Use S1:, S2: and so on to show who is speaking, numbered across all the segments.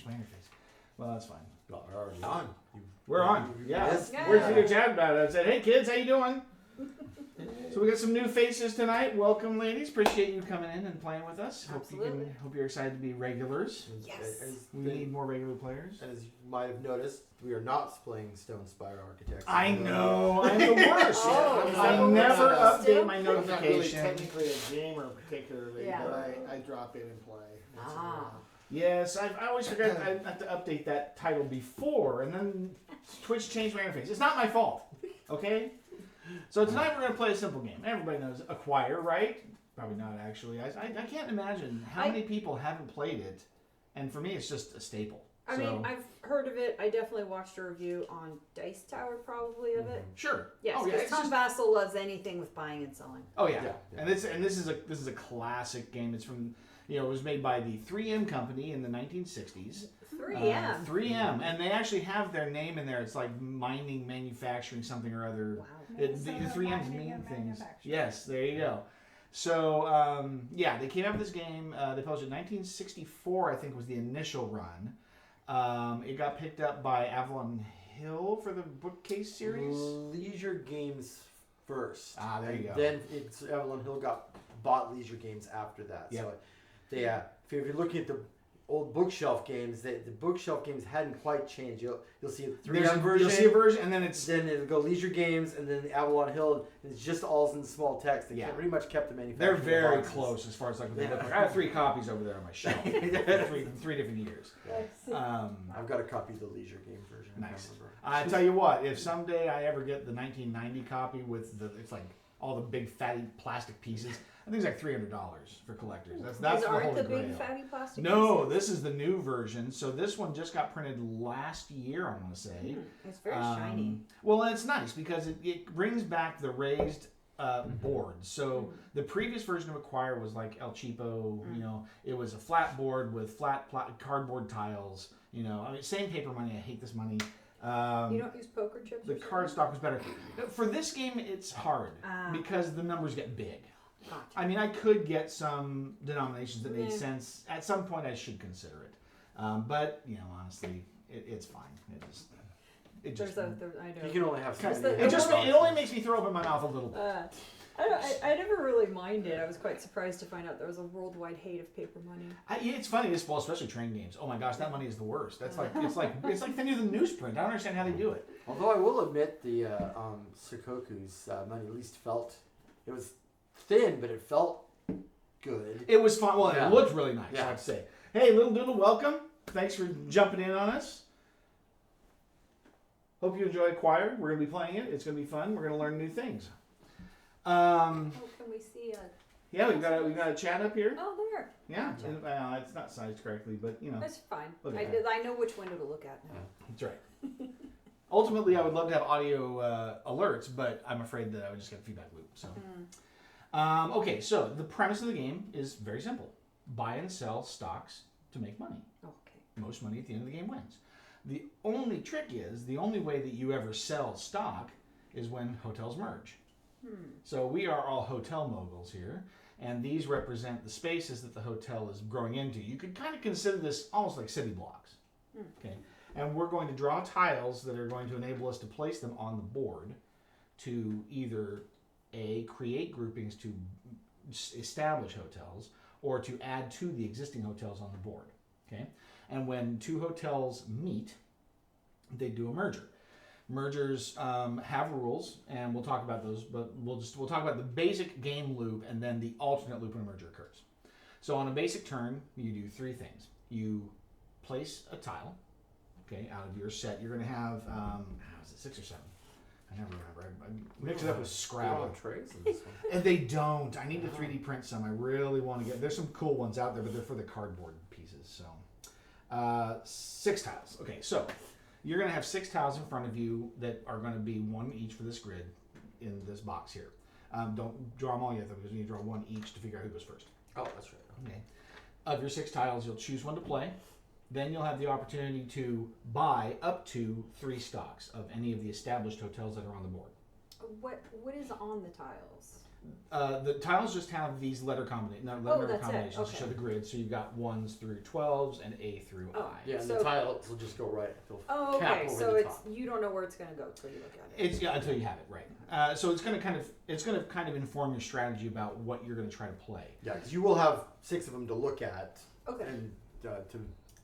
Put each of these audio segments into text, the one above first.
S1: changed my interface. Well, that's fine.
S2: Well, we're already on.
S1: We're on. Yeah.
S2: Yes.
S1: We're here chatting about it. I said, hey, kids, how you doing? So we got some new faces tonight. Welcome, ladies. Appreciate you coming in and playing with us.
S3: Absolutely.
S1: Hope you're excited to be regulars.
S3: Yes.
S1: We need more regular players.
S2: And as you might have noticed, we are not playing Stone Spire Architects.
S1: I know. I'm the worst.
S3: Oh,
S1: I
S3: so
S1: never
S3: still?
S1: update my
S4: I'm not really
S1: notification.
S4: technically a gamer particularly,
S3: Yeah.
S4: but I drop in and play. once in a
S3: Ah.
S4: while.
S1: Yes, I always forget I have to update that title before, and then Twitch changed my interface. It's not my fault, okay? So tonight we're going to play a simple game. Everybody knows Acquire, right? Probably not, actually. I can't imagine how many people haven't played it, and for me it's just a staple.
S3: I mean, I've heard of it. I definitely watched a review on Dice Tower, probably, of it.
S1: Sure.
S3: Yes,
S1: Oh, yeah,
S3: because
S1: it's
S3: Tom
S1: just-
S3: Vassal loves anything with buying and selling.
S1: Oh yeah.
S2: Yeah.
S1: And this is a classic game. It's from it was made by the 3M company in the 1960s.
S3: 3M.
S1: 3M, and they actually have their name in there. It's like mining, manufacturing, something or other.
S3: Wow.
S1: The 3M's mean things. Yes, there you go. So yeah, they came up with this game. They published it in 1964, I think was the initial run. It got picked up by Avalon Hill for the bookcase series.
S2: Leisure Games first.
S1: Ah, there you go.
S2: Then Avalon Hill bought Leisure Games after that.
S1: Yep.
S2: So they, if you're looking at the old bookshelf games, the bookshelf games hadn't quite changed. You'll see a 3M version.
S1: You'll see a version, and then it's
S2: Then it'll go Leisure Games, and then the Avalon Hill. And it's just all in small text. They
S1: Yeah.
S2: pretty much kept the
S1: they're
S2: manufacturing.
S1: very
S2: boxes.
S1: close as far as like what they
S2: Yeah.
S1: look like. I have 3 copies over there on my shelf. three different years.
S2: I've got a copy of the Leisure Game version. I
S1: Nice.
S2: can't remember.
S1: I tell you what, if someday I ever get the 1990 copy with it's like all the big fatty plastic pieces, I think it's like $300 for collectors. That's
S3: These
S1: the
S3: aren't
S1: holy
S3: the big
S1: grail.
S3: fatty plastic
S1: No,
S3: pieces?
S1: this is the new version. So this one just got printed last year, I want to say.
S3: It's very shiny.
S1: Well, and it's nice because it brings back the raised board. So the previous version of Acquire was like El Cheapo. You know, it was a flat board with flat cardboard tiles. You know, I mean, same paper money. I hate this money.
S3: You don't use poker chips?
S1: The
S3: or
S1: card stock was better. For this game, it's hard
S3: Ah.
S1: because the numbers get big.
S3: Gotcha.
S1: I mean, I could get some denominations that made
S3: Yeah.
S1: sense. At some point, I should consider it. But, you know, honestly, it's fine. It just
S3: I know.
S2: You can only have so
S3: Because
S2: many.
S1: it only makes me throw up in my mouth a little bit.
S3: I never really minded. I was quite surprised to find out there was a worldwide hate of paper money.
S1: It's funny, well, especially train games. Oh my gosh, that money is the worst. That's like it's like the new newsprint. I don't understand how they do it.
S2: Although I will admit the Sukoku's money at least felt, it was thin, but it felt good.
S1: It was fun. Well,
S2: Yeah.
S1: it looked really nice.
S2: Yeah.
S1: I have to say. Hey, Little Doodle, welcome. Thanks for jumping in on us. Hope you enjoy Acquire. We're gonna be playing it. It's gonna be fun. We're gonna learn new things.
S3: Oh, can we see a...
S1: Yeah, we've got a chat up here.
S3: Oh, there.
S1: Yeah, and, it's not sized correctly, but you know,
S3: That's fine.
S1: Look at that.
S3: I know which window to look at now.
S1: that's right. Ultimately, I would love to have audio alerts, but I'm afraid that I would just get a feedback loop. So, okay, so the premise of the game is very simple: buy and sell stocks to make money.
S3: Okay.
S1: Most money at the end of the game wins. The only trick is the only way that you ever sell stock is when hotels merge. So we are all hotel moguls here, and these represent the spaces that the hotel is growing into. You could kind of consider this almost like city blocks. Okay, and we're going to draw tiles that are going to enable us to place them on the board to either create groupings to establish hotels or to add to the existing hotels on the board. Okay, and when 2 hotels meet, they do a merger. Mergers have rules, and we'll talk about those, but we'll talk about the basic game loop and then the alternate loop when a merger occurs. So on a basic turn, you do 3 things. You place a tile, okay, out of your set. You're going to have, is it 6 or 7? I never remember. I mix it up with Scrabble.
S2: Trays in this one.
S1: And they don't. I need to 3D print some. I really want to get. There's some cool ones out there, but they're for the cardboard pieces. So, 6 tiles. Okay, so you're going to have 6 tiles in front of you that are going to be 1 each for this grid in this box here. Don't draw them all yet, though, because you need to draw 1 each to figure out who goes first.
S2: Oh, that's right.
S1: Okay. Of your 6 tiles, you'll choose 1 to play. Then you'll have the opportunity to buy up to 3 stocks of any of the established hotels that are on the board.
S3: What is on the tiles?
S1: The tiles just have these letter combinations,
S3: Oh, that's it.
S1: combinations to
S3: Okay.
S1: show the grid. So you've got 1s through 12s and A through
S3: Oh.
S1: I.
S2: Yeah, and
S3: So-
S2: the tiles will just go right. They'll
S3: Oh,
S2: cap
S3: okay.
S2: over
S3: So
S2: the
S3: it's
S2: top.
S3: you don't know where it's gonna go till you look at it.
S1: It's until you have it right. So it's going to kind of inform your strategy about what you're going to try to play.
S2: Yeah, because you will have 6 of them to look at
S3: Okay.
S2: and to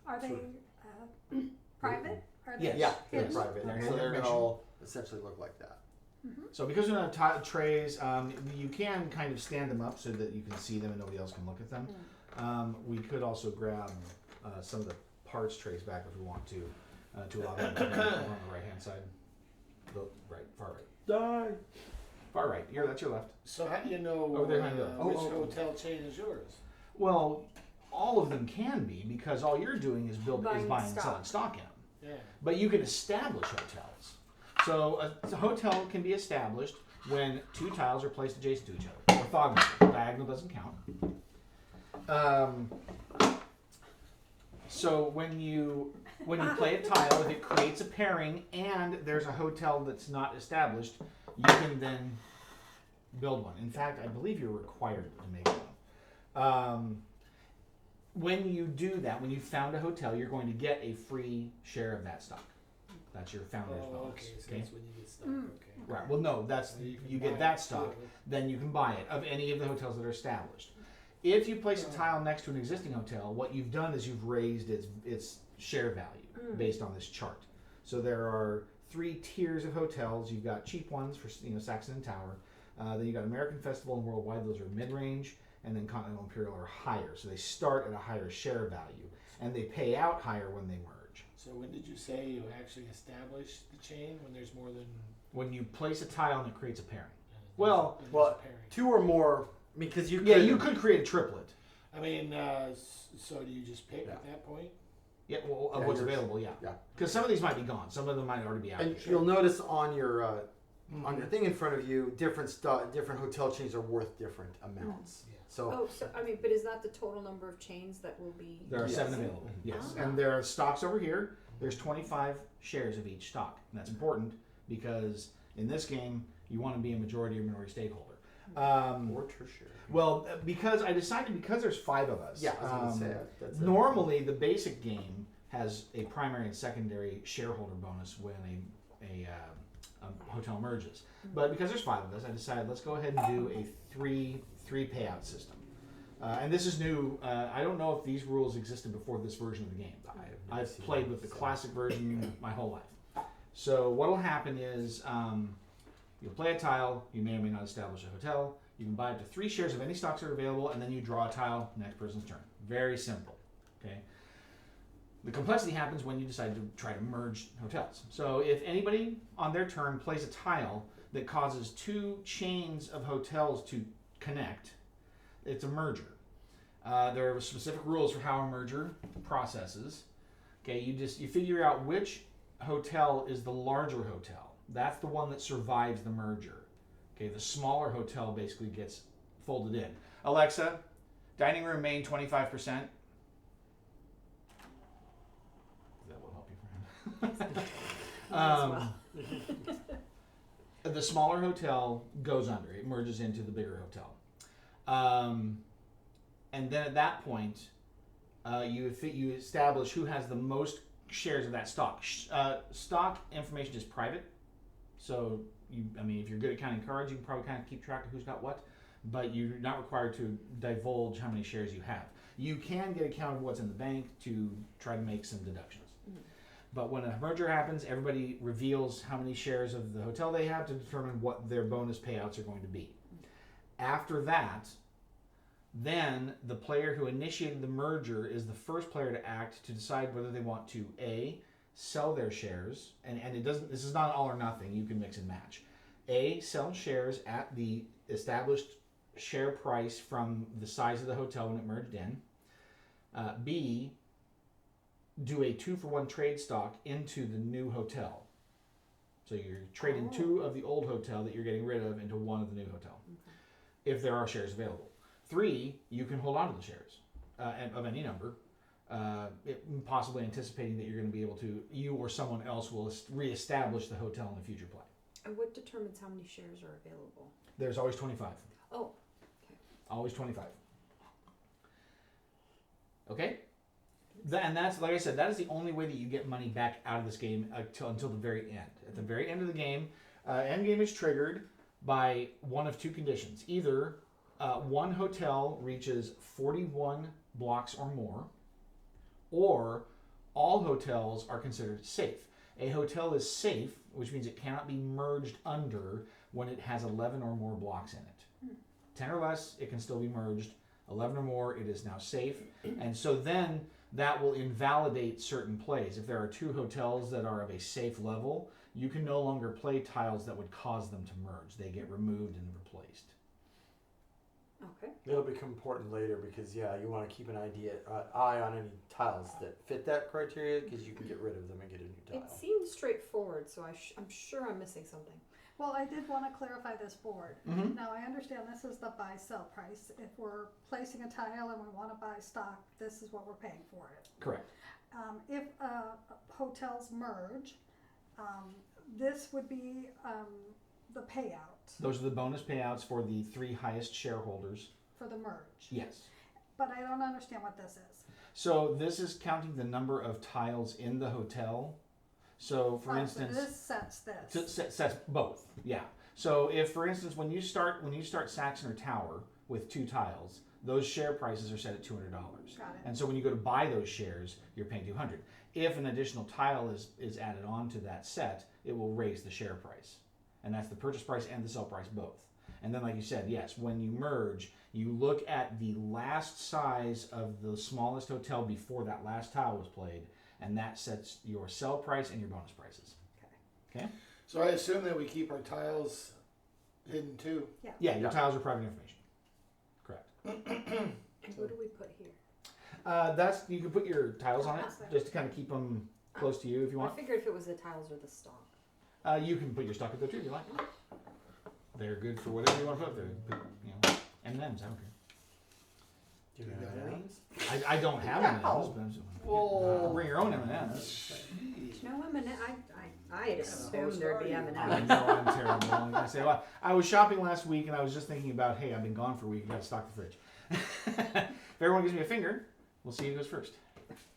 S5: Are they
S2: Sure.
S5: private? Are they
S1: Yes.
S2: yeah, they're
S5: hidden?
S2: private.
S1: They're
S2: So they're
S1: information.
S2: gonna all essentially look like that.
S1: So because we don't have tile trays, you can kind of stand them up so that you can see them and nobody else can look at them. We could also grab some of the parts trays back if we want to allow them to be on the right hand side. The right, far right.
S2: Die.
S1: Far right. That's your left.
S4: So how do you know
S1: Over there, behind the-
S4: which
S2: oh.
S4: hotel chain is yours?
S1: Well, all of them can be because all you're doing is buying and selling stock in them.
S4: Yeah.
S1: But you can establish hotels. So a hotel can be established when 2 tiles are placed adjacent to each other. Orthogonal. Diagonal doesn't count. So when you play a tile, if it creates a pairing and there's a hotel that's not established, you can then build one. In fact, I believe you're required to make one. When you do that, when you found a hotel, you're going to get a free share of that stock. That's your founder's
S4: Oh,
S1: bonus.
S4: okay. So
S1: Okay?
S4: that's when you get stuck.
S5: Mm.
S4: Okay.
S1: Right. Well, no, that's
S4: So can
S1: you
S4: buy
S1: get
S4: it
S1: that
S4: too.
S1: stock. Then you can buy it of any of the hotels that are established. If you place a tile next to an existing hotel, what you've done is you've raised its share value based on this chart. So there are 3 tiers of hotels. You've got cheap ones for Saxon and Tower. Then you got American Festival and Worldwide. Those are mid-range, and then Continental Imperial are higher. So they start at a higher share value, and they pay out higher when they merge.
S4: So when did you say you actually established the chain? When there's more than
S1: When you place a tile and it creates a pairing.
S4: when
S1: Well-
S4: there's
S2: Well,
S4: a pairing.
S2: 2 or more. I mean, because you
S1: Yeah,
S2: could,
S1: you could create a triplet.
S4: I mean, so do you just pick
S2: Yeah.
S4: at that point?
S1: Yeah, well, of
S2: Yeah,
S1: what's
S2: yours.
S1: available, yeah.
S2: Yeah.
S1: Because some of these might be gone. Some of them might already be out.
S2: And
S1: there.
S2: you'll notice on your thing in front of you, different hotel chains are worth different amounts.
S4: Yeah.
S2: So
S3: Oh, so I mean, but is that the total number of chains that will be?
S1: There are
S2: Yes.
S1: 7 available. Yes.
S3: Ah.
S1: And there are stocks over here. There's 25 shares of each stock. And that's important because in this game, you want to be a majority or minority stakeholder.
S2: or tertiary.
S1: Well, because I decided because there's 5 of us.
S2: Yeah, I was gonna say that's it.
S1: Normally, the basic game has a primary and secondary shareholder bonus when a hotel merges. But because there's 5 of us, I decided let's go ahead and do a three payout system. And this is new. I don't know if these rules existed before this version of the game.
S2: never
S1: I've
S2: seen
S1: played
S2: that,
S1: with the
S2: so.
S1: classic version my whole life. So what will happen is you'll play a tile. You may or may not establish a hotel. You can buy up to 3 shares of any stocks that are available, and then you draw a tile. Next person's turn. Very simple. Okay. The complexity happens when you decide to try to merge hotels. So if anybody on their turn plays a tile that causes 2 chains of hotels to connect, it's a merger. There are specific rules for how a merger processes. Okay, you figure out which hotel is the larger hotel. That's the one that survives the merger. Okay, the smaller hotel basically gets folded in. Alexa, dining room main 25%. That will help you, friend. The smaller hotel goes under. It merges into the bigger hotel. And then at that point, you establish who has the most shares of that stock. Stock information is private, so if you're good at counting cards, you can probably kind of keep track of who's got what, but you're not required to divulge how many shares you have. You can get a count of what's in the bank to try to make some deductions. But when a merger happens, everybody reveals how many shares of the hotel they have to determine what their bonus payouts are going to be. After that, then the player who initiated the merger is the first player to act to decide whether they want to A, sell their shares, and this is not all or nothing, you can mix and match. A, sell shares at the established share price from the size of the hotel when it merged in. B, do a 2-for-1 trade stock into the new hotel. So you're trading 2 of the old hotel that you're getting rid of into 1 of the new hotel, if there are shares available. 3, you can hold on to the shares of any number, possibly anticipating that you're going to be able to, you or someone else will reestablish the hotel in the future play.
S3: And what determines how many shares are available?
S1: There's always 25.
S3: Oh,
S1: Always 25. Okay? And that's, like I said, that is the only way that you get money back out of this game until the very end. At the very end of the game, end game is triggered by one of two conditions. Either one hotel reaches 41 blocks or more, or all hotels are considered safe. A hotel is safe, which means it cannot be merged under when it has 11 or more blocks in it. 10 or less, it can still be merged. 11 or more, it is now safe. And so then that will invalidate certain plays. If there are two hotels that are of a safe level, you can no longer play tiles that would cause them to merge. They get removed and replaced.
S3: okay.
S2: It'll become important later because you want to keep an eye on any tiles that fit that criteria because you can get rid of them and get a new tile.
S3: It seems straightforward, so I'm sure I'm missing something.
S5: Well, I did want to clarify this board.
S1: Mm-hmm.
S5: Now, I understand this is the buy-sell price. If we're placing a tile and we want to buy stock, this is what we're paying for it.
S1: Correct.
S5: If hotels merge, this would be the payout
S1: Those are the bonus payouts for the 3 highest shareholders.
S5: for the merge.
S1: Yes.
S5: But I don't understand what this is.
S1: So this is counting the number of tiles in the hotel. So for
S5: So
S1: instance,
S5: this sets this.
S1: sets both. Yeah. So if, for instance, when you start Saxon or Tower with 2 tiles, those share prices are set at $200.
S5: Got it.
S1: And so when you go to buy those shares, you're paying $200. If an additional tile is added on to that set, it will raise the share price. And that's the purchase price and the sell price both. And then, like you said, yes, when you merge, you look at the last size of the smallest hotel before that last tile was played, and that sets your sell price and your bonus prices. Okay?
S4: So I assume that we keep our tiles hidden too.
S1: Yeah, your
S2: Yeah.
S1: tiles are private information. Correct.
S3: And what do we put here?
S1: That's, you can put your tiles on it just to kind of keep them close to you if you
S3: I
S1: want.
S3: figured if it was the tiles or the stock.
S1: You can put your stock up there too if you like. They're good for whatever you want to put up there. Put, M&Ms, I don't care.
S2: Do you
S4: You got
S2: know
S4: any?
S1: I don't have M&Ms, but I'm just
S2: Whoa.
S1: bring your own M&Ms.
S3: No M&M. I'd assume there'd be
S1: I
S3: M&M.
S1: know I'm terrible. I'm gonna say, well, I was shopping last week and I was just thinking about, hey, I've been gone for a week. I got to stock the fridge. If everyone gives me a finger, we'll see who goes first.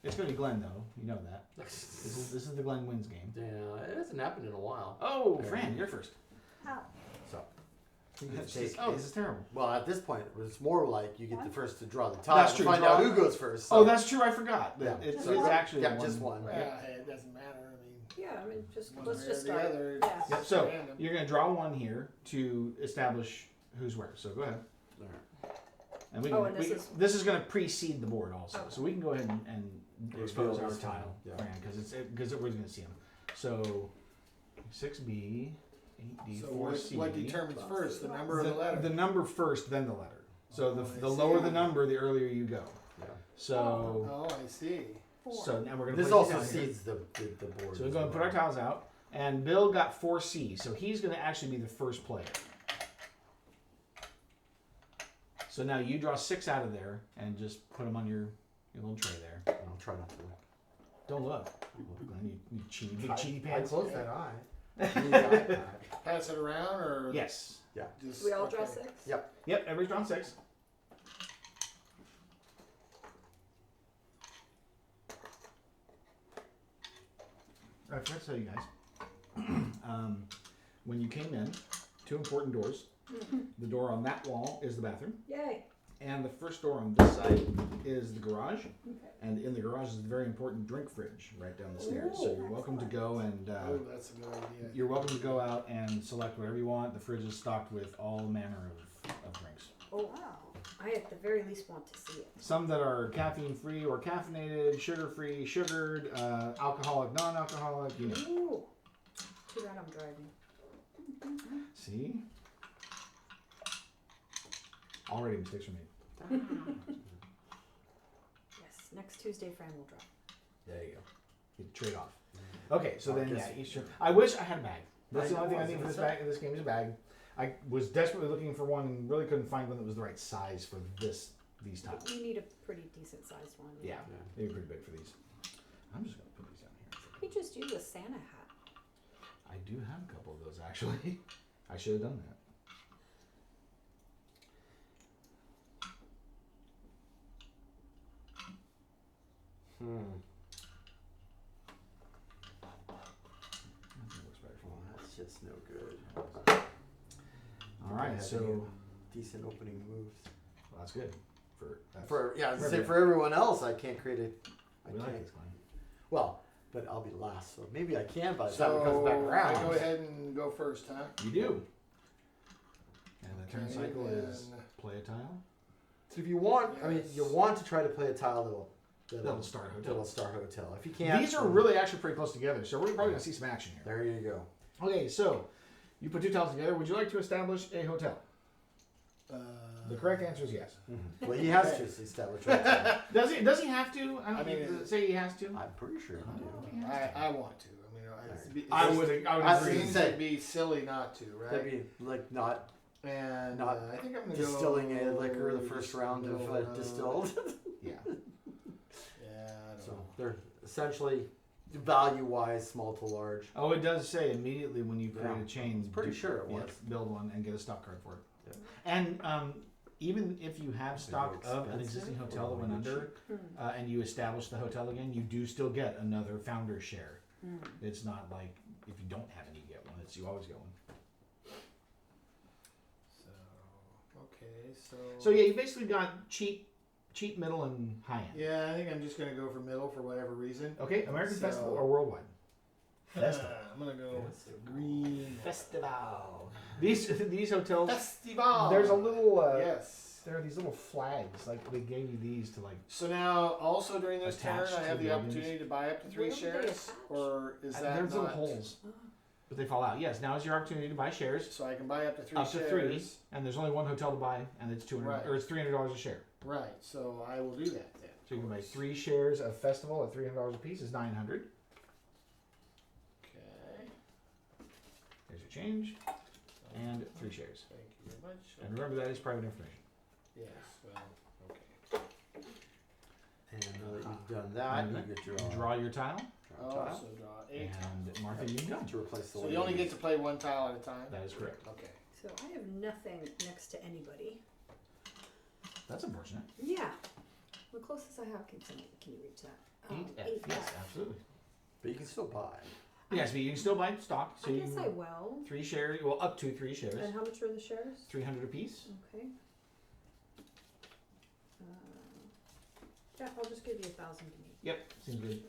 S1: It's gonna be Glenn though. You know that. This is the Glenn wins game.
S2: Yeah, it hasn't happened in a while.
S1: Oh, Fran, you're first.
S5: How?
S2: So, you get to
S1: She's-
S2: take-
S1: oh, this is terrible.
S2: well, at this point, it's more like you get the
S5: What?
S2: first to draw the tile.
S1: That's
S2: to
S1: true,
S2: Find
S1: draw-
S2: out who goes first. So.
S1: Oh, that's true. I forgot.
S2: Yeah.
S1: It's
S5: Just one?
S1: actually
S2: yeah,
S1: one.
S2: just one.
S4: Yeah, hey, it doesn't matter. I mean,
S3: Yeah, I mean, just
S4: one
S3: let's
S4: way
S3: just
S4: or the
S3: start.
S4: other.
S3: Yeah.
S1: Yep.
S4: It's
S1: So
S4: random.
S1: you're gonna draw one here to establish who's where. So go ahead.
S2: All right.
S1: And we
S3: Oh,
S1: can,
S3: and
S1: this is going to precede the board also,
S3: Okay.
S1: so we can go ahead and expose
S2: Reveal
S1: our
S2: this
S1: tile,
S2: one, yeah.
S1: Fran, because we're going to see them. So 6B, 8D,
S4: So
S1: 4C.
S4: what determines first, the number or the letter?
S1: The number first, then the letter. So
S4: Oh,
S1: the
S4: I
S1: lower
S4: see.
S1: the number, the earlier you go.
S2: Yeah.
S1: So
S4: Oh, I see.
S5: 4.
S1: so now we're going to
S2: This
S1: put
S2: also
S1: these down here.
S2: seeds the board.
S1: So we're
S2: as
S1: going to put
S2: well.
S1: our tiles out, and Bill got 4C, so he's going to actually be the first player. So now you draw 6 out of there and just put them on your little tray there.
S2: I'll try not to look.
S1: Don't look. You cheaty, big cheaty
S2: I
S1: pants.
S2: closed that eye.
S4: Pass it around or
S1: Yes.
S4: just
S3: We all draw
S4: okay.
S3: 6?
S2: Yep.
S1: Yep, everybody's drawn 6. I forgot to tell you guys. When you came in, 2 important doors. The door on that wall is the bathroom,
S3: Yay.
S1: and the first door on this side is the garage.
S3: Okay.
S1: And in the garage is a very important drink fridge right down the stairs. So you're welcome to go and
S4: Oh, that's a good idea.
S1: you're welcome to go out and select whatever you want. The fridge is stocked with all manner of drinks.
S3: Oh,
S5: Wow.
S3: I at the very least want to see it.
S1: Some that are caffeine free or caffeinated, sugar free, sugared, alcoholic, non-alcoholic. You know.
S3: Ooh. Too bad I'm driving.
S1: See, already mistakes were made.
S3: Yes. Next Tuesday, Fran will drive.
S1: There you go. You trade off. Okay, so
S2: I
S1: then
S2: guess-
S1: yeah, Easter. I wish I had a bag. That's
S2: I
S1: the only thing I
S2: was
S1: need for
S2: gonna
S1: this
S2: say.
S1: bag. This game is a bag. I was desperately looking for one and really couldn't find one that was the right size for these tiles.
S3: You need a pretty decent sized one.
S1: Yeah, they're pretty big for these. I'm just gonna put these down here.
S3: You just use a Santa hat.
S1: I do have a couple of those actually. I should have done that. Looks better for
S2: Well,
S1: me.
S2: that's just no good.
S1: All right,
S2: Have
S1: so
S2: any decent opening moves.
S1: well, that's good. That's,
S2: For yeah, I was
S1: for
S2: gonna say
S1: everyone.
S2: for everyone else, I can't create a. I
S1: we like
S2: can't.
S1: this one.
S2: Well, but I'll be last, so maybe I can by the time it comes
S4: So
S2: back
S4: I
S2: around.
S4: go ahead and go first, huh?
S1: You do. And the turn
S4: Okay,
S1: cycle is
S4: then-
S1: play a tile.
S2: So if you want, I mean,
S4: Yes.
S2: you want to try to play a tile
S1: That'll start a hotel.
S2: That'll start hotel. If you can't,
S1: These are
S2: then
S1: really actually pretty close together, so we're probably going to see some action here.
S2: There you go.
S1: Okay, so you put two tiles together. Would you like to establish a hotel? The correct answer is yes.
S2: Well, he has to establish hotel.
S1: Does he? Does he have to?
S4: I mean,
S1: does it say he has to?
S2: I'm pretty sure you do.
S4: I want to. I mean,
S1: I would
S4: It
S1: agree.
S4: seems to be silly not to,
S2: That'd
S4: right?
S2: be like not
S4: And
S2: not
S4: I think I'm gonna
S2: distilling
S4: go
S2: a liquor the first round of distilled.
S1: Yeah.
S4: Yeah, I don't
S2: So
S4: know.
S2: they're essentially value-wise small to large.
S1: Oh, it does say immediately when you create
S2: Yeah.
S1: a chain.
S2: Pretty sure it was.
S1: yes, build one and get a stock card for it.
S2: Yep.
S1: And even if you have stock of an existing
S2: expensive
S1: hotel that
S2: or
S1: went
S2: really
S1: under, and you establish the hotel again, you do still get another founder share. It's not like if you don't have any, you get one. It's you always get one.
S4: So okay,
S1: So yeah, you basically got cheap, middle, and high end.
S4: Yeah, I think I'm just gonna go for middle for whatever reason.
S1: Okay, American
S4: So-
S1: Festival or worldwide? Festival.
S4: I'm gonna go with the green
S1: Festival. These hotels.
S4: festival.
S1: There's a little.
S4: yes.
S1: There are these little flags. Like they gave you these to like.
S4: So now, also during this turn,
S1: Attached
S4: I
S1: to
S4: have the
S1: buildings.
S4: opportunity to buy up to 3
S3: Where would they
S4: shares,
S3: attach?
S4: or is that
S1: There's
S4: not?
S1: little holes, but they fall out. Yes, now is your opportunity to buy shares.
S4: So I can buy up to 3
S1: Up to
S4: shares.
S1: 3, and there's only one hotel to buy, and it's $200
S4: Right.
S1: or it's $300 a share.
S4: Right. So I will do that then.
S1: So you can buy 3 shares of Festival at $300 a piece is $900.
S4: Okay.
S1: There's your change, and 3 shares.
S4: Thank you very much.
S1: And remember that is private information.
S4: Yes. Well. Okay.
S2: And now that you've done that,
S1: Mhm.
S2: you get your
S1: Draw your tile,
S4: I'll also draw 8.
S1: and Martha, you can go.
S2: to replace the
S4: So
S2: one
S4: you only
S2: you
S4: get to play one tile at a time.
S1: That is correct.
S4: Okay.
S3: So I have nothing next to anybody.
S1: That's unfortunate.
S3: Yeah. The closest I have, can you reach that?
S1: 8F, yes, absolutely.
S2: But you can still buy.
S1: Yes, but you can still buy stock. So
S3: I
S1: you
S3: guess I will.
S1: 3 shares, well, up to 3 shares,
S3: And how much are the shares?
S1: 300 a piece.
S3: Okay. Yeah, I'll just give you 1,000 to me.
S1: Yep, seems good.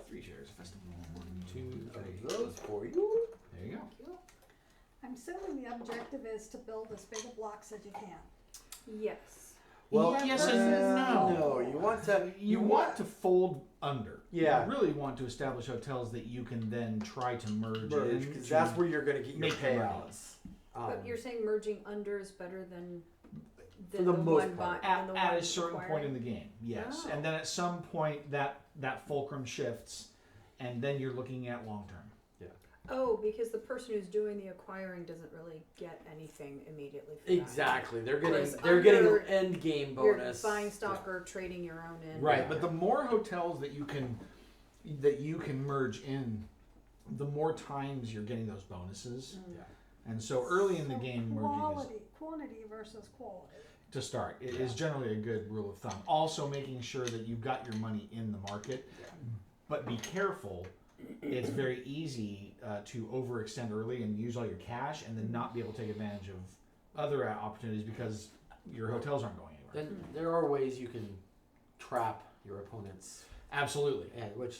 S1: 3 shares of Festival. 1, 2, 3.
S2: Those for you.
S1: There you go.
S3: Thank you.
S5: I'm assuming the objective is to build as big a blocks as you can.
S3: Yes.
S2: Well,
S1: yes and no.
S2: No, you want to.
S1: You want to fold under.
S2: Yeah.
S1: You really want to establish hotels that you can then try to merge in.
S2: because that's where you're going to get your
S1: make your money.
S2: payouts.
S3: But you're saying merging under is better than
S2: For the most
S3: one
S2: part.
S3: than the
S1: at
S3: one
S1: a certain
S3: acquiring?
S1: point in the game, yes.
S3: Oh.
S1: And then at some point that fulcrum shifts, and then you're looking at long term.
S3: Oh, because the person who's doing the acquiring doesn't really get anything immediately for that.
S2: Exactly. They're getting
S3: Whereas
S2: they're getting
S3: under,
S2: an end game
S3: You're
S2: bonus.
S3: buying stock or trading your own in.
S1: Right, but the more hotels that you can merge in, the more times you're getting those bonuses.
S2: Yeah.
S1: And so early in the
S5: So
S1: game, merging is
S5: quantity versus quality.
S1: to start. It is generally a good rule of thumb. Also, making sure that you've got your money in the market, but be careful. It's very easy to overextend early and use all your cash, and then not be able to take advantage of other opportunities because your hotels aren't going anywhere.
S2: Then there are ways you can trap your opponents,
S1: Absolutely.
S2: and which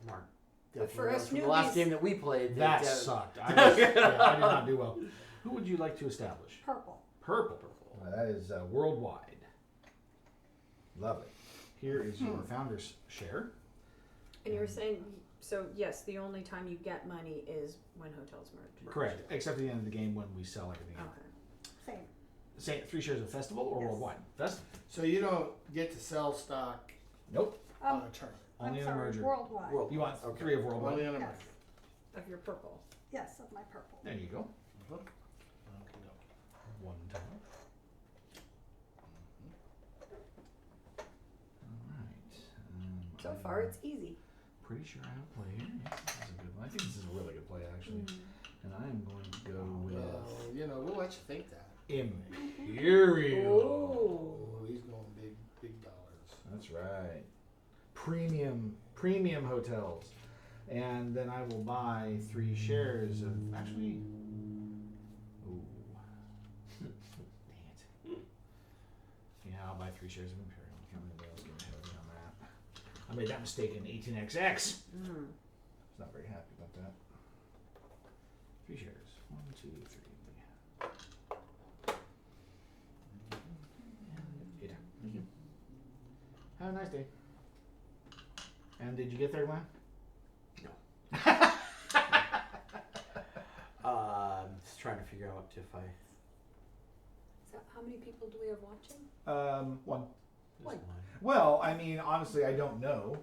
S2: Mark.
S3: But for
S2: definitely
S3: us
S2: knows from the last
S3: newbies-
S2: game that we played,
S1: That
S2: they-
S1: sucked. I did not do well. Who would you like to establish?
S5: Purple.
S1: Purple. That is worldwide. Lovely. Here is your founder's share.
S3: And you were saying, so yes, the only time you get money is when hotels merge.
S1: Correct. Except at the end of the game when we sell everything out.
S3: Okay.
S5: Same.
S1: Say 3 shares of Festival or
S5: Yes.
S1: worldwide? Festival.
S4: So you don't get to sell stock
S1: Nope.
S4: on a turn.
S1: Only
S5: I'm
S1: in a
S5: sorry,
S1: merger.
S5: worldwide.
S2: World-
S1: You want
S2: Okay.
S1: 3 of worldwide?
S4: Only on a
S5: Yes.
S4: merger.
S3: Of your purple.
S5: Yes, of my purple.
S1: There you go.
S4: Okay.
S1: 1 tile. Alright.
S3: So far, it's easy.
S1: Pretty sure I have a play here. Yes, this is a good one. I think this is a really good play, actually. And I am going to go with
S4: Well, we'll let you think that.
S1: Imperial.
S3: Oh.
S4: Oh, he's going big dollars.
S1: That's That's right. Premium hotels. And then I will buy 3 shares of actually. Ooh. Dang it. Yeah, I'll buy 3 shares of Imperial. Cameron Dale's getting ahead of me on that. I made that mistake in 18XX.
S3: Mm.
S1: I was not very happy about that. 3 shares. 1, 2, 3. And 8. Thank you. Have a nice day. And did you get there, Glenn?
S2: Just trying to figure out if I.
S3: So how many people do we have watching?
S1: 1.
S2: There's
S3: Like-
S2: one.
S1: Well, I mean, honestly, I don't know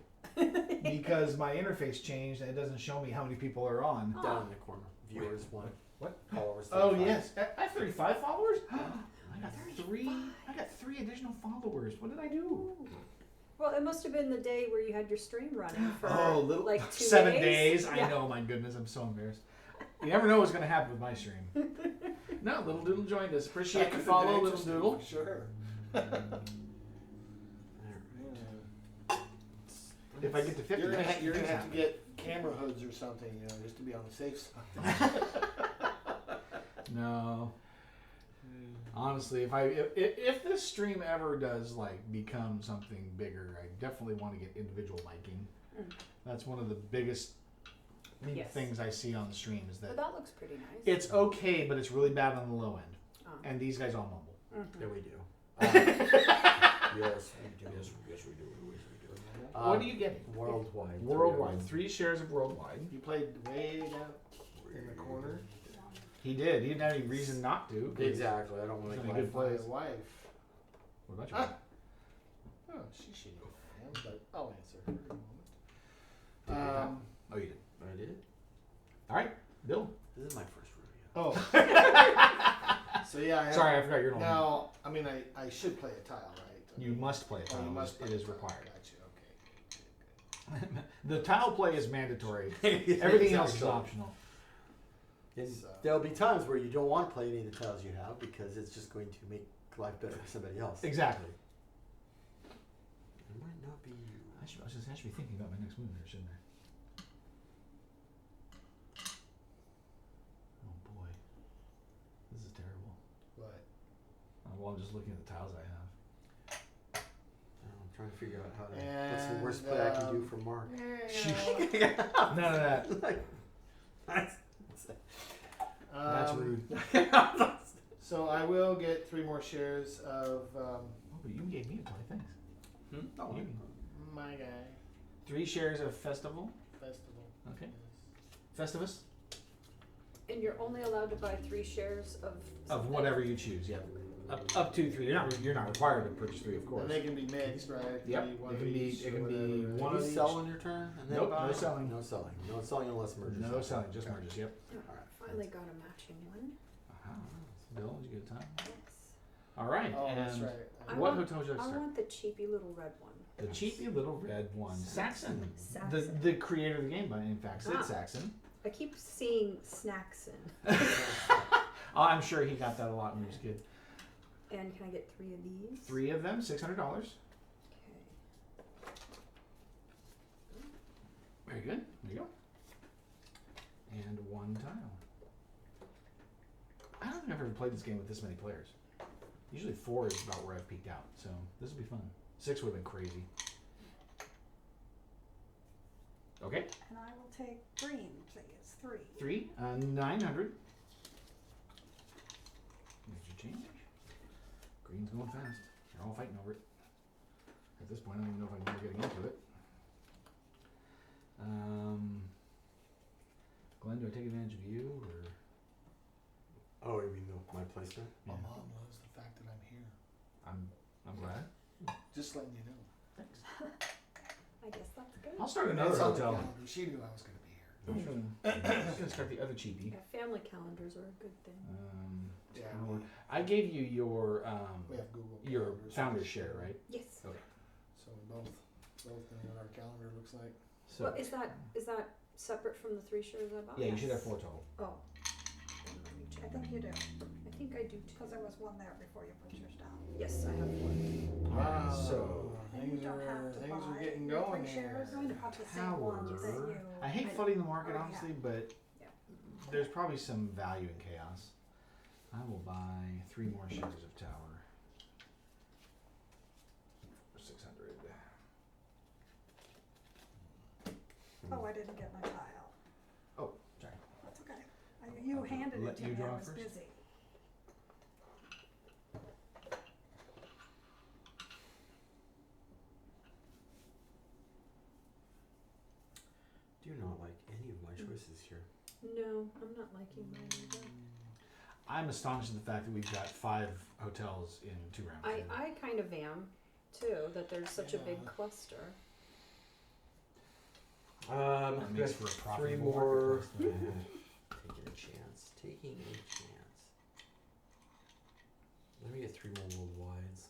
S1: because my interface changed and it doesn't show me how many people are on.
S2: Down in the corner. Viewers 1.
S1: What?
S2: Followers.
S1: Oh
S2: 35.
S1: yes, I have 35 followers. I got 3. I got 3 additional followers. What did I do?
S3: Well, it must have been the day where you had your stream running for
S1: little
S3: like 2
S1: 7
S3: days.
S1: days.
S3: Yeah.
S1: I know. My goodness, I'm so embarrassed. You never know what's going to happen with my stream. No, Little Doodle joined us. Appreciate the follow, Little Doodle.
S4: Sure.
S1: If I get to 50,
S4: You're gonna,
S1: next
S4: you're gonna
S1: things
S4: have to
S1: happen.
S4: get camera hoods or something, you know, just to be on the safe side.
S1: No. Honestly, if this stream ever does like become something bigger, I definitely want to get individual miking.
S3: Mm.
S1: That's one of the biggest
S3: Yes.
S1: things I see on the stream is
S3: But
S1: that
S3: that looks pretty nice.
S1: it's okay, but it's really bad on the low end.
S3: Oh.
S1: And these guys all mumble.
S2: Yeah, we do. Yes, we do.
S1: Yes, we do. Yes, we do.
S2: Um,
S1: What are you getting?
S2: Worldwide.
S1: Worldwide. 3 shares of worldwide.
S4: You played way down in the corner.
S1: He did. He didn't have any reason not to. 'Cause
S2: Exactly. I don't want
S1: He's
S2: to
S1: in a
S2: make
S1: good
S2: life.
S1: place.
S4: My wife.
S1: What about you?
S4: Ah. Oh, she's shooting him, but I'll answer her in a
S2: Did you
S4: moment.
S2: have-
S1: Oh, you did.
S2: I did.
S1: All right, Bill.
S2: This is my first rodeo.
S4: Oh. So yeah, I have,
S1: Sorry, I forgot your name.
S4: now, I mean, I should play a tile, right? I
S1: You
S4: mean,
S1: must play a
S4: oh,
S1: tile.
S4: you must play
S1: It
S4: a
S1: is
S4: tile.
S1: required.
S4: Gotcha, okay.
S1: The tile play is mandatory. Everything else is
S2: Exactly.
S1: optional.
S2: And
S4: So-
S2: there'll be times where you don't want to play any of the tiles you have because it's just going to make life better for somebody else.
S1: Exactly.
S2: It might not be you.
S1: I should be thinking about my next move there, shouldn't I? Oh boy, this is terrible.
S4: What?
S1: Well, I'm just looking at the tiles I have.
S2: I'm trying to figure out how to. What's the worst
S4: And,
S2: play I can do for Mark?
S1: None of that. That's
S4: Um,
S1: rude.
S4: So I will get 3 more shares of
S1: Oh, but you gave me a play. Thanks.
S2: Oh,
S1: You-
S4: my guy
S1: 3 shares of Festival.
S4: festival.
S1: Okay.
S4: Yes.
S1: Festivus.
S3: And you're only allowed to buy 3 shares of
S1: Of
S3: something?
S1: whatever you choose. Yeah. Up to 3. You're not required to purchase 3, of course.
S4: And they can be mixed, right?
S1: Yep,
S4: One
S1: it
S4: of
S1: can be-
S4: each
S1: it
S4: or
S1: can be
S4: whatever, right?
S1: one
S2: Can
S1: of
S2: you
S1: each.
S2: sell on your turn and then
S1: Nope,
S2: buy?
S1: no selling.
S2: No selling. No selling unless mergers.
S1: No selling, just
S2: Okay.
S1: merges. Yep.
S3: Finally got a matching one.
S1: Bill, did you get a time?
S3: Yes.
S1: All right.
S4: Oh,
S1: and
S4: that's right.
S3: I
S1: what
S3: want-
S1: hotel would you like to
S3: I
S1: start?
S3: want the cheapy little red one.
S1: The cheapy little red one. Saxon.
S3: Saxon.
S1: The creator of the game, in fact, Sid
S3: Ah.
S1: Saxon.
S3: I keep seeing Snackson.
S1: Oh, I'm sure he got that a lot when he was a kid.
S3: And can I get 3 of these?
S1: 3 of them, $600.
S3: Okay.
S1: Very good. There you go. And 1 tile. I don't think I've ever played this game with this many players. Usually 4 is about where I've peaked out, so this will be fun. 6 would have been crazy. Okay,
S5: And I will take green, please, 3.
S1: 3, 900. There's your change. Green's going fast. They're all fighting over it. At this point, I don't even know if I'm ever getting into it. Glenn, do I take advantage of you, or?
S2: Oh, you mean my placement?
S4: My
S1: Yeah.
S4: mom loves the fact that I'm here.
S1: I'm glad.
S4: Just letting you know.
S1: Thanks.
S3: I guess that's good.
S1: I'll start another
S4: It's on the
S1: hotel.
S4: calendar. She knew I was going to be here.
S1: I'm just gonna start the other cheapie.
S3: Yeah, family calendars are a good thing.
S4: Yeah,
S1: Tower. I gave you your
S4: we have Google.
S1: your
S4: calendars.
S1: founder's share, right?
S3: Yes.
S4: So we both know what our calendar looks like.
S1: So
S3: Well, is that separate from the 3 shares I bought?
S1: yeah, you should have 4 total.
S3: Oh. Then let me check.
S5: I think you do.
S3: I think think I do
S5: Because there was one there before you put yours down.
S3: Yes, I have one.
S4: Wow.
S1: So
S5: And you don't have to
S4: things are
S5: buy
S4: getting
S5: your
S4: going
S5: three shares
S4: here.
S5: of the same ones that
S1: Tower.
S5: you.
S1: I hate
S3: I-
S1: flooding the market,
S5: Oh, yeah.
S1: honestly, but
S3: Yeah.
S1: there's probably some value in chaos. I will buy 3 more shares of Tower for 600.
S5: Oh, I didn't get my tile.
S1: Oh, sorry.
S5: That's okay. You handed
S1: Let
S5: it to
S1: you
S5: me,
S1: draw
S5: I was
S1: first?
S5: busy.
S2: Do not like any of my choices here.
S3: No, I'm not liking mine either.
S1: I'm astonished at the fact that we've got 5 hotels in 2 rounds.
S3: I kind of am too, that there's such a big
S4: Yeah.
S3: cluster.
S1: That makes for a
S2: 3
S1: profitable
S2: more.
S1: marketplace.
S2: Taking a chance. Taking a chance. Let me get 3 more worldwides.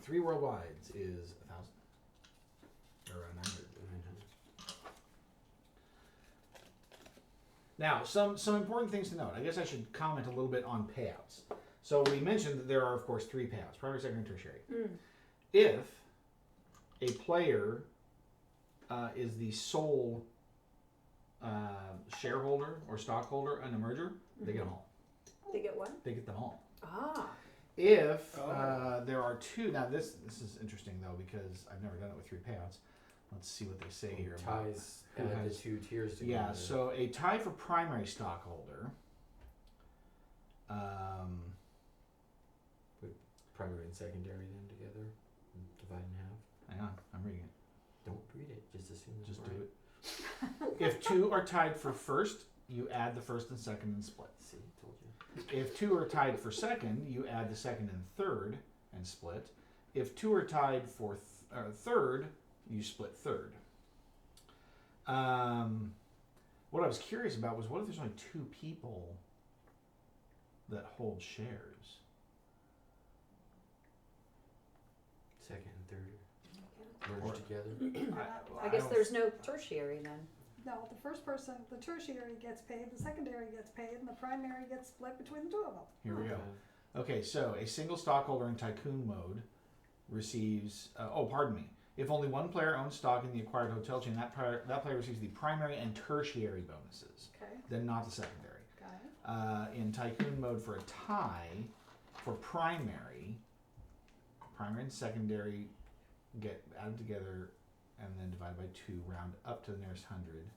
S1: 3 worldwides is 1,000. Or 900.
S2: 900.
S1: Now, some important things to note. I guess I should comment a little bit on payouts. So we mentioned that there are, of course, 3 payouts: primary, secondary, and tertiary. If a player is the sole shareholder or stockholder in a merger, they get them all.
S3: They get what?
S1: They get them all.
S3: Ah.
S1: If
S4: Oh.
S1: there are 2, now this is interesting though because I've never done it with 3 payouts. Let's see what they say here. about
S2: Ties
S1: who
S2: add
S1: has-
S2: the 2 tiers together.
S1: Yeah, so a tie for primary stockholder.
S2: Primary and secondary then together. And divide in half.
S1: Hang on, I'm reading it.
S2: Don't read it. Just assume it's
S1: Just
S2: right.
S1: do it. If 2 are tied for first, you add the first and second and split.
S2: See, told you.
S1: If 2 are tied for second, you add the second and third and split. If 2 are tied for third, you split third. What I was curious about was what if there's only 2 people that hold shares?
S2: Second and third merge
S1: Or-
S2: together.
S3: I guess
S1: don't-
S3: there's no tertiary then.
S5: No, the first person, the tertiary gets paid, the secondary gets paid, and the primary gets split between the 2 of them.
S1: Here we go. Okay, so a single stockholder in tycoon mode receives. If only one player owns stock in the acquired hotel chain, that player receives the primary and tertiary bonuses,
S5: Okay,
S1: then not the secondary.
S5: got it.
S1: In tycoon mode, for a tie, for primary and secondary get added together and then divided by 2, round up to the nearest 100.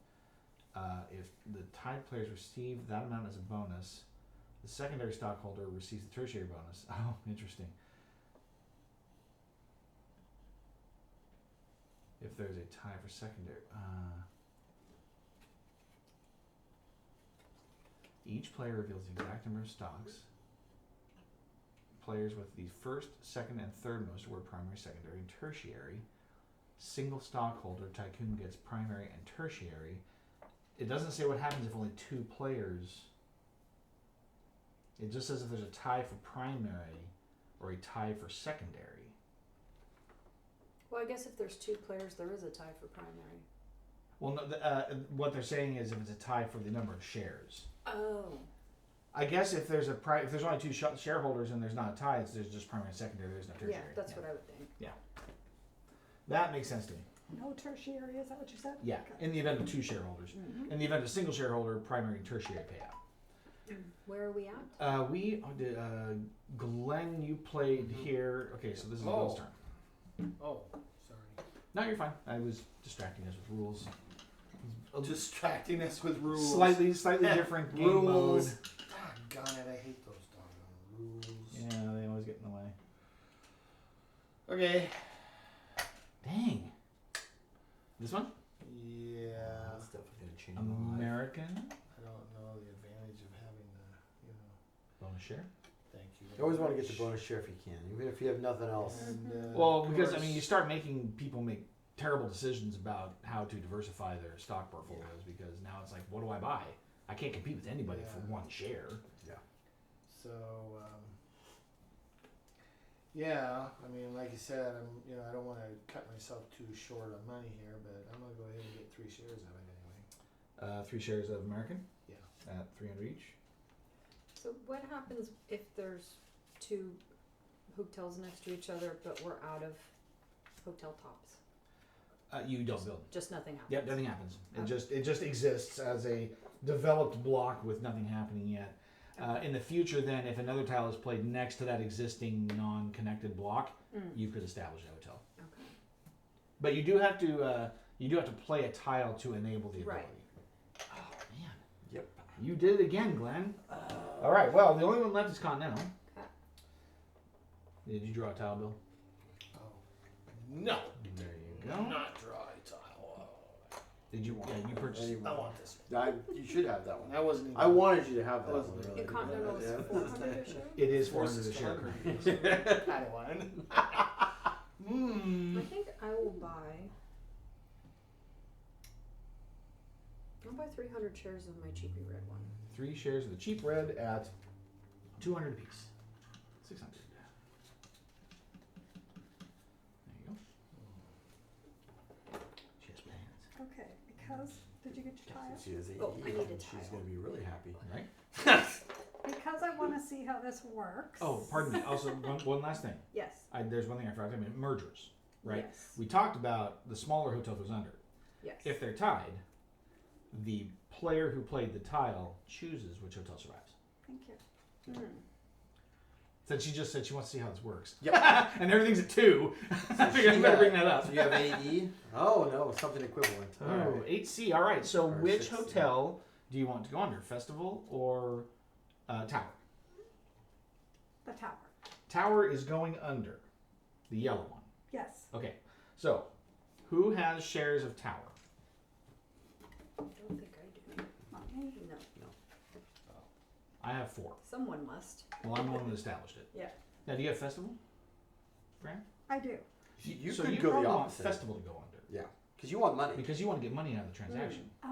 S1: If the tied players receive that amount as a bonus, the secondary stockholder receives the tertiary bonus. Oh, interesting. If there's a tie for secondary. Each player reveals the exact number of stocks. Players with the first, second, and third most award primary, secondary, and tertiary. Single stockholder, tycoon gets primary and tertiary. It doesn't say what happens if only 2 players. It just says if there's a tie for primary or a tie for secondary.
S3: Well, I guess if there's 2 players, there is a tie for primary.
S1: Well, no, what they're saying is if it's a tie for the number of shares.
S3: Oh.
S1: I guess if there's if there's only 2 shareholders and there's not a tie, there's just primary and secondary. There's no tertiary.
S3: Yeah, that's what I would think.
S1: That makes sense to me.
S5: No tertiary, is that what you said?
S1: Yeah,
S5: Okay.
S1: in the event of 2 shareholders. In the event of single shareholder, primary and tertiary payout.
S3: Where are we at?
S1: We did. Glenn, you played here. Okay, so this is Bill's turn.
S4: Oh, sorry.
S1: No, you're fine. I was distracting us with rules.
S4: Distracting us with rules.
S1: Slightly different game
S4: Rules.
S1: mode.
S4: Doggone it, I hate those doggone rules.
S1: Yeah, they always get in the way.
S4: Okay.
S1: Dang. This one?
S4: Yeah.
S2: That's definitely gonna change my life.
S1: American
S4: I don't know the advantage of having
S1: bonus share.
S4: thank you.
S2: You always want to get the bonus share if you can, even if you have nothing else.
S4: And,
S1: Well,
S4: of
S1: because I
S4: course-
S1: mean, you start making people make terrible decisions about how to diversify their stock portfolios because now it's like, what do I buy? I can't compete with anybody for
S4: Yeah.
S1: 1 share.
S4: So, yeah, I mean, like you said, I don't want to cut myself too short on money here, but I'm gonna go ahead and get 3 shares of it anyway.
S1: 3 shares of American.
S4: Yeah.
S1: At 300 each.
S3: So what happens if there's two hotels next to each other, but we're out of hotel tops?
S1: You don't build.
S3: Just nothing happens.
S1: Yep, nothing happens.
S3: Okay.
S1: It just exists as a developed block with nothing happening yet. In the future, then, if another tile is played next to that existing non-connected block, you could establish a hotel.
S3: Okay.
S1: But you do have to play a tile to enable the ability.
S3: Right.
S1: Oh man.
S2: Yep.
S1: You did it again, Glenn. All right. Well, the only one left is Continental.
S3: Okay.
S1: Did you draw a tile, Bill?
S4: Oh. No.
S1: There you go.
S4: Not dry tile.
S1: Did you? Yeah, you purchased.
S2: Anyway.
S4: I want this
S2: You should have that one.
S4: one. I wasn't even.
S2: I wanted you to have that
S4: That was
S2: one.
S4: really
S2: Really.
S3: In Continental is
S2: Yeah.
S3: 400 a share?
S1: It is
S4: Forces
S1: 400 a share.
S4: to Padawan.
S3: I think I will buy. I'll buy 300 shares of my cheapy red one.
S1: 3 shares of the cheap red at 200 apiece. 600. There you go. She has pants.
S5: Okay, because, did you get your tile?
S2: She is
S3: Oh, I need a
S2: She's
S3: tile.
S2: gonna be really happy.
S1: Right?
S5: Because I wanna see how this works.
S1: Oh, pardon me. Also, one last thing.
S3: Yes.
S1: There's one thing I forgot to mention. Mergers. Right?
S3: Yes.
S1: We talked about the smaller hotel goes under.
S3: Yes.
S1: If they're tied, the player who played the tile chooses which hotel survives.
S5: Thank you.
S1: Since she just said she wants to see how this works.
S2: Yep.
S1: And everything's at 2. I figured I better bring that up.
S2: So you have AE? Oh no, something equivalent.
S1: Oh,
S2: Alright.
S1: 8C. All right. So
S2: Or
S1: which
S2: 6C.
S1: hotel do you want to go under? Festival or Tower?
S5: The tower.
S1: Tower is going under. The yellow one.
S5: Yes.
S1: Okay. So who has shares of Tower?
S3: I don't think I do.
S5: Not me.
S3: No.
S1: I have 4.
S3: Someone must.
S1: Well, I'm the one that established it.
S3: Yeah.
S1: Now, do you have Festival, Fran?
S5: I do.
S2: You
S1: so
S2: could
S1: you
S2: go the
S1: probably want
S2: opposite.
S1: Festival to go under.
S2: Yeah, because you want money.
S1: Because you want to get money out of the transaction.
S5: Oh.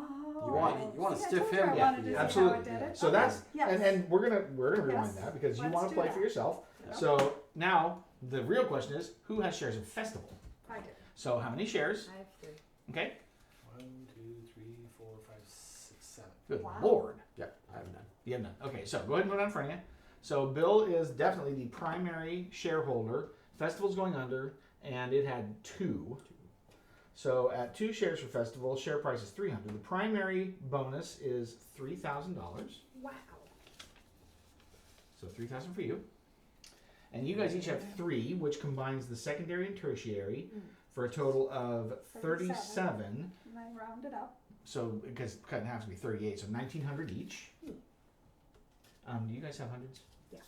S2: You wanna
S5: see, I
S2: stiff
S5: told you
S2: him
S5: I
S2: with
S5: wanted
S2: the-
S5: to see
S1: Absolutely.
S5: how I did it.
S1: So
S5: Okay.
S1: that's
S5: Yes.
S1: and we're gonna rewind
S5: Yes.
S1: that because you
S5: Let's
S1: want to
S5: do
S1: play
S5: that.
S1: for yourself.
S5: Yeah.
S1: So now the real question is, who has shares of Festival?
S5: I do.
S1: So how many shares?
S3: I have 3.
S1: Okay.
S4: 1, 2, 3, 4, 5, 6, 7.
S1: Good
S5: Wow.
S1: Lord.
S2: Yeah, I have none.
S1: You have none. Okay, so go ahead and put it on front of you. So Bill is definitely the primary shareholder. Festival's going under, and it had 2. So at 2 shares for Festival, share price is $300. The primary bonus is $3,000.
S3: Wow.
S1: So $3,000 for you. And you guys each have 3, which combines the secondary and tertiary for a total of 37.
S5: And I round it up.
S1: So because cut in half is going to be 38, so 1,900 each. Do you guys have hundreds?
S3: Yeah.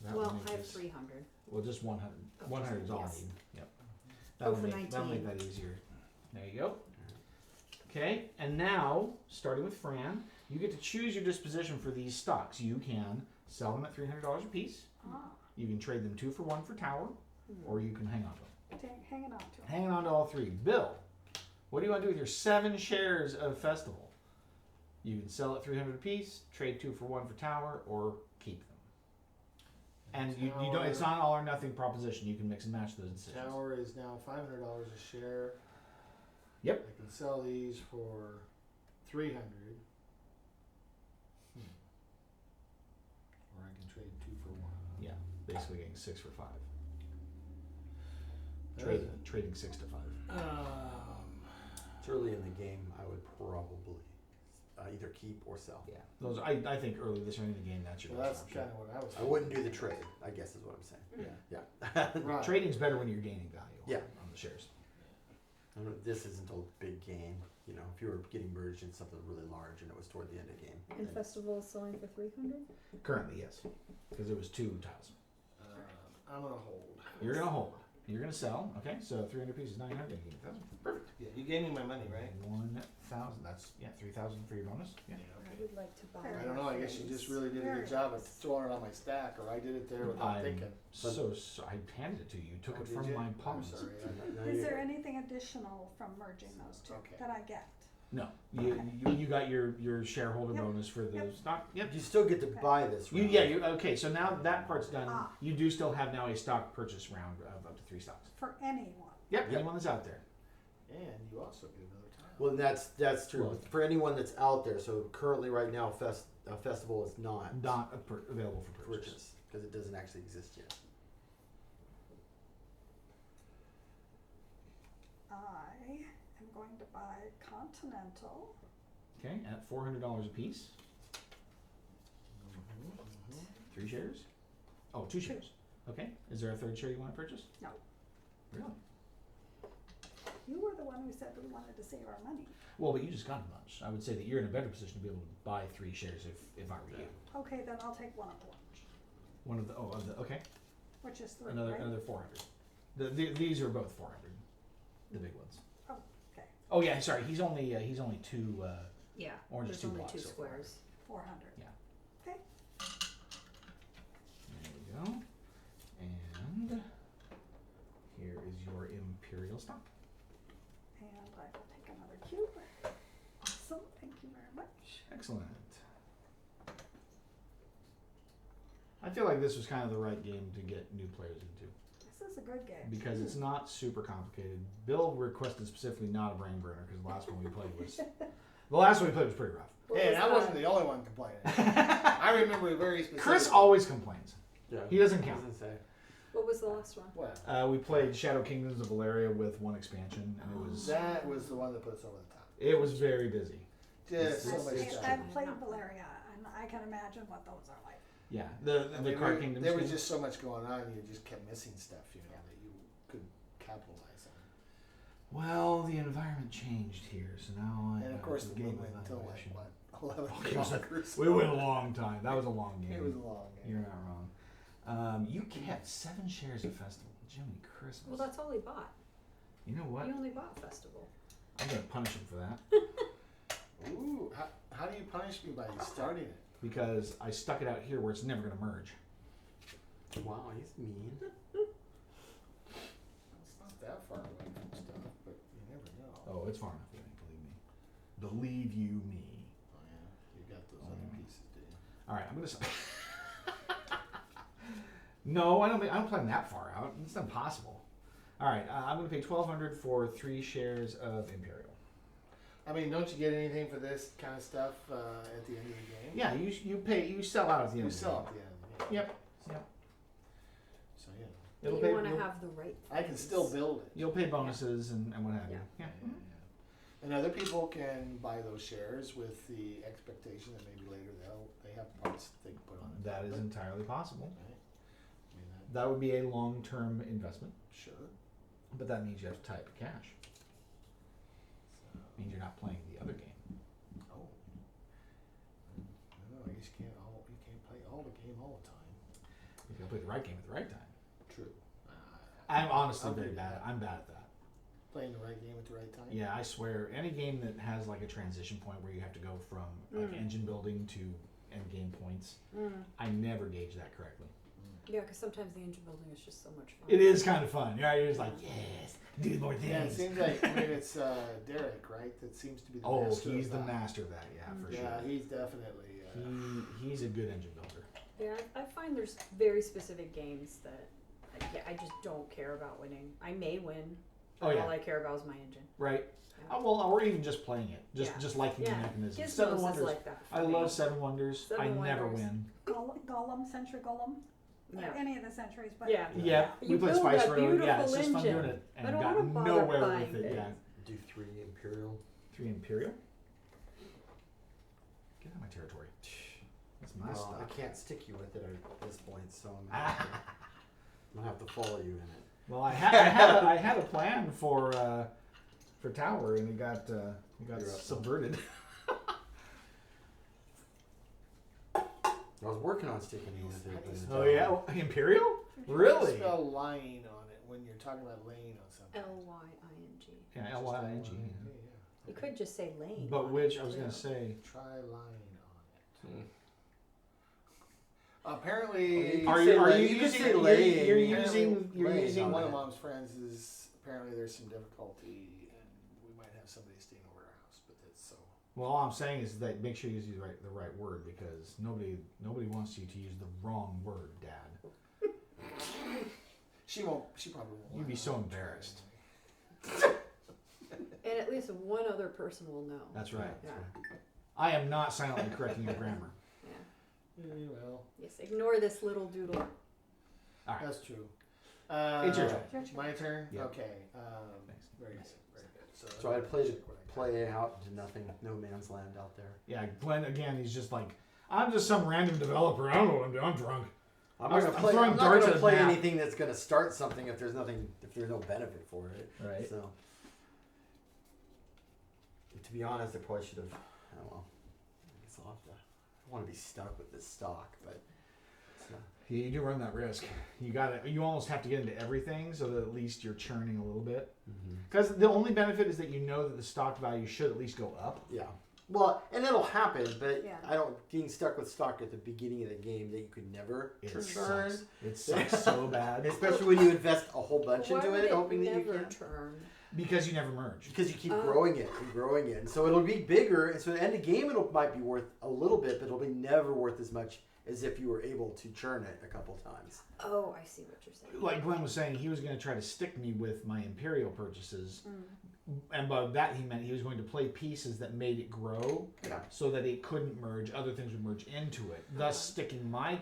S1: That
S3: Well,
S1: will make
S3: I have
S1: this-
S3: 300.
S1: Well, just 100.
S3: Oh,
S1: 100 is all
S3: yes.
S1: I need. Yep.
S3: Oh,
S1: That'll
S3: for
S1: make that
S3: 19.
S1: easier. There you go. Okay, and now starting with Fran, you get to choose your disposition for these stocks. You can sell them at $300 a piece.
S5: Ah,
S1: You can trade them 2 for 1 for Tower, or you can hang on to them.
S5: hanging on to it.
S1: Hanging on to all 3. Bill, what do you want to do with your 7 shares of Festival? You can sell at 300 a piece, trade 2 for 1 for Tower, or keep them. And you don't. It's not an all or nothing proposition. You can mix and match those decisions.
S4: Tower is now $500 a share.
S1: Yep.
S4: I can sell these for $300. Or I can trade 2 for 1.
S1: Yeah, basically getting 6 for 5.
S4: That is
S1: Trading 6 to 5.
S2: It's early in the game. I would probably either keep or sell.
S1: Yeah, those. I think early this early in the game, that's your
S4: Well,
S1: best
S4: that's
S1: option.
S4: kind of what I was
S2: I wouldn't do the trade. I guess is what I'm saying.
S1: Yeah.
S2: Yeah.
S4: Right.
S1: Trading's better when you're gaining value.
S2: Yeah.
S1: On the shares.
S2: I mean, this isn't a big gain. You know, if you were getting merged in something really large and it was toward the end of the game.
S3: And Festival is selling for 300?
S1: Currently, yes, because it was 2 tiles.
S4: I'm going to hold.
S1: You're gonna hold. You're gonna sell. Okay, so 300 pieces, 900. Perfect.
S4: Yeah, you gave me my money, right?
S1: 1,000. That's 3,000 for your bonus. Yeah.
S3: I would like to buy.
S4: I don't know. I guess you just really did a good job of throwing it on my stack, or I did it there without
S1: I'm
S4: thinking.
S1: so I handed it to you. You took
S4: Oh,
S1: it
S4: did
S1: from
S4: you?
S1: my
S4: I'm
S1: palms.
S4: sorry.
S2: Now
S5: Is
S2: you-
S5: there anything additional from merging those two
S4: Okay.
S5: that I get?
S1: No, you got your shareholder
S5: Yep.
S1: bonus for the
S5: Yep.
S1: stock. Yep.
S2: You still get to
S5: Okay.
S2: buy this.
S1: You
S2: round.
S1: okay. So now that part's done.
S5: Ah.
S1: You do still have now a stock purchase round of up to 3 stocks.
S5: For anyone?
S1: Yep.
S2: Yep.
S1: Anyone that's out there.
S4: And you also get another tile.
S2: Well, that's true.
S1: Well-
S2: For anyone that's out there, so currently right now, a festival is not
S1: available for purchase.
S2: purchase because it doesn't actually exist yet.
S5: I am going to buy Continental.
S1: Okay, at $400 a piece.
S4: Mm-hmm.
S1: 3 shares? Oh, 2 shares. Okay. Is there a third share you want to purchase?
S5: No.
S1: Really?
S5: You were the one who said we wanted to save our money.
S1: Well, but you just got a bunch. I would say that you're in a better position to be able to buy 3 shares if I were you.
S5: Okay, then I'll take one of orange,
S1: One of the okay.
S5: which is 3,
S1: Another
S5: right?
S1: 400. These are both 400. The big ones.
S5: Oh, okay.
S1: Oh yeah, sorry. He's only 2.
S3: Yeah.
S1: Orange is
S3: There's
S1: 2
S3: only
S1: blocks
S3: 2
S1: so far.
S3: squares.
S5: 400.
S1: Yeah.
S5: Okay.
S1: There we go. And here is your Imperial stock.
S5: And I will take another cube. Awesome. Thank you very much.
S1: Excellent. I feel like this was kind of the right game to get new players into
S5: This is a good game.
S1: because it's not super complicated. Bill requested specifically not a brain burner because the last one we played was pretty rough.
S3: What
S4: Hey,
S3: was
S4: and I
S3: the-
S4: wasn't the only one complaining. I remember very specific.
S1: Chris always complains.
S2: Yeah.
S1: He doesn't count.
S2: Doesn't say.
S3: What was the last one?
S4: Well,
S1: We played Shadow Kingdoms of Valeria with 1 expansion, and
S4: that was the one that put us over the top.
S1: it was very busy.
S4: Just so
S2: It's-
S4: much
S2: it's-
S4: stuff.
S5: I've played Valeria, and I can imagine what those are like.
S1: Yeah, the
S4: I mean,
S1: Card Kingdoms.
S4: there was
S1: game.
S4: just so much going on, you just kept missing stuff, you know, that you could capitalize on.
S1: Well, the environment changed here, so now I
S4: And of
S1: have
S4: course,
S1: to
S4: the game
S1: game
S4: went until like,
S1: evaluation.
S4: what, 11
S1: Oh,
S4: games
S1: God.
S4: of Cruise.
S1: We went a long time. That was a long game.
S4: It was a long game.
S1: You're not wrong. You kept 7 shares of Festival. Jiminy Christmas.
S3: Well, that's all he bought.
S1: You know what?
S3: He only bought Festival.
S1: I'm gonna punish him for that
S4: Ooh, how do you punish me by starting it?
S1: because I stuck it out here where it's never gonna merge.
S2: Wow, he's mean.
S4: It's not that far away from stuff, but you never know.
S1: Oh, it's far enough away. Believe you me.
S4: Oh, yeah, you got those other pieces, do you?
S1: All right, I'm gonna. No, I don't play them that far out. It's impossible. All right, I'm gonna pay $1,200 for 3 shares of Imperial.
S4: I mean, don't you get anything for this kind of stuff at the end of the game?
S1: Yeah, you sell out at the end.
S4: You
S1: of the
S4: sell
S1: game.
S4: at the end of the game.
S1: Yep. Yep.
S4: So, yeah.
S1: It'll
S3: you
S1: pay-
S3: want to
S1: you'll-
S3: have the right.
S4: I can still build it.
S1: You'll pay bonuses and what have you.
S3: Yeah.
S1: Yeah.
S4: And other people can buy those shares with the expectation that maybe later they have parts that they can put on it.
S1: That is entirely possible.
S4: Right? I mean,
S1: That would be a long-term investment,
S4: sure.
S1: but that means you have to tie up your cash.
S4: So,
S1: Means you're not playing the other game.
S4: oh. No, I guess you can't play all the game all the time.
S1: You gotta play the right game at the right time.
S4: True.
S1: I'm honestly
S4: I'll
S1: very
S4: do
S1: bad.
S4: that.
S1: I'm bad at that.
S4: Playing the right game at the right time.
S1: Yeah, I swear, any game that has like a transition point where you have to go from like engine building to end game points, I never gauge that correctly.
S3: Yeah, because sometimes the engine building is just so much fun.
S1: It is kind of fun. You're just like, yes, do more things.
S4: Yeah, it seems like it's Derek, right? That seems to be the
S1: Oh,
S4: master
S1: he's
S4: of
S1: the
S4: that.
S1: master of that. Yeah, for
S4: Yeah,
S1: sure.
S4: he's definitely.
S1: He's a good engine builder.
S3: Yeah, I find there's very specific games that I just don't care about winning. I may win.
S1: Oh,
S3: but
S1: yeah.
S3: All I care about is my engine.
S1: Right.
S3: Yeah.
S1: Well, or even just playing it,
S3: Yeah.
S1: just liking
S3: Yeah.
S1: the mechanism.
S3: Gizmos
S1: Seven
S3: is
S1: Wonders.
S3: like that. For
S1: I
S3: me.
S1: love Seven Wonders. I
S3: Seven
S1: never
S3: Wonders.
S1: win.
S5: Gollum, Century Gollum, or
S3: Yeah.
S5: any of the centuries, but
S3: Yeah.
S1: Yeah, we
S3: You
S1: played
S3: build
S1: Spice
S3: that
S1: Road. Yeah, it's
S3: beautiful
S1: just fun
S3: engine.
S1: doing it,
S3: I
S1: and
S3: don't
S1: got
S3: wanna bother
S1: nowhere
S3: buying
S1: with it.
S3: it.
S1: Yeah,
S2: Do 3 Imperial.
S1: 3 Imperial. Get out of my territory. That's my
S2: Well,
S1: stuff.
S2: I can't stick you with it at this point, so I'm
S1: Ah.
S2: gonna have to follow you in it.
S1: Well, I had a plan for Tower, and it got
S2: You're up.
S1: subverted.
S2: I was working on sticking you with it. But
S1: Oh yeah, Imperial? Really?
S4: Spell lying on it when you're talking about laying on something.
S3: Lying.
S1: Yeah,
S4: Just
S1: Lying.
S4: Yeah.
S3: You could just say lane.
S1: But
S3: on
S1: which
S3: it,
S1: I was gonna
S3: too.
S1: say.
S4: Try lying on it. Apparently,
S2: Are you-
S4: apparently
S1: you're using
S4: one
S2: on
S4: of
S2: it.
S4: Mom's friends is apparently there's some difficulty and we might have somebody staying over our house, but that's so.
S1: Well, all I'm saying is that make sure you use the right word because nobody wants you to use the wrong word, Dad.
S4: She probably won't.
S1: You'd be so embarrassed.
S3: And at least one other person will know.
S1: That's right.
S3: Yeah.
S1: I am not silently correcting your grammar.
S4: Well,
S3: Yes, ignore this little doodle.
S4: that's true.
S1: It's your turn.
S5: Your turn.
S4: My turn?
S1: Yeah.
S4: Okay.
S1: Thanks.
S4: Very good. Very good.
S2: So I played
S4: check what I got.
S2: play out into nothing, no man's land out there.
S1: Yeah, Glenn again. He's just like, I'm just some random developer. I don't know what I'm doing. I'm drunk.
S2: I'm
S1: I'm throwing
S2: not
S1: darts
S2: gonna
S1: at
S2: play
S1: a map.
S2: anything that's gonna start something if there's no benefit for it.
S1: Right.
S2: So, to be honest, I probably should have. Oh well, I guess I'll have to. I want to be stuck with this stock, but it's not.
S1: You do run that risk. You almost have to get into everything so that at least you're churning a little bit. Because the only benefit is that you know that the stock value should at least go up.
S2: Yeah. Well, and it'll happen, but
S5: Yeah.
S2: I don't being stuck with stock at the beginning of the game that you could never
S1: It
S2: churn,
S1: sucks. It sucks so bad
S2: especially when you invest a whole bunch
S3: Why
S2: into
S3: would
S2: it, hoping that you
S3: never
S2: can.
S3: turn?
S1: because you never merge.
S2: Because you keep
S3: Oh.
S2: growing it and growing it, and so it'll be bigger. And so at the end of the game, might be worth a little bit, but it'll be never worth as much as if you were able to churn it a couple times.
S3: Oh, I see what you're saying.
S1: Like Glenn was saying, he was going to try to stick me with my Imperial purchases. And by that he meant he was going to play pieces that made it grow
S2: Yeah.
S1: so that it couldn't merge, other things would merge into it, thus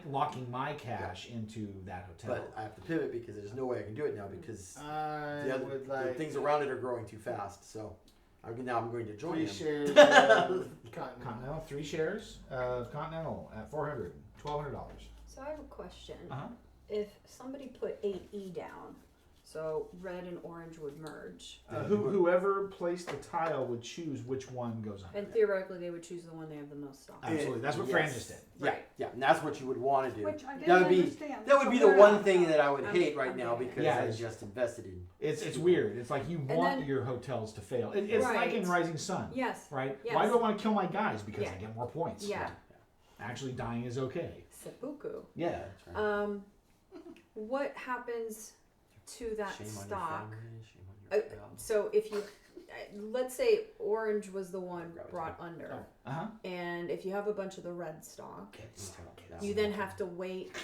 S1: locking my cash into that hotel.
S2: But I have to pivot because there's no way I can do it now because
S4: I
S2: the
S4: would
S2: the
S4: like
S2: things around it are growing too fast. So I'm going to join
S4: 3
S2: him.
S4: shares of Continental.
S1: Continental, 3 shares of Continental at $1,200.
S3: So I have a question.
S1: Uh-huh.
S3: If somebody put 8E down, so red and orange would merge,
S1: Whoever placed the tile would choose which one goes on.
S3: and theoretically they would choose the one they have the most stock.
S1: Absolutely. That's what Fran just did.
S2: Yeah,
S3: Right.
S2: yeah, and that's what you would want to do.
S5: Which I didn't
S2: That would be
S5: understand.
S2: that would be
S5: So
S2: the
S5: where
S2: one
S5: I'm
S2: thing
S5: from.
S2: that I would
S3: I'm-
S2: hate right
S3: I'm
S2: now
S3: getting
S2: because
S1: Yeah,
S2: I
S1: it's-
S2: just invested in.
S1: It's weird. It's like you want
S3: then-
S1: your hotels to fail. It's like in
S3: Right.
S1: Rising Sun,
S3: Yes.
S1: right?
S3: Yes.
S1: Why do I want to kill my guys? Because I
S3: Yeah.
S1: get more points.
S3: Yeah.
S1: Actually, dying is okay.
S3: Seppuku.
S1: Yeah.
S2: That's right.
S3: What happens to that
S2: Shame on your
S3: stock?
S2: family, shame on your job.
S3: So if you, let's say orange was the one brought under,
S1: Uh huh.
S3: and if you have a bunch of the red stock,
S2: Yeah.
S3: you then have to wait.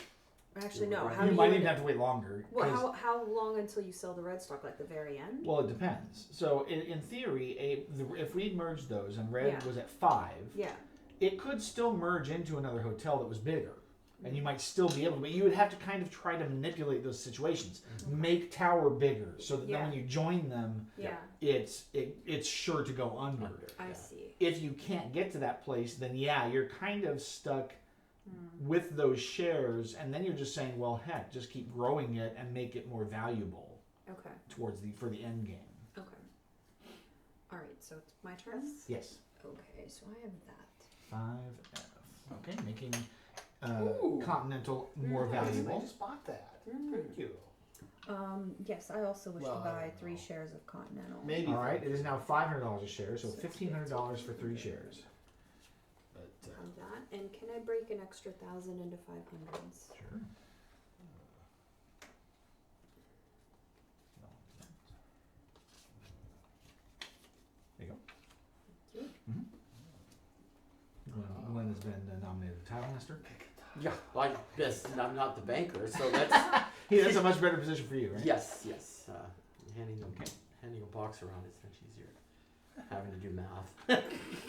S3: Actually, no. How
S1: You
S3: do
S1: might
S3: you?
S1: even have to wait longer.
S3: Well,
S1: 'cause-
S3: how long until you sell the red stock? Like the very end?
S1: well, it depends. So in theory, if we merged those and red
S3: Yeah.
S1: was at 5,
S3: Yeah.
S1: it could still merge into another hotel that was bigger. And you might still be able to, but you would have to kind of try to manipulate those situations. Make tower bigger so that then when
S3: Yeah.
S1: you join them,
S3: Yeah.
S1: it's sure to go under.
S3: I see.
S1: If you can't get to that place, then yeah, you're kind of stuck with those shares, and then you're just saying, well, heck, just keep growing it and make it more valuable
S3: Okay.
S1: for the end game.
S3: Okay. All right. So it's my turn.
S1: Yes.
S3: Okay. So I have that.
S1: 5F. Okay, making
S4: Ooh.
S1: Continental more
S4: I
S1: valuable.
S4: just bought that.
S3: Mm.
S4: Thank you.
S3: Yes, I also wish
S4: Well,
S3: to
S4: I
S3: buy
S4: don't
S3: 3
S4: know.
S3: shares of Continental.
S4: Maybe.
S1: All right, it is now $500 a share, so $1,500 for 3 shares.
S4: But,
S3: Have that, and can I break an extra 1,000 into 500s?
S1: Sure. There you go.
S3: Thank
S1: Glenn has been nominated Tile Master.
S2: Yeah, yes, and I'm not the banker, so that's
S1: That's a much better position for you, right?
S2: yes. Handing a box around is much easier. Having to do math.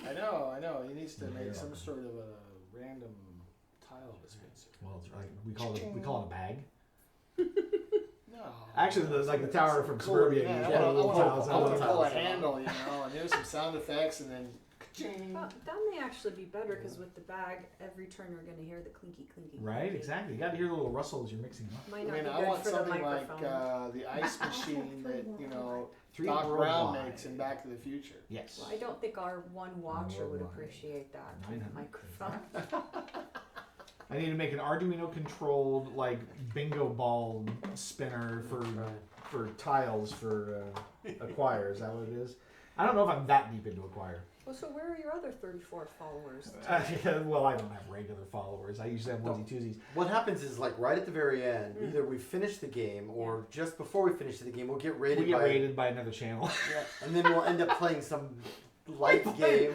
S4: I know. He needs to
S1: Yeah,
S4: make
S1: you're
S4: some
S1: welcome.
S4: sort of a random tile dispenser.
S1: Well, it's like we call it a bag.
S4: No.
S1: Actually, the tower from
S4: Cooler
S1: Suburbia.
S4: than
S1: you
S4: that.
S1: get
S4: I
S1: a little
S4: want
S1: tiles
S4: to
S1: out
S4: pull
S1: of
S2: tiles
S4: a
S2: out.
S4: handle, and do some sound effects, and then ka-ching.
S3: That may actually be better because with the bag, every turn we're going to hear the clinky clinky.
S1: Right,
S3: clinky.
S1: exactly. You got to hear the little rustle as you're mixing them up.
S3: Might
S4: I
S3: not
S4: mean,
S3: be
S4: I
S3: good
S4: want
S3: for the
S4: something like
S3: microphone.
S4: the ice machine that Doc Brown
S1: worldwide.
S4: makes in Back to the Future.
S1: Yes.
S3: Well, I don't think our one watcher would
S1: Worldwide.
S3: appreciate that
S1: 900.
S3: microphone.
S1: I need to make an Arduino controlled like bingo ball spinner for tiles for Acquire. Is that what it is? I don't know if I'm that deep into Acquire.
S3: Well, so where are your other 34 followers?
S1: Well, I don't have regular followers. I usually have onesie twosies.
S2: What happens is like right at the very end, either we finish the game or just before we finish the game, we'll get rated
S1: We get
S2: by
S1: rated by another channel.
S2: Yeah, and then we'll end up playing some light game.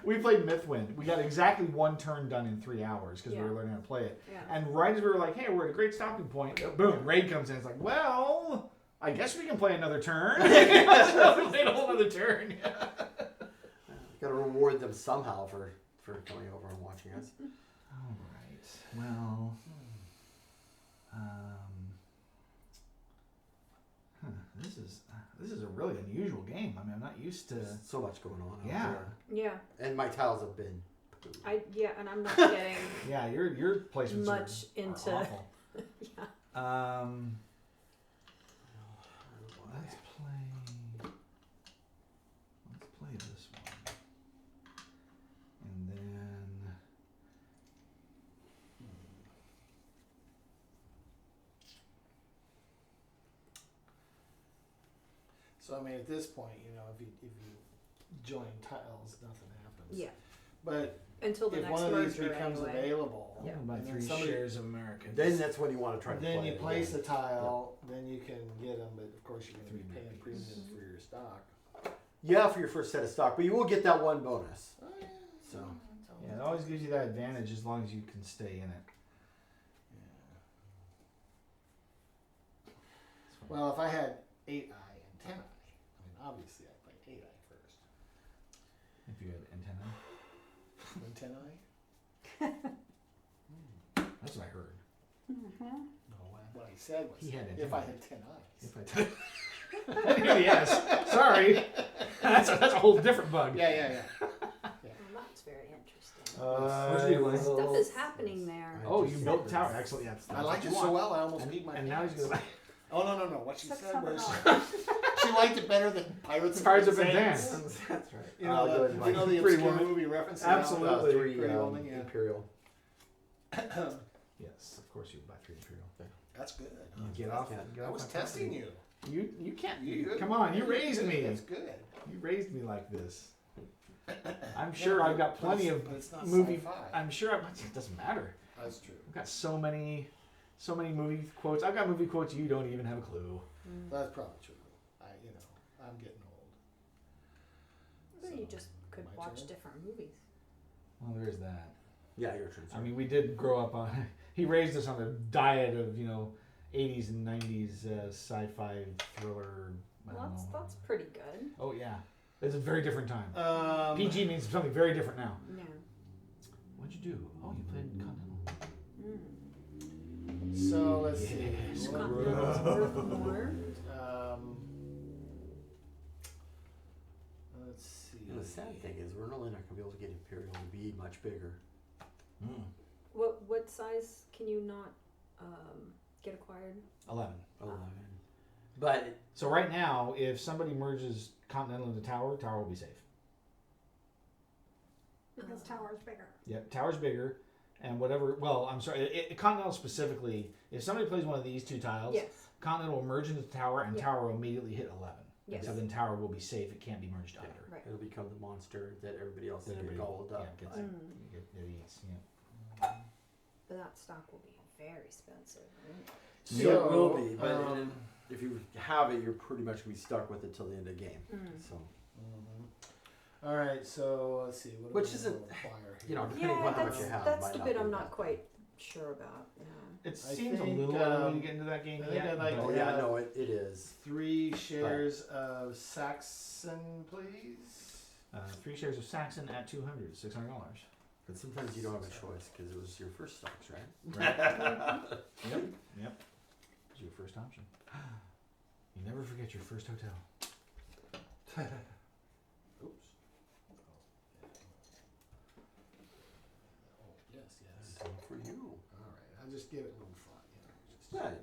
S1: We played Mythwind. We got exactly 1 turn done in 3 hours because we were
S3: Yeah.
S1: learning how to play it.
S3: Yeah.
S1: And right as we were like, hey, we're at a great stopping point, boom, raid comes in. It's like, well, I guess we can play another turn. So we played a whole other turn.
S2: Got to reward them somehow for coming over and watching us.
S1: All right. Well, this is a really unusual game. I mean, I'm not used to.
S2: There's so much going on. out
S1: Yeah.
S2: there.
S3: Yeah.
S2: And my tiles have been.
S3: And I'm not getting
S1: Yeah, your placements
S3: much
S1: are
S3: into.
S1: awful.
S3: Yeah.
S1: Let's play this one, and then.
S4: So I mean, at this point, if you join tiles, nothing happens.
S3: Yeah.
S4: But
S3: Until the
S4: if
S3: next
S4: one of these
S3: merger
S4: becomes
S3: anyway.
S4: available,
S3: Yeah.
S1: About
S4: and then
S1: 3
S4: somebody-
S1: shares of America.
S2: Then that's when you want to try to
S4: then
S2: play
S4: you
S2: it
S4: place
S2: again.
S4: a tile, then you can get them. But of course, you're going to be
S1: 3
S4: paying
S1: rupees.
S4: premiums for your stock.
S2: Yeah, for your first set of stock, but you will get that one bonus.
S4: Oh yeah.
S2: So.
S1: Yeah, it always gives you that advantage as long as you can stay in it. It's fun.
S4: Well, if I had 8i and 10i, I mean, obviously I'd play 8i first.
S1: If you had antenna,
S4: Then 10i?
S1: that's what I heard.
S5: Mm-hmm.
S4: No, what I said was
S1: He had
S4: if I
S1: 10i.
S4: had 10i's.
S1: If I yes, sorry, that's a whole different bug.
S4: Yeah.
S3: Well, that's very interesting.
S2: What'd you do, Lane?
S3: Stuff is happening there.
S1: Oh, you built the tower. Excellent. Yeah, that's
S4: I
S1: what
S4: liked
S1: you
S4: it so
S1: want.
S4: well, I almost
S1: And,
S4: peed my
S1: and now he's
S4: pants.
S1: gonna.
S4: Oh, no. What she said was
S5: $600.
S4: she liked it better than Pirates of
S1: Cards of
S4: Penzance.
S1: Advance.
S2: That's right.
S4: You know,
S2: good.
S4: the
S1: Pretty
S4: obscure
S1: Woman.
S4: movie reference?
S1: Absolutely.
S4: Pretty Woman, yeah.
S2: Imperial.
S1: Yes, of course you would buy 3 Imperial.
S4: That's good.
S1: You get off.
S2: Yeah.
S1: Get
S4: I
S1: off
S4: was
S1: my
S4: testing
S1: property.
S4: you.
S1: You can't.
S4: You-
S1: Come on, you raised me.
S4: That's good.
S1: You raised me like this. I'm sure I've got plenty of
S4: But it's not
S1: movie.
S4: sci-fi.
S1: I'm sure it doesn't matter.
S4: That's true.
S1: I've got so many movie quotes. I've got movie quotes you don't even have a clue.
S4: That's probably true. I'm getting old.
S3: Well, you just could
S4: my
S3: watch
S4: turn?
S3: different movies.
S1: Well, there is that.
S2: Yeah, your turn.
S1: I mean, we did grow up on. He raised us on a diet of 80s and 90s sci-fi thriller. I
S3: Well,
S1: don't know.
S3: that's pretty good.
S1: Oh yeah, it's a very different time.
S4: PG.
S1: PG means something very different now.
S3: Yeah.
S1: What'd you do? Oh, you played Continental.
S4: So let's see.
S1: Yes,
S4: What-
S3: Continental's worth more.
S4: Let's see.
S2: And the sad thing is, we're really not going to be able to get Imperial to be much bigger.
S3: What size can you not get acquired?
S1: 11.
S2: 11. But
S1: So right now, if somebody merges Continental into Tower, Tower will be safe.
S5: Because tower's bigger.
S1: Yep, Tower's bigger, and whatever. Well, I'm sorry. Continental specifically, if somebody plays one of these 2 tiles,
S3: Yes.
S1: Continental will merge into Tower, and
S3: Yeah.
S1: Tower will immediately hit 11.
S3: Yes.
S1: So then Tower will be safe. It can't be merged either.
S3: Right.
S2: it'll become the monster that everybody else
S1: That
S2: is
S1: everybody-
S2: gobbled up.
S1: yeah, gets-
S2: by.
S1: It eats. Yeah.
S3: But that stock will be very expensive. Right?
S2: So it will
S4: So,
S2: be, but if you have it, you're pretty much going to be stuck with it till the end of the game. So,
S4: All right, so let's see. What do
S2: Which
S4: we
S2: isn't,
S4: require
S2: you know,
S4: here?
S2: depending
S3: Yeah,
S2: on how much
S3: that's,
S2: you have.
S3: that's
S2: might
S3: the
S2: not
S3: bit
S2: be
S3: I'm
S2: that.
S3: not quite sure about. Yeah.
S1: It
S4: I
S1: seems a
S4: think,
S1: little early to get into that game
S4: I think
S1: yet.
S4: I'd like
S1: but-
S2: Oh yeah, no, it is.
S4: 3 shares of Saxon, please.
S1: 3 shares of Saxon at $200, $600.
S2: But sometimes you don't have a choice because it was your first stocks, right?
S1: Right. Yep. It's your first option. You never forget your first hotel.
S4: Oops. Oh, yes.
S2: So for you.
S4: All right, I'll just give it a little thought. Just,
S2: Right.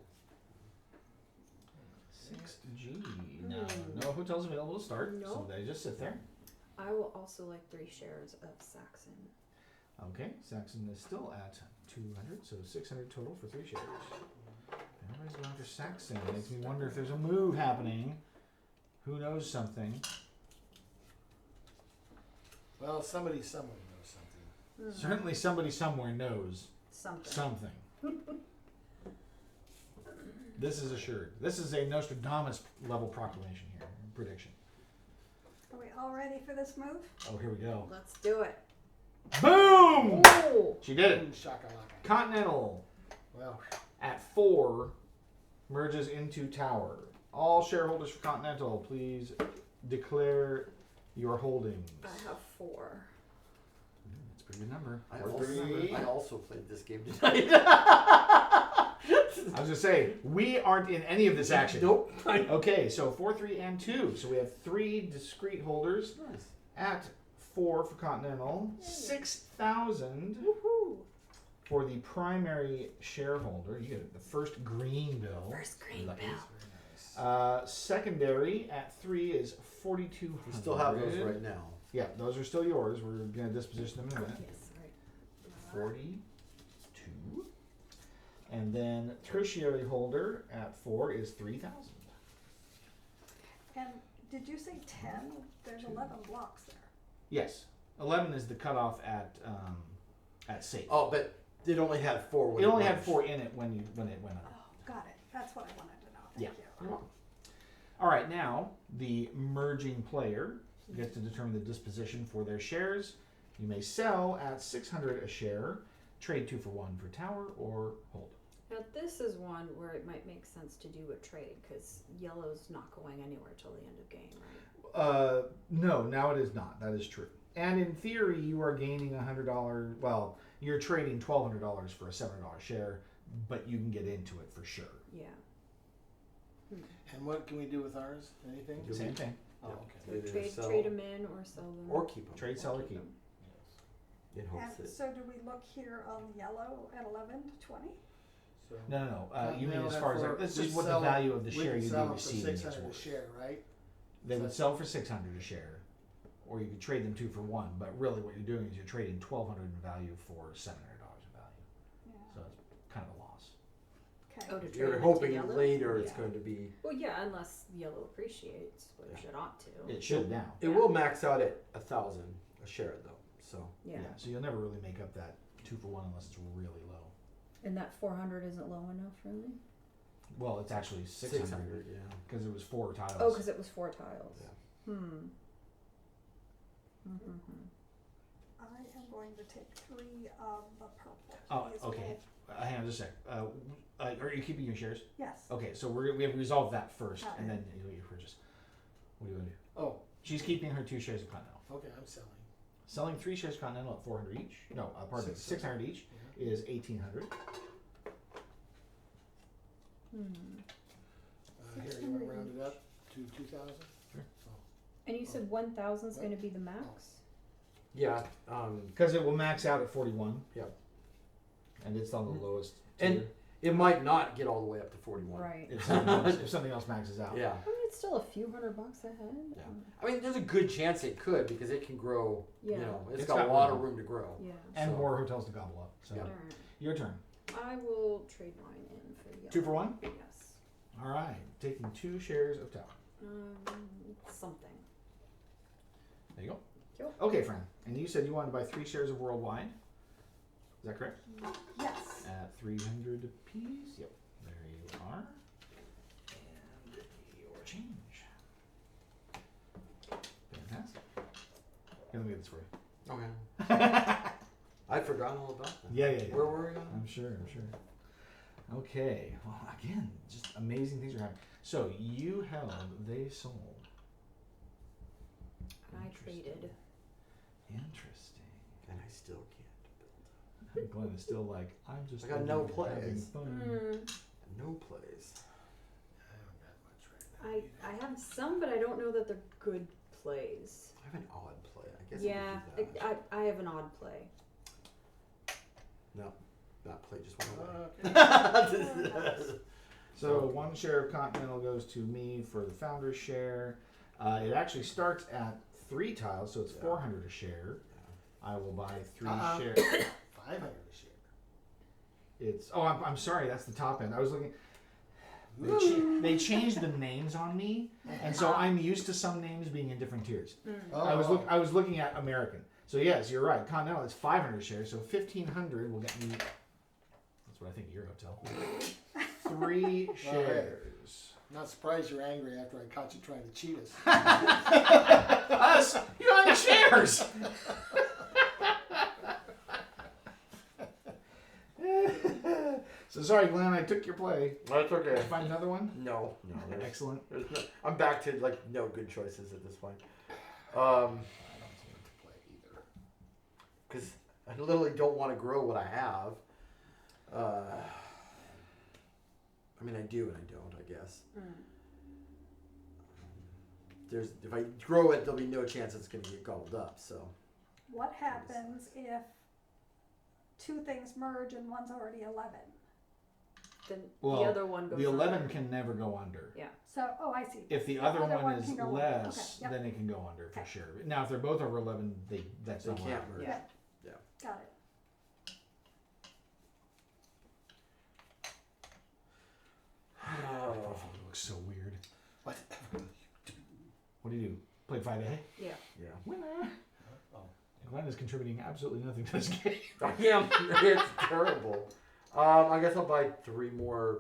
S1: 6G. No, no hotels available to start, so
S3: Nope.
S1: they just sit there.
S3: I will also like 3 shares of Saxon.
S1: Okay, Saxon is still at 200, so 600 total for 3 shares. Everybody's going after Saxon. It makes me wonder if there's a move happening. Who knows something?
S4: Well, somebody somewhere knows something.
S1: Certainly somebody somewhere knows
S3: Something.
S1: something. This is assured. This is a Nostradamus level proclamation here, prediction.
S5: Are we all ready for this move?
S1: Oh, here we go.
S3: Let's do it.
S1: Boom!
S3: Oh!
S1: She did it.
S4: Shakalaka.
S1: Continental
S4: Well,
S1: at 4 merges into Tower. All shareholders for Continental, please declare your holdings.
S3: I have 4.
S1: That's Good number.
S2: I
S1: Four,
S2: also,
S1: three number.
S2: I also played this game tonight.
S1: I was gonna say we aren't in any of this action.
S2: Nope.
S1: Okay, so 4, 3, and 2. So we have 3 discrete holders
S2: Nice.
S1: at 4 for Continental, 6,000
S3: Woohoo!
S1: for the primary shareholder. You get the first green bill.
S3: First green
S1: Lucky.
S3: bill.
S1: Secondary at 3 is 4,200.
S2: We still have those right now.
S1: Yeah, those are still yours. We're gonna disposition them in a minute.
S3: Yes, right.
S1: 42. And then tertiary holder at 4 is 3,000.
S5: And did you say 10? There's 11 blocks there.
S1: Yes, 11 is the cutoff at safe.
S2: Oh, but it only had 4. When
S1: It only had
S2: merged.
S1: 4 in it when it went up.
S5: Oh, got it. That's what I wanted to know.
S1: Yeah.
S5: Thank
S1: You're
S5: you.
S1: welcome. All right, now the merging player gets to determine the disposition for their shares. You may sell at 600 a share, trade 2 for 1 for tower, or hold.
S3: Now this is one where it might make sense to do a trade because yellow's not going anywhere till the end of game, right?
S1: No, now it is not. That is true. And in theory, you are gaining $100. Well, you're trading $1,200 for a $700 share, but you can get into it for sure.
S3: Yeah.
S4: And what can we do with ours? Anything?
S2: Do
S1: Same
S2: we-
S1: thing.
S4: Oh,
S2: Yeah.
S4: okay.
S2: Either
S3: Trade
S2: sell
S3: trade them in or sell them.
S2: or keep them.
S1: Trade, sell, or keep.
S3: them.
S2: In hopes
S5: And
S2: that
S5: so do we look here on yellow at 11 to 20?
S4: So
S1: No. You mean
S4: Continental
S1: as
S4: had
S1: far as
S4: for-
S1: like, this
S4: we'd
S1: is what the
S4: sell 'em-
S1: value of the
S4: we
S1: share
S4: could
S1: you'd
S4: sell
S1: be
S4: 'em for
S1: receiving is
S4: 600 a
S1: worth.
S4: share, right?
S1: They would
S4: So-
S1: sell for 600 a share, or you could trade them 2 for 1. But really, what you're doing is you're trading 1,200 in value for $700 in value.
S5: Yeah.
S1: So it's kind of a loss.
S5: Okay.
S3: Oh, to trade
S2: you're
S3: them
S2: hoping
S3: into yellow?
S2: later it's
S1: Yeah.
S2: going to be.
S3: Well, yeah, unless yellow appreciates, which it ought to.
S1: It should now.
S2: It will max out at 1,000 a share though. So
S3: Yeah.
S1: So you'll never really make up that 2 for 1 unless it's really low.
S3: And that 400 isn't low enough, really?
S1: Well, it's actually 600
S2: yeah.
S1: because it was 4 tiles.
S3: Oh, because it was 4 tiles.
S2: Yeah.
S5: I am going to take 3 of the purple.
S1: Oh,
S5: please.
S1: okay. Hang on just a sec. Are you keeping your shares?
S5: Yes.
S1: Okay, so we have resolved that first,
S5: Got
S1: and
S5: it.
S1: then you purchase. What do you want to do?
S4: Oh,
S1: She's keeping her 2 shares of Continental.
S4: okay, I'm selling.
S1: Selling 3 shares of Continental at 400 each. No, pardon me, 600 each is 1,800.
S4: Here, you want to round it up to 2,000?
S3: And you said 1,000 is going to be the max?
S2: Yeah.
S1: Because it will max out at 41.
S2: Yep.
S1: And it's on the lowest
S2: And
S1: tier.
S2: it might not get all the way up to 41.
S3: Right.
S1: If something else maxes out.
S2: Yeah.
S3: I mean, it's still a few $100 ahead.
S2: Yeah. I mean, there's a good chance it could because it can grow.
S3: Yeah.
S2: You know,
S1: It's
S2: it's got a
S1: got
S2: lot
S1: room.
S2: of room to grow.
S3: Yeah.
S1: And
S2: So-
S1: more hotels to gobble up. So
S2: Yeah.
S3: All right.
S1: your turn.
S3: I will trade mine in for yellow.
S1: 2 for 1?
S3: Yes.
S1: All right. Taking 2 shares of tower.
S3: Something.
S1: There you go.
S3: Cool.
S1: Okay, Fran. And you said you wanted to buy 3 shares of Worldwide. Is that correct?
S5: Yes.
S1: At 300 apiece. Yep. There you are. And your change. Fantastic. Here, let me get this for you.
S2: Okay. I'd forgotten all about that.
S1: Yeah.
S2: Where were we on?
S1: I'm sure. Okay. Well, again, just amazing things are happening. So you held, they sold.
S3: I traded.
S1: Interesting.
S2: And I still can't build.
S1: Glenn is still like, I'm just.
S2: I got no
S1: living, having
S2: plays.
S1: fun.
S2: No plays.
S4: I haven't got much right now.
S3: I have some, but I don't know that they're good plays.
S2: I have an odd play. I guess
S3: Yeah,
S2: I could do that.
S3: I have an odd play.
S2: No, that play just went away.
S1: So 1 share of Continental goes to me for the founder's share. It actually starts at 3 tiles, so it's 400 a share. I will buy 3 shares.
S4: 500 a share.
S1: It's I'm sorry, that's the top end. I was looking. They changed the names on me, and so I'm used to some names being in different tiers. I was looking at American. So yes, you're right. Continental is 500 shares, so 1,500 will get me. That's what I think of your hotel. 3 shares.
S4: Not surprised you're angry after I caught you trying to cheat us.
S1: Us, you on the shares. So sorry, Glenn, I took your play.
S2: That's okay.
S1: Did you find another one?
S2: No. There's,
S1: Excellent.
S2: there's no, I'm back to like no good choices at this point.
S4: I don't seem to play either.
S2: Because I I literally don't want to grow what I have. I mean, I do and I don't, I guess. If I grow it, there'll be no chance it's going to get gobbled up. So
S5: What happens if two things merge and one's already 11?
S3: Then
S1: Well,
S3: the other one goes
S1: The 11
S3: under.
S1: can never go under.
S3: Yeah.
S5: So, oh, I see.
S1: If the
S5: The
S1: other
S5: other
S1: one
S5: one
S1: is
S5: can go under.
S1: less,
S5: Okay, yep.
S1: then it can go under for
S5: Okay.
S1: sure. Now, if they're both over 11, that's
S2: they
S1: not
S2: can't
S1: allowed.
S2: merge.
S3: Yeah.
S5: Got it.
S1: Oh, it looks so weird.
S4: What?
S1: What do you do? Play 5A?
S3: Yeah.
S2: Yeah.
S1: Winner.
S4: Oh.
S1: Glenn is contributing absolutely nothing to this game.
S2: I am. It's terrible. I guess I'll buy 3 more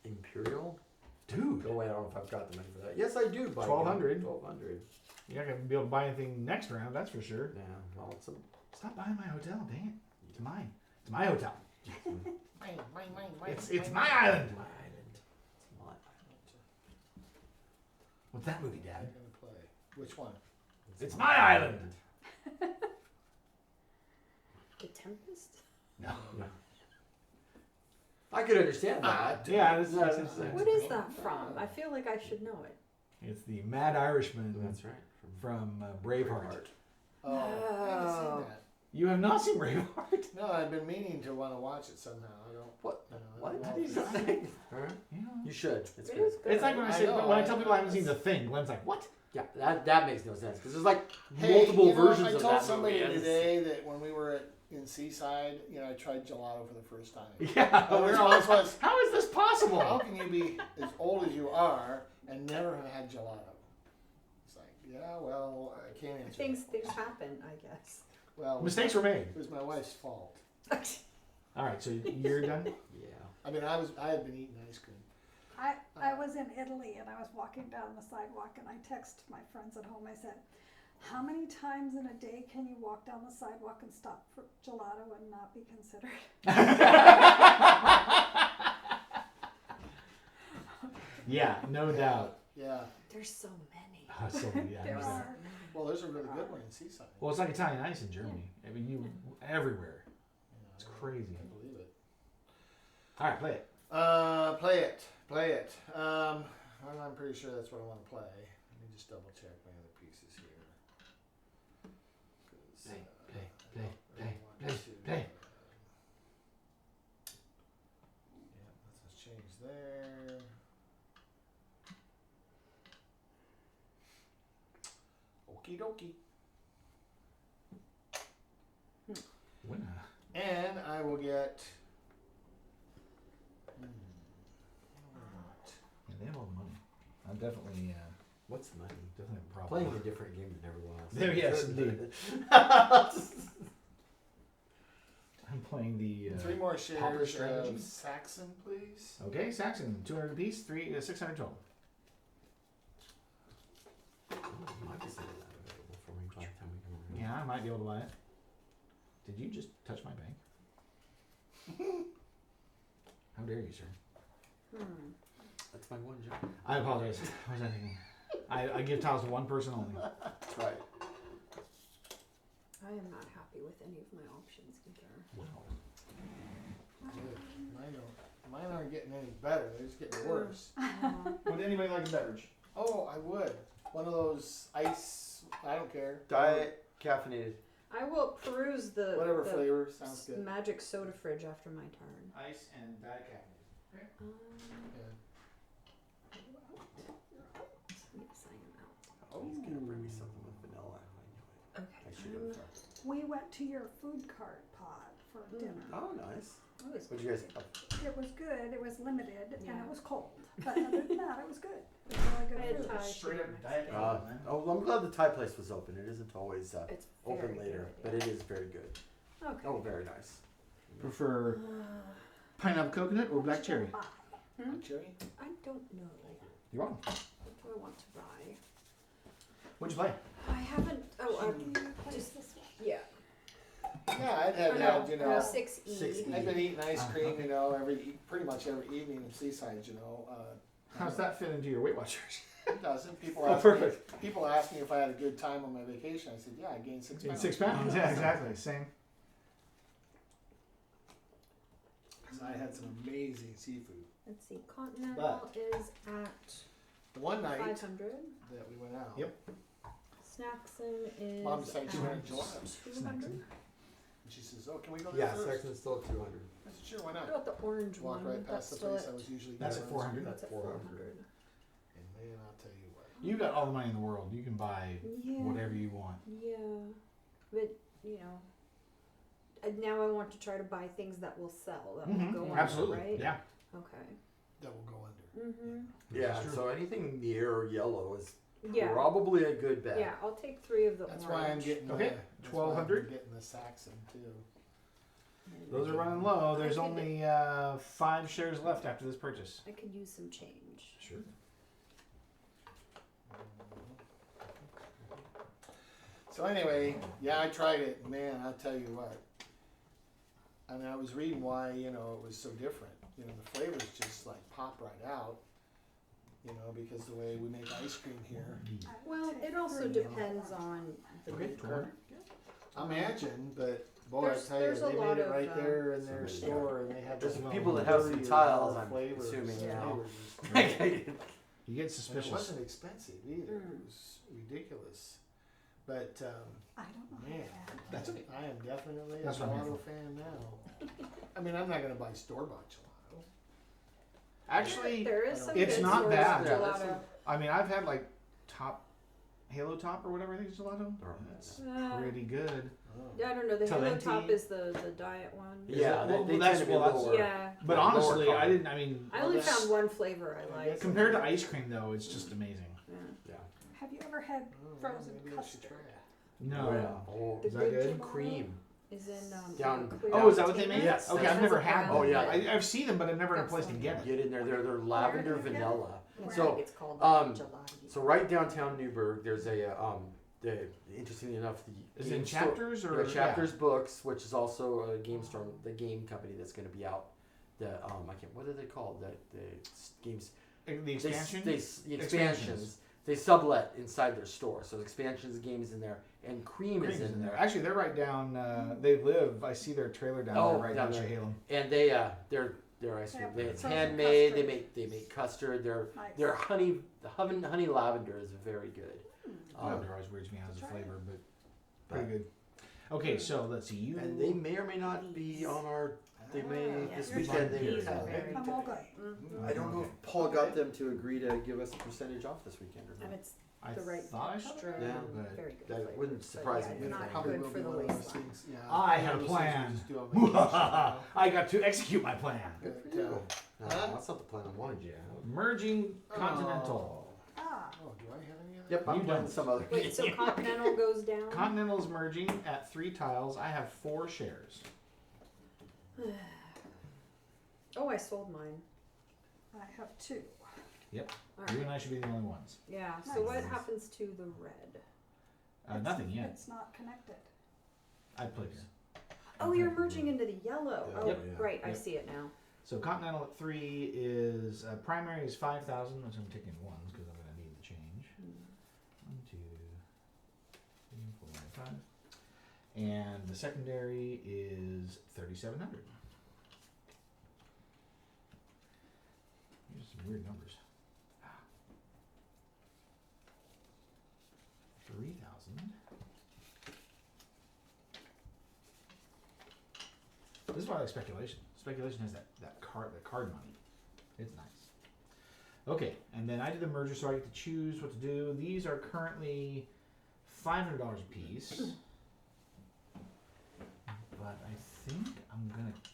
S2: Imperial.
S1: Dude,
S2: Oh wait, I don't know if I've got the money for that. Yes, I do. Buy
S1: 1,200.
S2: 1,200.
S1: you're not going to be able to buy anything next round, that's for sure.
S2: Yeah. Well, it's a,
S1: Stop buying my hotel, dang it. It's mine. It's my hotel.
S4: Mine.
S1: It's my island.
S2: my island. It's my
S1: What's that movie,
S4: I'm
S1: Dad?
S4: gonna play. Which one?
S1: It's my island.
S3: The Tempest?
S1: No.
S2: No. I could understand that.
S1: Yeah, this is,
S3: What is that from? I feel like I should know it.
S1: it's the Mad Irishman
S2: That's right.
S1: from Braveheart.
S4: Oh, I haven't seen that.
S1: You have not seen Braveheart?
S4: No, I've been meaning to want to watch it somehow. I don't.
S2: What?
S4: I don't
S2: What?
S4: know.
S2: How do you say? Huh?
S1: Yeah.
S2: You should. It's
S3: It
S2: good.
S3: is good.
S1: It's like when I
S4: I
S1: say
S4: know,
S1: when I
S4: I
S1: tell
S4: know.
S1: people I haven't seen The Thing, Glenn's like, what?
S2: Yeah, that makes no sense because there's like
S4: Hey,
S2: multiple
S4: you know,
S2: versions
S4: I
S2: of
S4: told
S2: that
S4: somebody
S2: movie.
S4: today that when we were in Seaside, I tried gelato for the first time.
S1: Yeah.
S4: The
S1: we're all-
S4: response was,
S1: How is this possible?
S4: how can you be as old as you are and never have had gelato? It's like, yeah, well, I can't answer.
S3: Things
S4: that.
S3: happen, I guess.
S4: Well,
S1: Mistakes were made.
S4: It was my wife's fault.
S1: All right, so you're done.
S2: Yeah.
S4: I mean, I had been eating ice cream.
S5: I was in Italy and I was walking down the sidewalk and I texted my friends at home. I said, how many times in a day can you walk down the sidewalk and stop for gelato and not be considered?
S1: Yeah, no doubt.
S4: Yeah.
S3: There's so many.
S1: So, yeah,
S5: There
S1: there's that.
S5: are.
S4: Well, there's a really good one in Seaside.
S1: Well, it's like Italian ice in Germany. I mean, you everywhere. It's
S4: I
S1: crazy.
S4: believe it.
S1: All right, play it.
S4: Play it. Well, I'm pretty sure that's what I want to play. Let me just double check my other pieces here. 'Cause,
S1: Play,
S4: I
S1: play,
S4: don't
S1: play,
S4: really want
S1: play,
S4: to,
S1: play.
S4: Yeah, let's change there. Okie dokie.
S1: Winner.
S4: And I will get.
S1: Yeah, they have all the money. I'm definitely,
S2: What's the money?
S1: definitely have a problem.
S2: Playing a different game than everyone else.
S1: There, yes, indeed. I'm playing the.
S4: 3 more
S1: Pauper
S4: shares
S1: strategy?
S4: of Saxon, please.
S1: Okay, Saxon, 200 apiece, 600 total.
S2: Might be something that available for me by the time we come around.
S1: Yeah, I might be able to buy it. Did you just touch my bank? How dare you, sir?
S2: That's my one job.
S1: I apologize. What was I thinking? I give tiles to one person only.
S2: That's right.
S3: I am not happy with any of my options either.
S1: Wow.
S4: Good. Mine aren't getting any better. They're just getting worse.
S1: Would anybody like a beverage?
S4: Oh, I would. One of those ice. I don't care.
S2: Diet caffeinated.
S3: I will peruse the,
S4: Whatever
S3: the
S4: flavor sounds good.
S3: magic soda fridge after my turn.
S1: Ice and diet caffeine.
S3: Um,
S4: Yeah.
S3: yes, I am out.
S2: Oh, he's gonna bring me something with vanilla. I knew it.
S3: Okay.
S2: I should have.
S5: We went to your food cart pod for dinner.
S2: Oh, nice.
S3: Oh, it's
S2: What'd you guys have?
S5: It was good. It was limited and
S3: Yeah.
S5: it was cold. But other than that, it was good. It was really
S3: I had
S5: good food.
S3: Thai
S1: Straight
S3: chicken
S1: up diet
S3: Mexican.
S1: coke, man.
S2: Oh, I'm glad the Thai place was open. It isn't always
S3: It's
S2: open
S3: very
S2: later,
S3: good,
S2: but it is very good.
S5: Okay.
S2: Oh, very nice.
S1: Prefer pineapple coconut or black cherry?
S5: Bye.
S4: Cherry?
S3: I don't know.
S1: You're welcome.
S3: What do I want to buy?
S1: What'd you play?
S3: I haven't. Oh,
S5: Just this one.
S3: yeah.
S4: Yeah, I'd
S3: Oh,
S4: had that,
S3: no, 6E.
S2: 6E.
S4: I've been eating ice cream,
S1: okay.
S4: pretty much every evening in Seaside,
S1: How's that fit into your Weight Watchers?
S4: It doesn't. People
S1: Oh,
S4: ask me.
S1: perfect.
S4: People ask me if I had a good time on my vacation. I said, yeah, I gained 6 pounds.
S1: 6 pounds. Yeah, exactly. Same.
S4: 'Cause I had some amazing seafood.
S3: Let's see. Continental is at
S4: The one night
S3: 500.
S4: that we went out,
S1: Yep.
S3: Snackson is
S4: Mom decided she wanted
S3: at
S4: July.
S3: 200.
S4: and she says, "Oh, can we go there
S2: Yeah,
S4: first?"
S2: section's still at 200.
S4: I said, "Sure, why
S3: What
S4: not?"
S3: about the orange
S4: Walk
S3: one?
S4: right
S3: That's
S4: past the
S3: still
S4: place
S3: at,
S4: I was usually.
S1: That's
S4: going
S1: at
S4: to.
S1: 400.
S3: that's at 400.
S4: And man, I'll tell you what.
S1: You got all the money in the world. You can buy
S3: Yeah.
S1: whatever you want.
S3: Yeah, but you know, now I want to try to buy things that will sell. That will go under,
S1: Absolutely.
S3: right?
S1: Yeah.
S3: Okay.
S4: That will go under.
S3: Mhm.
S2: Yeah,
S1: That's true.
S2: so anything near or yellow is
S3: Yeah.
S2: probably a good bet.
S3: Yeah, I'll take 3 of the
S4: That's
S3: orange.
S4: why I'm getting
S1: Okay,
S4: the, that's why I'm
S1: 1200.
S4: getting the Saxon too.
S3: And
S1: Those are running low. There's
S3: I could-
S1: only 5 shares left after this purchase.
S3: I could use some change.
S1: Sure.
S4: So anyway, yeah, I tried it. Man, I'll tell you what. I mean, I was reading why it was so different. The flavors just like pop right out. Because the way we make ice cream here.
S3: Well, it also depends on the
S1: Okay,
S3: maker.
S4: I imagine, but boy,
S3: There's-
S4: I tell you,
S3: there's a
S4: they
S3: lot
S4: made it
S3: of,
S4: right there in their
S2: Somebody-
S4: store, and they had
S2: There's
S4: the
S2: people that have some
S4: various
S2: tiles, I'm
S4: flavors.
S2: assuming,
S3: Yeah.
S2: now.
S4: They were just-
S1: You get
S4: and it
S1: suspicious.
S4: wasn't expensive either.
S3: Mm.
S4: It was ridiculous. But
S5: I don't know.
S4: man,
S1: That's okay.
S4: I am definitely a
S1: That's what I'm here
S4: gelato fan now. I mean, I'm not gonna buy store bought gelato.
S1: Actually,
S3: there is some
S1: it's
S3: good
S1: not
S3: source
S1: bad.
S2: Yeah, that's
S3: gelato.
S1: I mean, I've had like Halo Top or whatever I think is gelato.
S2: Oh,
S1: It's
S3: Uh,
S1: pretty good.
S4: Oh.
S3: Yeah, I don't know. The Halo
S1: Talenti.
S3: Top is the diet one.
S1: Is
S2: Yeah,
S1: it?
S2: they,
S1: Well,
S2: they
S1: that's-
S2: tend to be
S1: well, that's-
S2: lower.
S3: Yeah.
S1: But
S2: Lower
S1: honestly,
S2: carb.
S1: I didn't. I mean,
S3: I only
S4: that's-
S3: found one flavor I liked.
S1: compared to ice cream though, it's just amazing.
S3: Yeah.
S2: Yeah.
S5: Have you ever had
S4: Oh,
S5: frozen
S4: maybe I should
S5: custard?
S4: try it.
S1: No.
S2: Oh, yeah. Oh,
S3: The
S1: Is that
S3: good
S1: good?
S3: gelato
S2: cream.
S3: is in
S2: Down-
S3: Clear
S1: Oh, is that what they
S3: Container.
S1: make?
S2: Yes,
S1: Okay,
S2: that's
S1: I've never
S3: a
S1: had
S3: brand.
S1: one.
S2: Oh, yeah.
S1: I've seen them, but I've never had a place to get it.
S2: Get in there. They're lavender vanilla.
S3: I
S2: So,
S3: think it's called gelati.
S2: So right downtown Newburgh, there's interestingly enough,
S1: Is it
S2: game
S1: in
S2: store-
S1: chapters or
S2: Yeah, Chapters Books, which is also a Game Storm, the game company that's going to be out. The I can't. What are they called? The games.
S1: The
S2: The
S1: expansion.
S2: expansions.
S1: Expansions.
S2: They sublet inside their store. So expansions games in there, and Cream
S1: Cream's
S2: is in there.
S1: Actually, they're right down. They live. I see their trailer down
S2: Oh,
S1: there, right
S2: down
S1: down
S2: there.
S1: Chehalem.
S2: And their ice cream.
S5: Yeah,
S2: It's
S5: frozen
S2: handmade.
S5: custard.
S2: They make custard. Their
S5: Nice.
S2: honey lavender is very good.
S1: Lavender always weirds me out as a
S5: try
S1: flavor, but pretty good. Okay, so let's see. You
S2: And they may or may not be on our. They may
S3: Yeah,
S2: this
S3: your
S2: weekend. They
S3: peas are very
S5: I'm all good.
S3: Mhm.
S2: I don't know if Paul got them to agree to give us a percentage off this weekend or
S3: And
S2: not.
S3: it's
S1: I
S3: the right
S1: thought I
S3: texture.
S2: Yeah,
S3: and
S1: but
S3: very good
S2: that
S3: flavor.
S2: wouldn't
S3: But
S2: surprise
S3: yeah,
S2: me
S3: it's
S2: if
S3: not
S2: they-
S4: Probably
S3: good
S4: will
S3: for
S4: be
S3: the
S4: one of those
S3: waistline.
S4: things, yeah.
S1: I had a
S4: One of those things
S1: plan.
S4: you just do on vacation,
S1: I got to execute my plan.
S4: But,
S2: No,
S4: Huh?
S2: that's not the plan I wanted you.
S1: Merging Continental.
S5: Ah,
S4: Oh, do I have any of that?
S2: Yep,
S1: You
S2: I'm playing
S1: don't.
S2: some other.
S3: Wait, so Continental goes down?
S1: Continental's merging at 3 tiles. I have 4 shares.
S3: Oh, I sold mine.
S5: I have 2.
S3: All
S1: You
S3: right.
S1: and I should be the only ones.
S3: Yeah. So what
S5: Nice.
S3: happens to the red?
S1: Nothing yet.
S5: It's not connected.
S1: I played here.
S3: Oh, you're merging into the yellow.
S2: Yeah.
S3: Oh,
S2: Yep.
S3: right. I
S1: Yep.
S3: see it now.
S1: So Continental at 3 is primary is 5,000, which I'm taking ones because I'm going to need the change. 1, 2, 3, 4, 5. And the secondary is 3,700. These are some weird numbers. 3,000. This is why I like speculation. Speculation has that card money. It's nice. Okay, and then I did the merger, so I get to choose what to do. These are currently $500 a piece, but I think I'm gonna keep.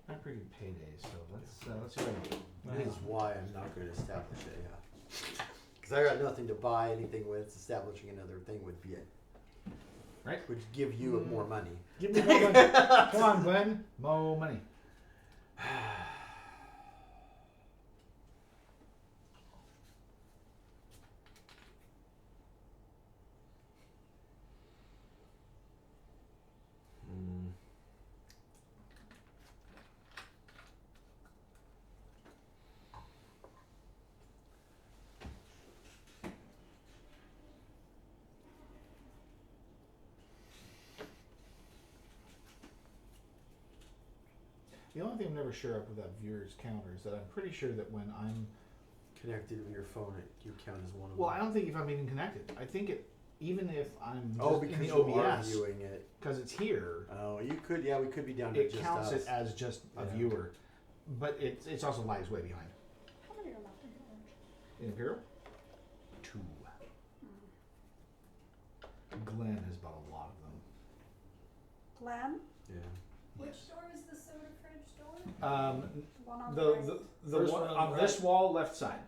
S1: I have pretty good paydays, so let's see what I do.
S2: This is why I'm not going to establish it. Yeah. Because I got nothing to buy anything with. Establishing another thing would be it.
S1: Right.
S2: Would give you more money.
S1: Give me more money. Come on, Glenn. More money. The only thing I'm never sure of with that viewer's counter is that I'm pretty sure that when I'm
S2: Connected with your phone, you count as one of
S1: well,
S2: them.
S1: I don't think if I'm even connected. I think it even if I'm
S2: Oh,
S1: just
S2: because
S1: in
S2: you
S1: the
S2: are
S1: OBS
S2: viewing it.
S1: because it's here,
S2: Oh, you could. Yeah, we could be down to
S1: it
S2: just
S1: counts
S2: us.
S1: it as just a
S2: Yeah.
S1: viewer. But it's also lags way behind.
S5: How many are left in the orange?
S1: Imperial? 2. Glenn has bought a lot of them.
S5: Glenn,
S2: Yeah.
S1: Yes.
S6: door is the soda fridge door?
S5: the one on
S1: The
S5: right.
S1: the
S4: First
S1: one
S4: one on
S1: on
S4: the
S1: this
S4: right.
S1: wall, left side.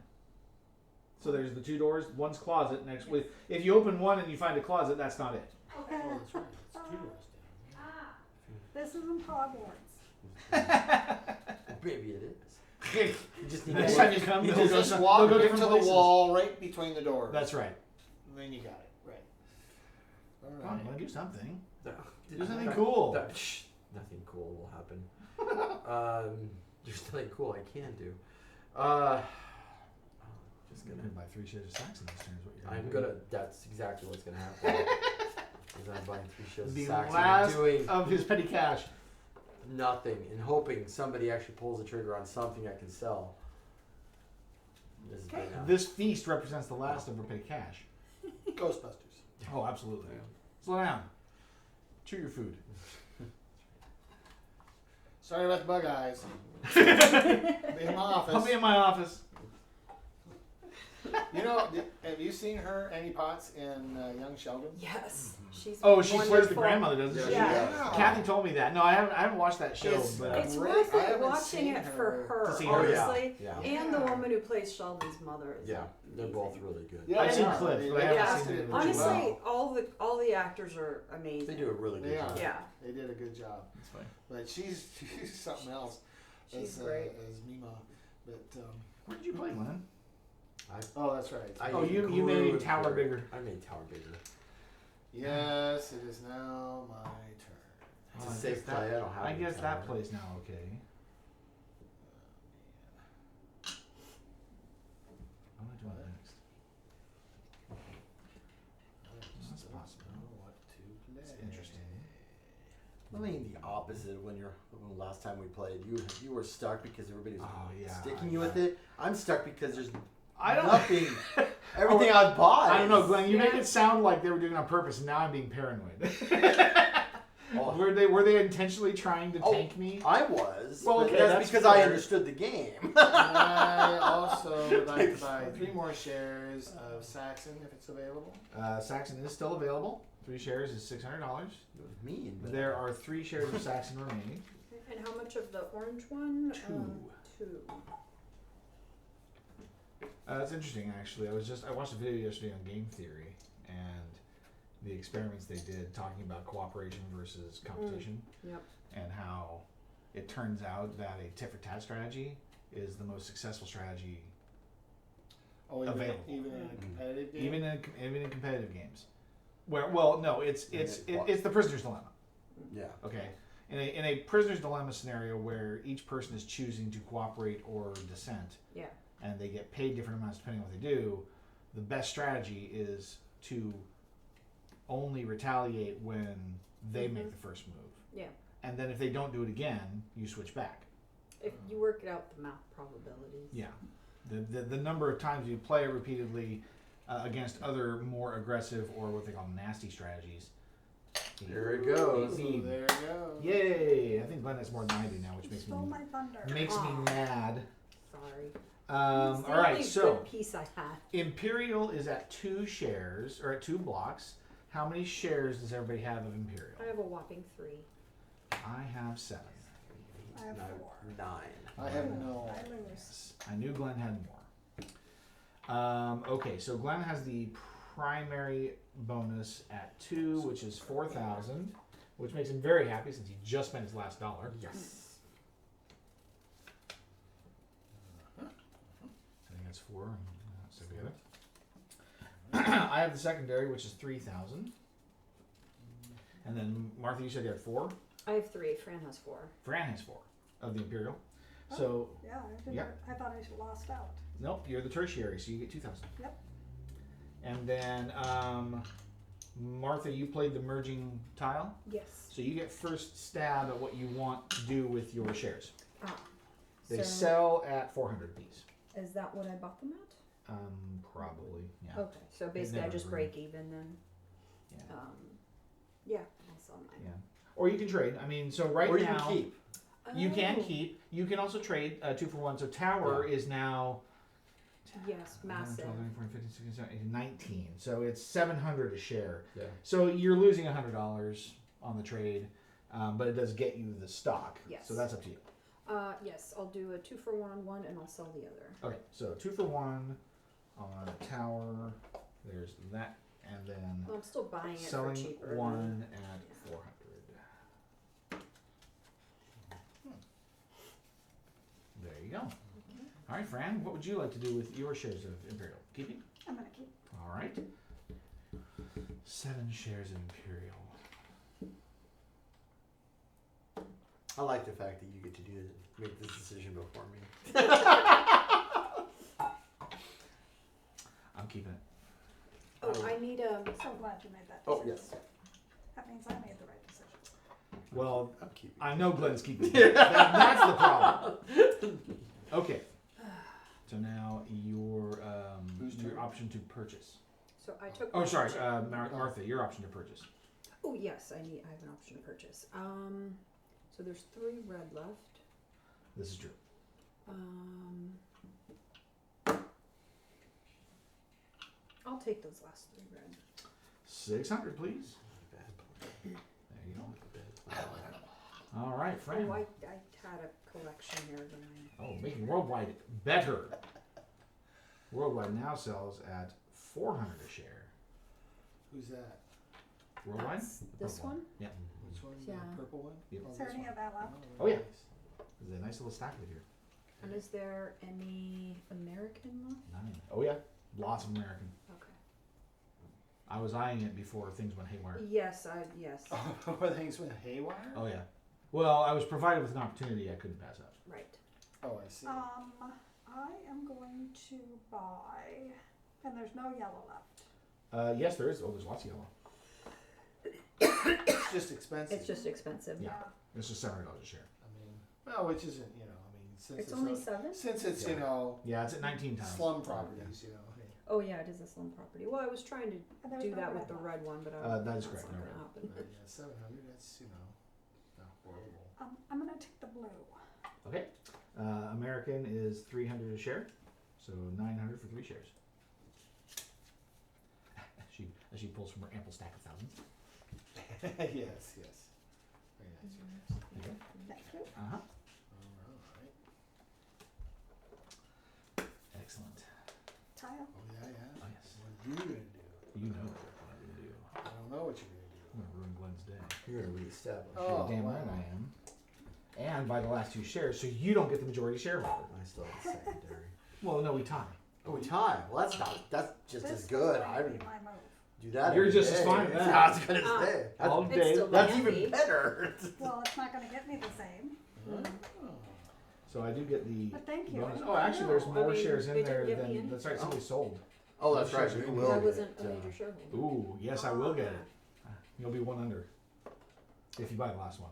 S1: So there's the 2 doors. One's closet. Next, with if you open one and you find a closet, that's not it.
S6: Okay.
S4: Oh, that's right. It's 2 doors down.
S6: Ah,
S5: This isn't Hogwarts.
S2: Maybe it is. You just need
S1: Next
S2: to
S1: time you come,
S4: You
S1: they'll go
S4: just
S1: some-
S4: walk
S1: they'll go
S4: into
S1: different
S4: the
S1: places.
S4: wall right between the doors.
S1: That's right.
S4: And then you got it. Right. All
S1: Come on,
S4: right.
S1: Glenn, do something.
S2: No.
S1: Do something cool.
S2: Nothing cool will happen. There's nothing cool I can do. Just
S1: You're
S2: gonna.
S1: gonna buy 3 shares of Saxon this turn is what you're
S2: I'm
S1: do.
S2: gonna. That's exactly what's gonna happen. Is I'm buying 3 shares
S1: The
S2: of Saxon
S1: last
S2: and doing
S1: of his petty cash.
S2: nothing and hoping somebody actually pulls the trigger on something I can sell. This has
S5: Okay.
S2: been a-
S1: This feast represents the last of her petty cash.
S4: Ghostbusters.
S1: Oh, absolutely. Slow down. Chew your food.
S4: Sorry about the bug eyes. Be in my office.
S1: I'll be in my office.
S4: You know, have you seen her, Annie Potts, in Young Sheldon?
S3: Yes, she's
S1: Oh, she plays the
S3: wonderful.
S1: grandmother, doesn't she?
S3: Yeah.
S1: Kathy told me that. No, I haven't watched that show,
S4: It's-
S1: but
S3: It's
S4: Great.
S3: worth
S4: I
S3: it
S4: haven't
S3: watching
S4: seen
S3: it
S4: her
S3: for her,
S1: to see her.
S3: honestly.
S2: Yeah.
S3: And the woman who plays Sheldon's mother is
S2: Yeah, they're both really good.
S4: Yeah,
S1: I've seen
S4: yeah.
S1: clips,
S4: They-
S1: but I
S4: they
S1: haven't
S4: casted
S1: seen
S4: it
S1: it
S4: really
S3: honestly
S4: well.
S3: all the actors are amazing.
S2: They do a really good
S4: They are.
S2: job.
S3: Yeah,
S4: They did a good job.
S1: That's fine.
S4: But she's something else
S3: She's
S4: as,
S3: great.
S4: as Mima. But
S1: Where did you play, Glenn?
S4: oh, that's right.
S1: Oh, you
S2: grew
S1: made
S2: with
S1: Tower
S2: her.
S1: bigger.
S2: I made Tower bigger.
S4: Yes, it is now my turn.
S2: It's
S1: Oh,
S2: a
S1: I
S2: safe
S1: guess that-
S2: play. I don't have
S1: I
S2: any
S1: guess that
S2: Tower.
S1: plays now okay. I'm gonna do it next. That's
S4: Don't
S1: possible.
S4: know what to play.
S1: It's interesting.
S2: I mean the opposite when last time we played. You were stuck because everybody was
S1: Oh, yeah,
S2: sticking you with it. I'm stuck because there's
S1: I don't
S2: nothing. Everything I've bought.
S1: I don't know, Glenn. You make
S3: Yeah.
S1: it sound like they were doing it on purpose, and now I'm being paranoid.
S2: Oh,
S1: Were they intentionally trying to
S2: Oh.
S1: tank me?
S2: I was.
S1: Well,
S2: but
S1: okay,
S2: that's
S1: that's
S2: because I
S1: fair.
S2: understood the game.
S4: I also would like to buy 3 more shares of Saxon if it's available.
S1: Saxon is still available. 3 shares is $600.
S2: It was mean. But
S1: There are 3 shares of Saxon remaining.
S3: and how much of the orange one?
S1: 2.
S3: 2.
S1: That's interesting, actually. I watched a video yesterday on game theory and the experiments they did talking about cooperation versus competition,
S3: Yep.
S1: and how it turns out that a tit for tat strategy is the most successful strategy,
S4: Oh, even,
S1: Available.
S4: even in a competitive game?
S1: even in competitive games. Where it's the prisoner's dilemma.
S2: yeah.
S1: Okay, in a prisoner's dilemma scenario where each person is choosing to cooperate or dissent,
S3: Yeah.
S1: and they get paid different amounts depending on what they do, the best strategy is to only retaliate when they make the first move.
S3: Yeah.
S1: And then if they don't do it again, you switch back.
S3: If you work it out, the math probabilities.
S1: Yeah. The number of times you play it repeatedly against other more aggressive or what they call nasty strategies.
S2: There it goes.
S4: Ooh, there you go.
S1: Yay! I think Glenn has more than I do now, which
S5: You
S1: makes
S5: stole
S1: me
S5: my thunder.
S1: makes me mad.
S3: Sorry. It's
S1: All
S3: the
S1: right,
S3: only
S1: so
S3: good piece I had.
S1: Imperial is at 2 shares or at 2 blocks. How many shares does everybody have of Imperial?
S3: I have a whopping 3.
S1: I have 7.
S5: I have 4.
S2: 9.
S4: I have no.
S5: I lose.
S1: I knew Glenn had more. Okay, so Glenn has the primary bonus at 2, which is 4,000, which makes him very happy since he just spent his last dollar.
S2: Yes.
S1: I think that's 4. Stick together. I have the secondary, which is 3,000. And then Martha, you said you had 4.
S3: I have 3. Fran has 4.
S1: Fran has 4 of the Imperial. So
S5: Yeah, I didn't.
S1: Yep.
S5: I thought I lost out.
S1: nope, you're the tertiary, so you get 2,000.
S5: Yep.
S1: And then Martha, you played the merging tile,
S3: Yes.
S1: so you get first stab at what you want to do with your shares.
S3: Ah.
S1: They
S3: So
S1: sell at 400 apiece.
S3: is that what I bought them at?
S1: Probably, yeah.
S3: Okay. So basically, I
S1: never
S3: just
S1: agree.
S3: break even then.
S1: Yeah.
S3: Yeah. I'll sell mine.
S1: Yeah. Or you can trade. I mean, so right
S2: or you
S1: now
S2: can keep.
S1: you can
S3: Oh.
S1: keep. You can also trade 2 for 1. So Tower is now
S3: Yes,
S1: 11,
S3: massive.
S1: 12, 13, 14, 15, 16, 17, 19. So it's 700 a share.
S2: Yeah.
S1: So you're losing $100 on the trade, but it does get you the stock.
S3: Yes.
S1: So that's up to you.
S3: Yes, I'll do a 2 for 1 on one, and I'll sell the other.
S1: Okay. So 2 for 1 on Tower. There's that, and then
S3: Well, I'm still buying it
S1: selling
S3: for cheaper.
S1: one at 400. There you go. All right, Fran, what would you like to do with your shares of Imperial? Keeping?
S5: I'm gonna keep.
S1: All right. 7 shares of Imperial.
S2: I like the fact that you get to make this decision before me.
S1: I'm keeping it.
S3: Oh, I need a.
S5: So glad you made that
S2: Oh
S5: decision.
S2: yes,
S5: That means I made the right decision.
S1: Well,
S2: I'm keeping.
S1: I know Glenn's keeping it. That's the problem. Okay. So now
S4: Whose
S1: your
S4: turn?
S1: option to purchase.
S3: So I took.
S1: Oh,
S3: my
S1: sorry,
S3: option-
S1: Martha, your option to purchase.
S3: Oh yes, I have an option to purchase. So there's 3 red left.
S1: This is true.
S3: I'll take those last 3 red.
S1: 600, please. There you go. All right, Fran.
S3: Oh, I had a collection here that I.
S1: Oh, making Worldwide better. Worldwide now sells at 400 a share.
S4: Who's that?
S1: Worldwide?
S3: That's
S1: The
S3: this
S1: purple
S3: one?
S1: Yeah.
S4: Which one?
S3: Yeah.
S4: The purple one?
S1: Yep.
S5: Is there
S4: this
S5: any
S4: one.
S5: of that left?
S1: Oh, yeah.
S4: nice.
S1: There's a nice little stack of it here.
S3: And is there any American left?
S1: 9. Oh, yeah. Lots of American.
S3: Okay.
S1: I was eyeing it before things went haywire.
S3: Yes, yes.
S4: Where things went haywire?
S1: Oh, yeah. Well, I was provided with an opportunity I couldn't pass up.
S3: Right.
S4: Oh, I see.
S5: I am going to buy, and there's no yellow left.
S1: Yes, there is. Oh, there's lots of yellow.
S4: It's just expensive.
S3: It's just expensive.
S1: Yeah. It's just $700 a share.
S4: I mean, well, which isn't, since
S3: It's only
S4: not-
S3: 7?
S4: since it's,
S1: Yeah. Yeah, it's at 19 times.
S4: slum properties, hey.
S3: Oh yeah, it is a slum property. Well, I was trying to
S5: And there's
S3: do
S5: no
S3: that
S5: red
S3: with the
S5: left.
S3: red one, but
S1: That is
S3: that's
S1: correct,
S3: not
S1: no
S3: gonna happen.
S4: But yeah, 700, that's, not horrible.
S5: I'm gonna take the blue.
S1: Okay. American is 300 a share, so 900 for 3 shares. She pulls from her ample stack of thousands.
S4: Yes. Very nice.
S1: Okay.
S5: Thank you.
S1: Uh-huh.
S4: Alright.
S1: Excellent.
S5: Tile.
S4: Oh, yeah.
S1: Oh, yes.
S4: What are you gonna do?
S1: You know what I'm going to do.
S4: I don't know what you're gonna do.
S1: I'm going to ruin Glenn's day.
S2: You're gonna reestablish.
S4: Oh,
S1: Damn
S4: wow.
S1: right I am. And by the last 2 shares, so you don't get the majority shareholder.
S2: I still have the secondary.
S1: Well, no, we tie.
S2: Oh, we tie. Well, that's not. That's just
S5: This
S2: as
S5: is
S2: good.
S5: going
S2: I
S5: to
S2: would
S5: be my move.
S2: do that.
S1: You're
S2: every
S1: just as
S2: day.
S1: fine with that.
S2: I was gonna say.
S1: All
S3: It's
S1: day.
S3: still
S2: That's
S3: handy.
S2: even better.
S5: Well, it's not gonna get me the same,
S1: So I do get the
S5: but thank you.
S1: bonus.
S5: I
S1: Oh, actually, there's
S3: know.
S1: more
S3: I mean,
S1: shares in
S3: they didn't
S1: there
S3: give me
S1: than.
S3: any.
S1: That's right, somebody sold.
S2: Oh, that's right.
S1: Sure.
S2: You will.
S3: I
S2: get
S3: wasn't
S2: it,
S3: a major shareholder.
S1: Ooh, yes, I will get it. You'll be 1 under if you buy the last one,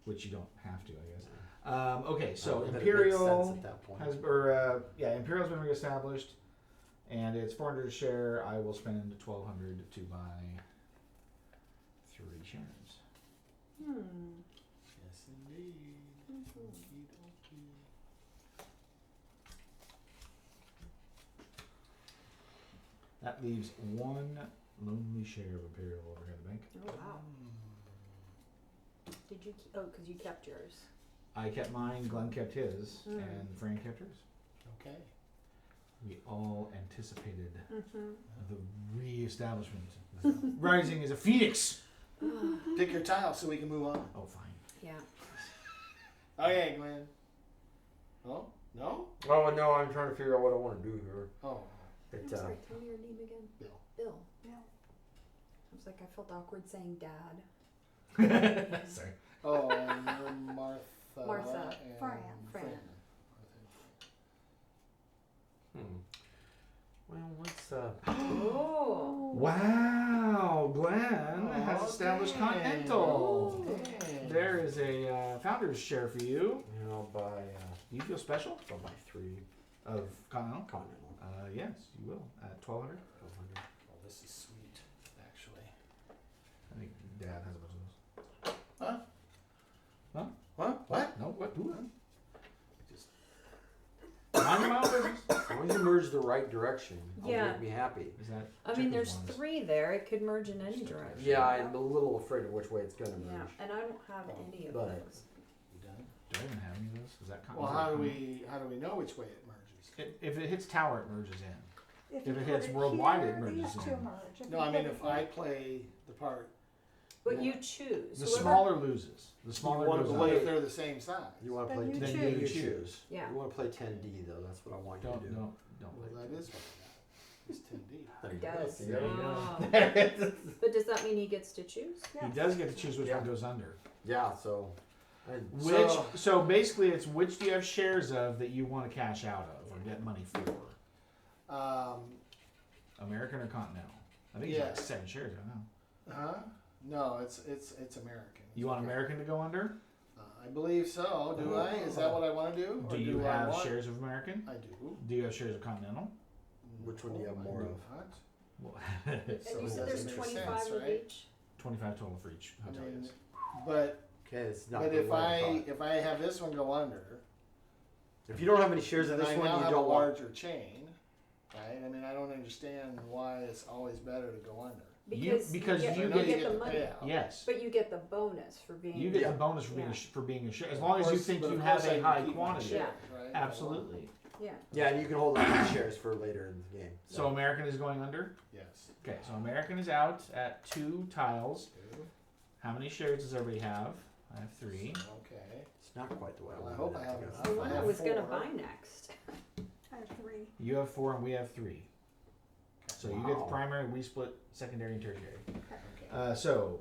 S1: which you don't have to, I guess. Okay, so
S2: That makes sense
S1: Imperial
S2: at that point.
S1: Imperial's been reestablished, and it's 400 a share. I will spend 1,200 to buy 3 shares.
S4: Yes, indeed. Okey-dokey.
S1: That leaves 1 lonely share of Imperial over here in the bank.
S3: Oh wow. Did you? Because you kept yours.
S1: I kept mine. Glenn kept his, and Fran kept hers.
S4: Okay.
S1: We all anticipated
S3: Mm-hmm.
S1: the reestablishment. Rising as a phoenix.
S4: Pick your tile so we can move on.
S1: Oh, fine.
S3: Yeah.
S4: Okay, Glenn. Oh? No?
S2: Oh no, I'm trying to figure out what I want to do here.
S4: Oh.
S2: It,
S3: I'm sorry. Tell me your name again.
S4: Bill.
S3: Bill.
S5: Yeah.
S3: I was like, I felt awkward saying dad.
S1: Sorry.
S4: Oh, and you're Martha.
S3: Martha.
S4: And
S5: Fran.
S3: Fran.
S2: Well, let's
S3: Oh.
S1: Wow, Glenn established
S4: Dang.
S1: Continental.
S4: Dang.
S1: There is a founder's share for you.
S2: And I'll buy,
S1: Do you feel special?
S2: I'll buy 3
S1: Of Continental?
S2: Continental.
S1: Yes, you will. At 1200.
S2: 1200.
S4: Oh, this is sweet, actually.
S1: I think Dad has a bunch of those.
S4: Huh?
S1: Huh?
S4: What? What?
S1: No, what? Who?
S4: Just
S1: Mind your mouth business.
S2: As long as you merge the right direction, it'll
S3: Yeah.
S2: make me happy.
S1: Is that?
S3: I mean,
S1: chicken
S3: there's
S1: ones?
S3: 3 there. It could merge in any direction.
S2: Yeah, I'm a little afraid of which way it's gonna
S3: Yeah,
S2: merge.
S3: and I don't have any of
S2: But-
S3: those.
S4: you done?
S1: Do I even have any of those? Is that
S4: Well, how do we know which way it merges?
S1: If it hits tower, it merges in.
S5: If
S1: If
S5: you
S1: it
S5: put
S1: hits
S5: it
S1: worldwide,
S5: here,
S1: it merges
S5: these two
S1: in.
S5: merge. If
S4: No,
S5: you
S4: I mean
S5: put it
S4: if I
S5: here-
S4: play the part,
S3: But
S4: Yeah.
S3: you choose.
S1: The
S3: Whoever-
S1: smaller loses. The smaller
S4: what,
S1: goes
S4: what
S1: up.
S4: if they're the same size?
S2: You want to
S5: Then
S2: play
S5: you
S2: 10D,
S1: choose.
S2: you
S1: choose.
S2: choose.
S3: Yeah.
S2: You want to play 10D though. That's what I want you to do.
S1: Don't
S4: Well,
S1: play.
S4: that is what I got. It's 10D.
S2: There
S3: He
S2: you go.
S3: does.
S2: See, there you go.
S3: Oh. But does that mean he gets to choose?
S1: He
S5: Yes.
S1: does get to choose which
S2: Yeah.
S1: one goes under.
S2: Yeah. So.
S1: Which so basically it's which do you have shares of that you want to cash out of or get money for? American or Continental? I think it's
S4: Yeah.
S1: like 7 shares. I don't know.
S4: Huh? No, it's American.
S1: You want American to go under?
S4: I believe so. Do I? Is that what I want to do? Or
S1: Do you
S4: I
S1: have
S4: want-
S1: shares of American?
S4: I do.
S1: Do you have shares of Continental?
S2: Which one do you have
S4: No,
S2: more
S4: I do
S2: of?
S4: not.
S1: Well,
S3: And
S4: So
S3: you
S4: it
S3: said there's
S4: doesn't make
S3: 25
S4: sense,
S3: of
S4: right?
S3: each?
S1: 25 total for each
S4: I
S1: hotel.
S4: mean,
S1: Yes.
S4: but
S2: Okay, it's not.
S4: but
S2: the
S4: if
S2: way
S4: I
S2: thought.
S4: if I have this one go under,
S2: If you don't have any shares of
S4: then
S2: this
S4: I
S2: one,
S4: now
S2: you
S4: have a
S2: don't want.
S4: larger chain, right? I mean, I don't understand why it's always better to go under.
S3: Because
S1: because
S3: you get,
S1: you
S3: you
S1: get-
S3: get the money.
S4: payout.
S1: Yes.
S3: But you get the bonus for being.
S1: You get
S2: Yeah.
S1: the bonus for being
S3: Yeah.
S1: for being a share as
S4: Of
S1: long as you
S4: course-
S1: think
S4: but
S1: you
S4: of
S1: have
S4: course I
S1: a
S4: can
S1: high
S4: keep my
S1: quantity.
S4: shares,
S3: Yeah.
S4: right?
S1: Absolutely.
S3: Yeah.
S2: Yeah, and you can hold on to shares for later in the game.
S1: So American is going under.
S4: Yes.
S1: Okay, so American is out at 2 tiles. How many shares does everybody have? I have 3.
S4: Okay.
S2: It's not quite the way
S4: Well, I
S2: I
S4: hope
S2: wanted
S4: I
S2: it to
S4: have
S2: go.
S4: enough.
S3: The one I
S4: have
S3: was gonna
S4: 4.
S3: buy next.
S5: I have 3.
S1: You have 4 and we have 3. So you get the
S2: Wow.
S1: primary, we split secondary and tertiary.
S4: Okay.
S1: So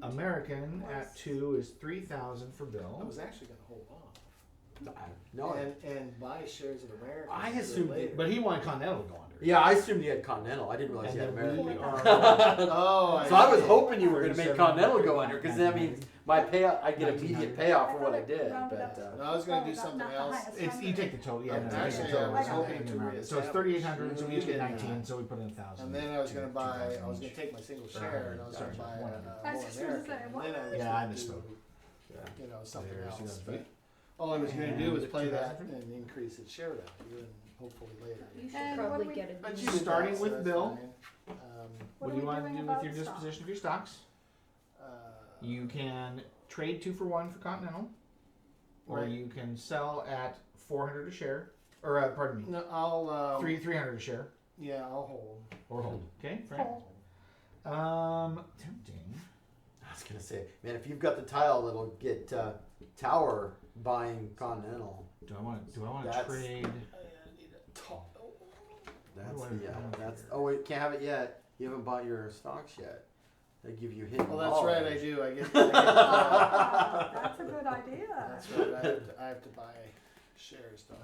S1: American at 2 is 3,000 for
S4: I
S1: Bill.
S4: was actually going to hold off
S2: No,
S4: and buy shares of American.
S2: I
S4: for
S2: assumed
S4: later.
S1: But he wanted Continental to go under.
S2: yeah, I assumed you had Continental. I didn't realize
S1: And
S2: you had
S1: then
S2: American.
S1: we are.
S4: Oh,
S2: So I was
S4: see.
S2: hoping you were going to make
S1: 37.
S2: Continental go under because that means my payout, I get immediate
S1: 1900.
S2: payout for what I did.
S5: Rounded
S2: But
S5: up.
S4: No, I was going to do
S5: Oh,
S4: something
S5: not the
S4: else.
S5: highest.
S1: It's you take the total, yeah. no, you take the
S4: Actually,
S1: total,
S5: I was
S1: and
S5: hoping
S1: then
S4: to
S1: round it. So it's
S4: reestablish.
S1: 3,800. So we each
S4: You
S1: get
S4: did
S1: 19.
S4: that.
S1: So we put in 1,000.
S4: And then I was going to buy.
S1: 2,000
S4: I was going
S1: each.
S4: to take my single
S1: Or
S4: share and I was going to
S1: 100,
S4: buy
S1: sorry,
S5: I
S4: more
S5: was just gonna
S4: American.
S5: say,
S4: And
S5: what?
S4: then I was
S1: Yeah, I
S4: gonna
S1: misspoke.
S4: do,
S2: yeah.
S4: you know, something
S1: There's
S4: else.
S1: 2,000.
S4: But all I was going to do was
S1: And
S4: play that
S1: 2,000.
S4: and increase its share value and hopefully later.
S3: You should
S5: And what
S3: probably
S5: do we-
S3: get a
S4: But
S3: decent-
S4: you did
S1: Starting
S4: that, so
S1: with
S4: that's
S1: Bill.
S4: fine.
S1: What
S5: are
S1: do you
S5: we
S1: want to
S5: doing
S1: do with
S5: about
S1: your
S5: stock?
S1: disposition of your stocks?
S4: Uh,
S1: You can trade 2 for 1 for Continental, or
S4: Right.
S1: you can sell at 400 a share, or pardon me,
S4: no, I'll
S1: 300 a share,
S4: Yeah, I'll hold.
S1: or hold. Okay, Frank.
S5: Hold.
S1: Tempting.
S2: I was going to say, man, if you've got the tile that'll get Tower buying Continental,
S1: Do I want to
S2: That's-
S1: trade?
S4: I need a tall.
S2: that's
S1: do I-
S2: the,
S1: I don't
S2: that's,
S1: care.
S2: oh wait, can't have it yet. You haven't bought your stocks yet. They give you hidden
S4: Well, that's right. I
S2: knowledge.
S4: do. I get.
S5: That's a good idea.
S4: That's right. I have to buy shares, though.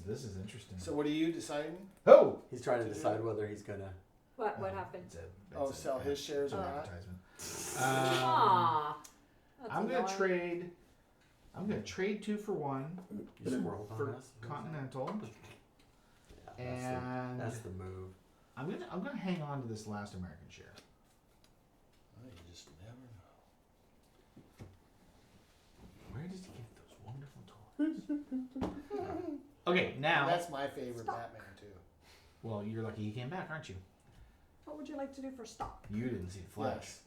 S1: This is interesting.
S4: So what are you deciding?
S1: Oh,
S2: He's trying to decide whether he's going to.
S3: What happened?
S4: Oh, sell his shares or not?
S1: advertisement.
S3: Aw. That's
S1: I'm gonna
S3: annoying.
S1: trade. I'm gonna trade 2 for 1
S2: You squirreled on
S1: for
S2: us.
S1: Continental,
S2: Yeah,
S1: and
S2: that's the move.
S1: I'm gonna hang on to this last American share.
S4: Well, you just never know.
S1: Where does he get those wonderful toys? Okay, now.
S4: That's my favorite
S5: Stock.
S4: Batman too.
S1: Well, you're lucky he came back, aren't you?
S5: What would you like to do for stock?
S1: You didn't see the Flash.
S4: Yes.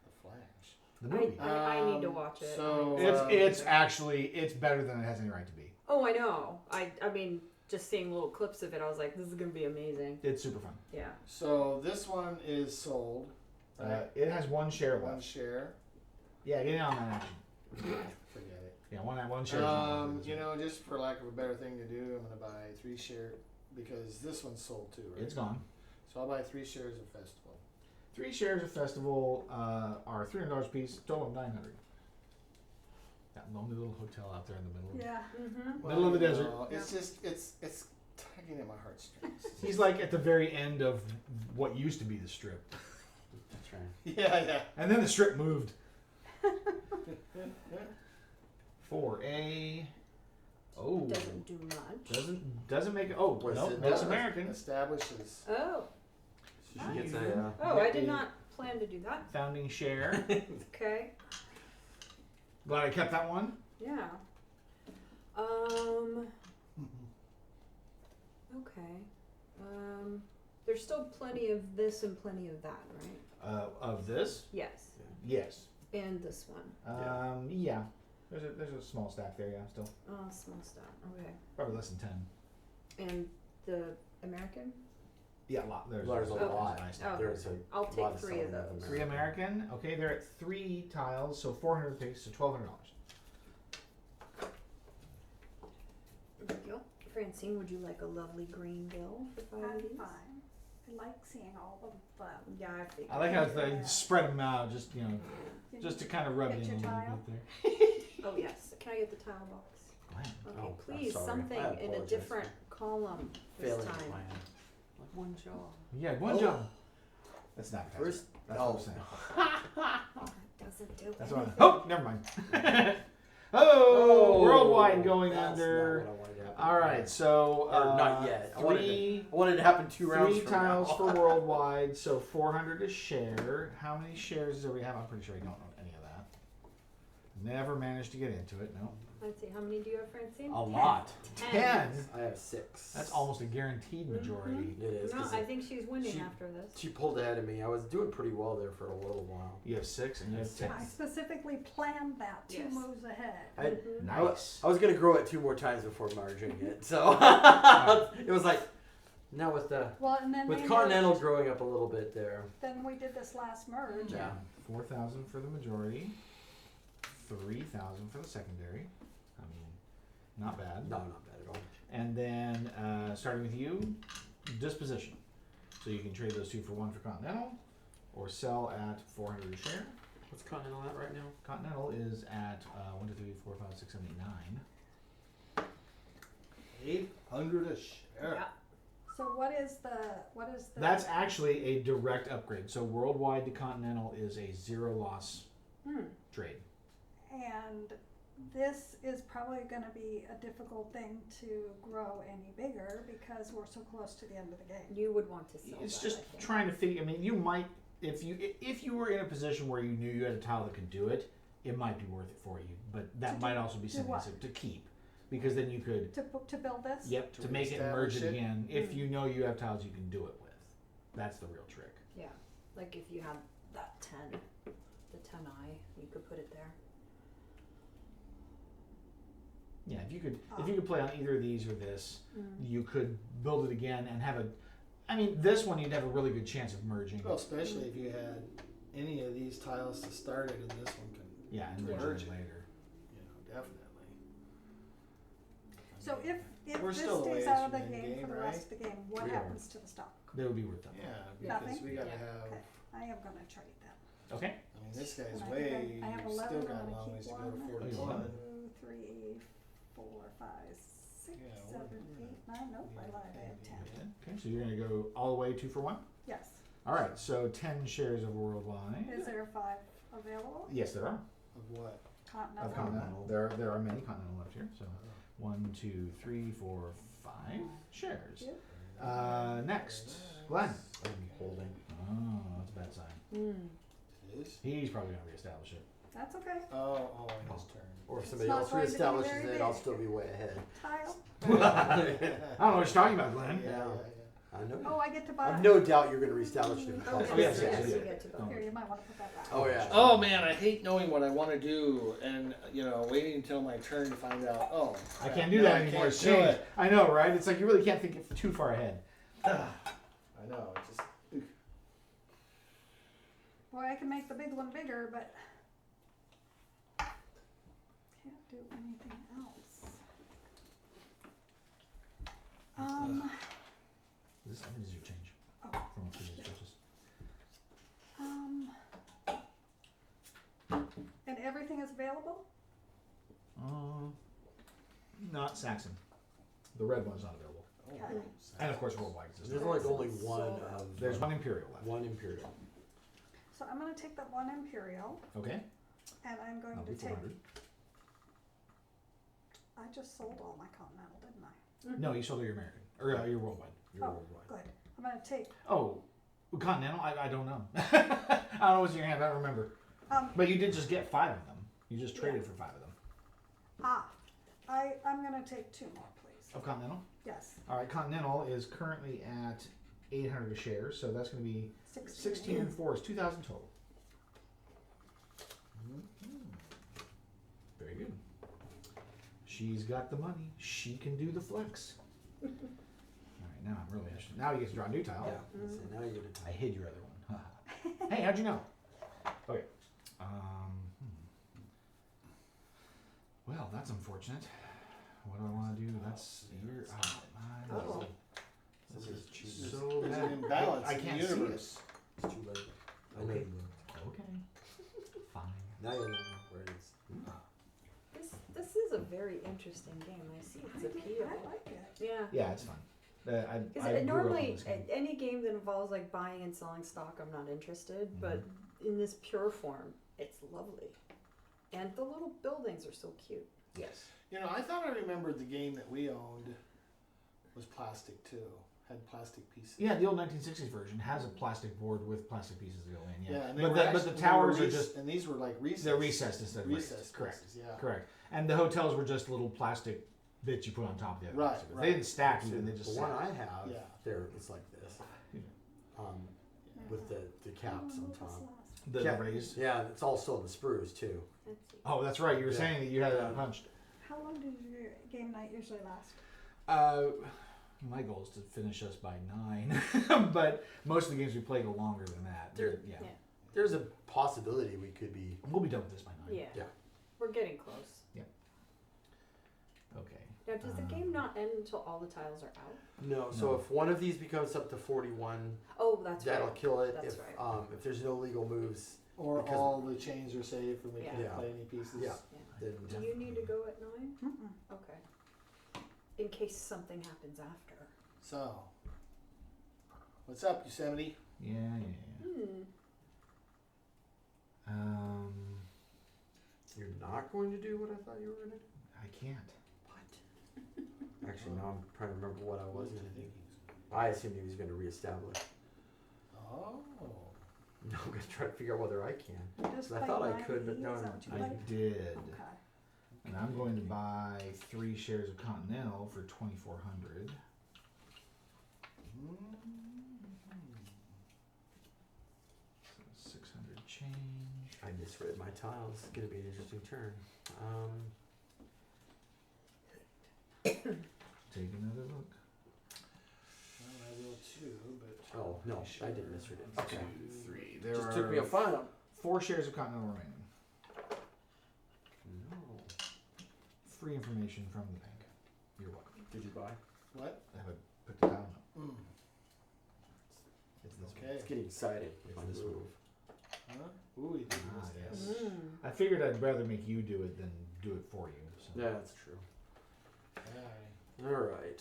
S4: The Flash.
S1: The movie.
S3: I need to watch it.
S4: So
S1: It's actually it's better than it has any right to be.
S3: Oh, I know. I mean, just seeing little clips of it, I was like, this is gonna be amazing.
S1: It's super fun.
S3: Yeah.
S4: So this one is sold. Right?
S1: It has 1 share
S4: One
S1: left.
S4: share.
S1: Yeah, get in on that action.
S4: Forget it.
S1: Yeah, one share. is not worth it.
S4: You know, just for lack of a better thing to do, I'm gonna buy 3 shares because this one's sold too, right?
S1: It's gone.
S4: So I'll buy 3 shares of Festival.
S1: 3 shares of Festival are $300 a piece, total of $900. That lonely little hotel out there in the middle.
S5: Yeah.
S3: Mm-hmm.
S1: Middle of the
S4: you
S1: desert.
S4: know, it's just it's tugging at my heartstrings.
S1: He's like at the very end of what used to be the strip.
S4: That's
S2: train.
S4: Yeah.
S1: And then the strip moved. For a
S3: Doesn't do much.
S1: doesn't make it. Oh
S2: What's
S1: no,
S2: it
S1: makes
S2: does?
S1: American.
S4: Establishes.
S3: Oh.
S2: She gets a.
S3: Oh, I did not plan to do that.
S1: Founding share.
S3: Okay.
S1: Glad I kept that one.
S3: Yeah. Okay. There's still plenty of this and plenty of that, right?
S1: Of this,
S3: Yes.
S1: yes.
S3: And this one.
S1: Yeah. There's a small stack there. Yeah, still
S3: Oh, small stuff. Okay.
S1: probably less than 10.
S3: And the American?
S1: Yeah, a lot. There's
S2: There's a
S1: there's
S2: lot.
S1: nice
S3: Oh.
S1: stack.
S2: There's a
S3: I'll
S2: lot
S3: take
S2: of
S3: 3 of
S2: selling
S3: those.
S1: 3 American. Okay, they're at 3 tiles, so 400 apiece, so $1,200.
S3: There you go. Francine, would you like a lovely green bill for 5 of
S5: I'm
S3: these?
S5: fine. I like seeing all of them.
S3: Yeah, I figured.
S1: I like how they spread them out, just just to kind of rub
S5: Get
S1: you in a
S5: your
S1: little
S5: tile?
S1: bit there.
S3: Oh, yes. Can I get the tile box?
S1: Glenn.
S3: Okay,
S2: Oh, I'm
S3: please,
S2: sorry.
S3: something
S2: I
S3: in a
S2: apologize.
S3: different column this
S2: Failing
S3: time.
S2: plan.
S3: Like one jaw.
S1: Yeah, one
S2: Oh.
S1: job. That's not
S2: First,
S1: That's
S2: oh,
S1: what I'm saying.
S3: That doesn't do
S1: That's what I'm.
S3: anything.
S1: Oh, never mind. oh, worldwide going
S2: that's
S1: under.
S2: not what I wanted to happen.
S1: All right, so
S2: Or not yet. I wanted
S1: Three.
S2: I wanted it to happen 2 rounds
S1: 3
S2: from
S1: tiles
S2: now.
S1: for worldwide, so 400 a share. How many shares do we have? I'm pretty sure I don't know any of that. Never managed to get into it. No.
S3: Let's see, how many do you have, Francine?
S2: A lot.
S1: 10.
S2: I have 6.
S1: That's almost a guaranteed majority.
S2: It is.
S3: No,
S2: 'cause
S3: I think she's winning
S2: she-
S3: after this.
S2: she pulled ahead of me. I was doing pretty well there for a little while.
S1: You have 6 and you have 10.
S5: I specifically planned that 2
S3: Yes.
S5: moves ahead.
S2: I,
S3: Mhm.
S1: Nice.
S2: I was gonna grow it 2 more times before merging it, so it was like now with
S5: Well, and then
S2: with
S5: they
S2: Continental
S5: merged.
S2: growing up a little bit there.
S5: Then we did this last merge.
S2: Yeah.
S1: 4,000 for the majority. 3,000 for the secondary. I mean, not bad.
S2: No, not bad at all.
S1: And then starting with you, disposition. So you can trade those 2 for 1 for Continental, or sell at 400 a share.
S2: What's Continental at right now?
S1: Continental is at 1, 2, 3, 4, 5, 6, 7, 8, 9.
S4: 800 a share.
S3: Yeah.
S5: So what is the
S1: That's actually a direct upgrade. So worldwide to Continental is a 0 loss trade.
S5: and this is probably going to be a difficult thing to grow any bigger because we're so close to the end of the game.
S3: You would want to sell
S1: It's
S3: that,
S1: just
S3: I think.
S1: trying to figure. I mean, you might if you were in a position where you knew you had a tile that could do it, it might be worth it for you. But that
S5: To
S1: might
S5: do-
S1: also be
S5: do
S1: something
S5: what?
S1: to keep, because then you could
S5: To build this?
S1: to
S4: To
S1: make it and merge it
S4: reestablish it?
S1: again. If you know you have tiles you can do it with, that's the real trick.
S3: Yeah. Like if you had that 10, the 10i, you could put it there.
S1: Yeah, if you could play on either of these or this, you could build it again and have a. I mean, this one you'd have a really good chance of merging.
S4: Well, especially if you had any of these tiles to start it, and this one can,
S1: Yeah, and merge
S4: Merge
S1: it
S4: it.
S1: later.
S4: definitely.
S5: So if
S4: We're
S5: this
S4: still a
S5: stays
S4: ways
S5: out of
S4: from
S5: the
S4: end
S5: game
S4: game,
S5: for the
S4: right?
S5: rest of the game, what
S2: We are.
S5: happens to the stock?
S1: They would be worth it.
S4: Yeah, because
S5: Nothing?
S4: we gotta
S3: Yeah.
S4: have.
S5: Okay, I am going to trade that.
S1: Okay.
S4: I mean, this guy's
S5: And I
S4: way.
S5: think I have 11,
S4: Still
S5: I'm
S4: got a
S5: gonna
S4: long
S5: keep
S4: ways to go to
S5: one.
S4: 41.
S5: 2, 3, 4, 5, 6,
S4: Yeah,
S5: 7,
S4: we're-
S5: 8, 9. Nope, I lied. I have 10.
S1: Okay, so you're gonna go all the way 2 for 1.
S5: Yes.
S1: All right, so 10 shares of worldwide.
S5: Is there 5 available?
S1: Yes, there are.
S4: Of what?
S5: Continental.
S1: Of Continental. There are many Continental left here. So 1, 2, 3, 4, 5 shares.
S5: Yep.
S1: Next, Glenn.
S2: I'm holding.
S1: Oh, that's a bad sign.
S4: It is?
S1: He's probably gonna reestablish it.
S5: That's okay.
S4: Oh, his turn.
S2: Or if
S5: It's
S2: somebody
S5: not
S2: else
S5: going to be
S2: reestablishes
S5: very
S2: it, I'll
S5: big.
S2: still be way ahead.
S5: Tile.
S1: I don't know what you're talking about, Glenn.
S4: Yeah.
S2: I know.
S5: Oh, I get to buy.
S2: I've no doubt you're going to reestablish it.
S3: Oh,
S1: Oh, yes, yes,
S3: you
S1: yes.
S3: get to go.
S5: Here, you might want to put that back.
S2: Oh yeah.
S4: Oh man, I hate knowing what I want to do and waiting until my turn to find out. Oh,
S1: I can't do
S4: no,
S1: that
S4: I
S1: anymore.
S4: can't
S1: It's
S4: do
S1: changed.
S4: it.
S1: I know, right? It's like you really can't think it too far ahead.
S4: I know. It's just
S5: Boy, I can make the big one bigger, but can't do anything else.
S1: This is your change
S5: Oh.
S1: from previous purchase.
S5: And everything is available?
S1: Not Saxon. The red one's not available.
S5: Okay.
S1: And of course, worldwide exists.
S2: There's like only one
S3: Sold
S2: of.
S1: There's one Imperial left.
S2: One Imperial.
S5: So So I'm gonna take that one Imperial,
S1: Okay.
S5: and I'm going
S1: That'll
S5: to
S1: be
S5: take,
S1: 400.
S5: I just sold all my Continental, didn't I?
S1: No, you sold your American. Or your worldwide. Your
S5: Oh,
S1: worldwide.
S5: good. I'm gonna take,
S1: Oh, Continental? I don't know. I don't know what's in your hand. I don't remember. But you did just get 5 of them. You just traded for 5 of them.
S5: I'm gonna take 2 more, please.
S1: Of Continental?
S5: Yes,
S1: All right, Continental is currently at 800 a share, so that's going to be
S5: 16.
S1: 16 and 4 is 2,000 total. Very good. She's got the money. She can do the flex. All right, now I'm really interested. Now you get to draw a new tile.
S2: Yeah. So now you get a
S1: I
S2: time.
S1: hid your other one. Hey, how'd you know? Okay. Well, that's unfortunate. What do I want to do? That's your. Oh, my.
S3: Oh.
S2: This is cheating.
S1: So
S4: There's
S1: bad.
S4: an imbalance
S1: I
S4: in
S1: can't
S4: the
S1: see it.
S4: universe.
S2: It's too late. I know
S1: Okay.
S2: you looked.
S1: Okay. Fine.
S2: Now you know where it is.
S3: This is a very interesting game. I see its appeal.
S5: I like it.
S3: Yeah.
S1: Yeah, it's fun. I
S3: Because
S1: grew up on
S3: normally,
S1: this game.
S3: any game that involves like buying and selling stock, I'm not interested.
S1: Mm-hmm.
S3: But in this pure form, it's lovely, and the little buildings are so cute.
S1: Yes.
S4: You know, I thought I remembered the game that we owned was plastic too. Had plastic pieces.
S1: Yeah, the old 1960s version has a plastic board with plastic pieces to go in. Yeah,
S4: And they
S1: but
S4: were
S1: the
S4: actually-
S1: towers
S4: they
S1: are
S4: were
S1: just
S4: and these were like recessed.
S1: they're recessed instead of raised.
S4: Recessed
S1: Correct.
S4: pieces, yeah.
S1: Correct. And the hotels were just little plastic bits you put on top of the other.
S4: Right,
S1: plastic bits.
S4: right.
S1: They didn't stack
S2: So
S1: even. They just
S2: the one
S1: sat.
S2: I have,
S4: Yeah.
S2: there it's like this, with the caps on
S5: What was
S2: top.
S5: last?
S1: The
S2: Yeah.
S1: raised.
S2: Yeah, it's also the sprues too.
S3: Let's see.
S1: Oh, that's right. You were
S2: Yeah.
S1: saying that you had that punched.
S5: How long does your game night usually last?
S1: My goal is to finish us by 9, but most of the games we play go longer than that.
S2: There-
S1: Yeah.
S3: Yeah.
S2: There's a possibility we could be.
S1: We'll be done with this by 9.
S3: Yeah.
S2: Yeah.
S3: We're getting close.
S1: Okay.
S3: Now, does the game not end until all the tiles are out?
S2: No, so
S1: No.
S2: if one of these becomes up to 41,
S3: Oh, that's
S2: that'll
S3: right.
S2: kill it.
S3: That's
S2: if
S3: right.
S2: if there's no legal moves,
S4: Or
S2: Because-
S4: all the chains are safe and we can't
S2: Yeah.
S4: play any pieces.
S2: Yeah.
S3: Yeah.
S2: then
S3: Do you need to go at 9?
S5: Mm-mm.
S3: Okay. In case something happens after.
S4: So, what's up, Yosemite?
S1: Yeah.
S2: you're not going to do what I thought you were going to do.
S1: I can't.
S2: What? Actually, now I'm trying to remember what I was going to do. I assumed he was going to reestablish.
S4: Oh.
S2: No, I'm going to try to figure out whether I can.
S5: You just
S2: I
S5: play
S2: thought I
S5: 9
S2: could, but
S5: of
S2: no,
S5: these, is that what you
S1: I
S5: like?
S1: did.
S5: Okay.
S1: And I'm going to buy 3 shares of Continental for 2,400. So 600 change.
S2: I misread my tiles. It's going to be an interesting turn.
S1: Take another look.
S4: Well, I will too, but.
S2: Oh, no, I did misread it. Okay.
S1: 2, 3. There
S2: Just
S1: are
S2: took me a final.
S1: 4 shares of Continental remaining.
S2: No.
S1: Free information from the bank. You're welcome.
S2: Did you buy?
S4: What?
S1: I haven't put the down up.
S4: Mm.
S1: It's this
S4: Okay.
S2: It's getting excited.
S1: It's
S2: on
S1: this
S2: the
S1: one.
S2: move.
S4: Huh? Ooh, he did
S1: Ah,
S4: this.
S1: yes.
S3: Mm.
S1: I figured I'd rather make you do it than do it for you. So.
S2: Yeah, that's true.
S4: Aye.
S2: All right.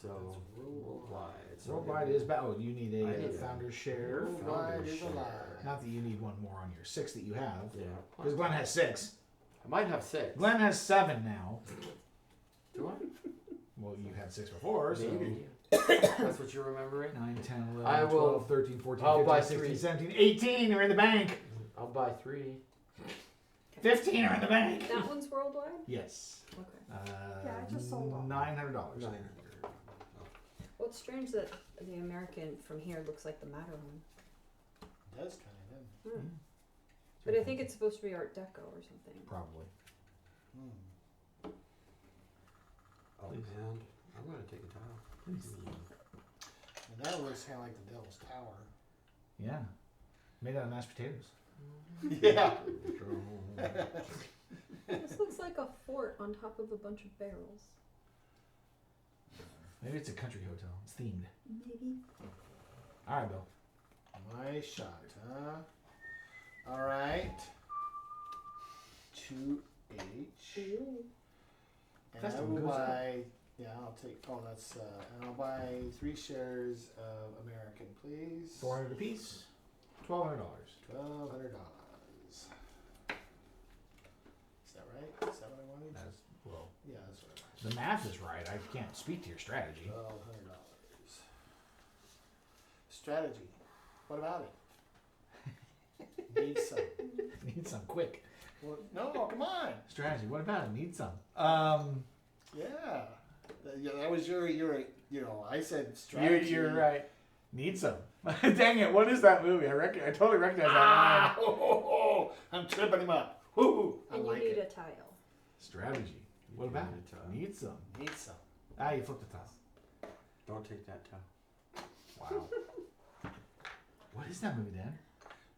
S2: So
S4: That's worldwide.
S2: So
S1: Worldwide is about. Oh, you need
S2: I
S1: a
S2: need a
S1: founder's share.
S4: Worldwide
S2: Founder's
S4: is a
S2: share.
S4: lie.
S1: Not that you need one more on your 6 that you have.
S2: Yeah.
S1: Because Glenn has 6.
S2: I might have 6.
S1: Glenn has 7 now.
S2: Do I?
S1: Well, you had 6 before, so.
S2: Maybe. That's what you're remembering?
S1: 9, 10, 11,
S2: I
S1: 12,
S2: will-
S1: 13, 14,
S2: I'll
S1: 15,
S2: buy
S1: 16,
S2: 3.
S1: 17, 18 are in the bank.
S2: I'll buy 3.
S1: 15 are in the bank.
S3: That one's worldwide?
S1: Yes.
S3: Okay.
S5: Yeah, I just sold all.
S1: $900.
S3: Well, it's strange that the American from here looks like the Matterhorn.
S4: It does kind of, doesn't
S3: Hmm. But I think it's supposed to be Art Deco or something.
S1: Probably.
S4: it? Hmm.
S2: Oh,
S1: Please.
S2: and I'm going to take a tile.
S4: And that looks kind of like the Devil's Tower.
S1: Yeah. Made out of mashed potatoes.
S4: Yeah.
S3: This looks like a fort on top of a bunch of barrels.
S1: Maybe it's a country hotel. It's themed.
S3: Maybe.
S1: All right, Bill.
S4: My shot, huh? All right. 2H.
S3: Ooh.
S4: And
S1: That's
S4: I
S1: the
S4: will
S1: one goes up.
S4: buy. Yeah, I'll take. Oh, that's. And I'll buy 3 shares of American, please.
S1: 400 apiece. $1,200.
S4: $1,200. Is that right? Is that what I wanted?
S1: That's, well,
S4: Yeah, that's what I wanted.
S1: the math is right. I can't speak to your strategy.
S4: $1,200. Strategy. What about it? Need some.
S1: Need some quick.
S4: Well, no, come on.
S1: Strategy. What about it? Need some.
S4: Yeah. Yeah, that was your you know, I said strategy.
S1: You're right. Need some. Dang it! What is that movie? I totally recognize that
S4: Ah,
S1: line.
S4: I'm tripping him up. Woo, I
S3: And
S4: like
S3: you need
S4: it.
S3: a tile.
S1: Strategy. What about it? Need some.
S4: Need some.
S1: Ah, you flipped the top.
S2: Don't take that towel.
S1: Wow. What is that movie, Dan?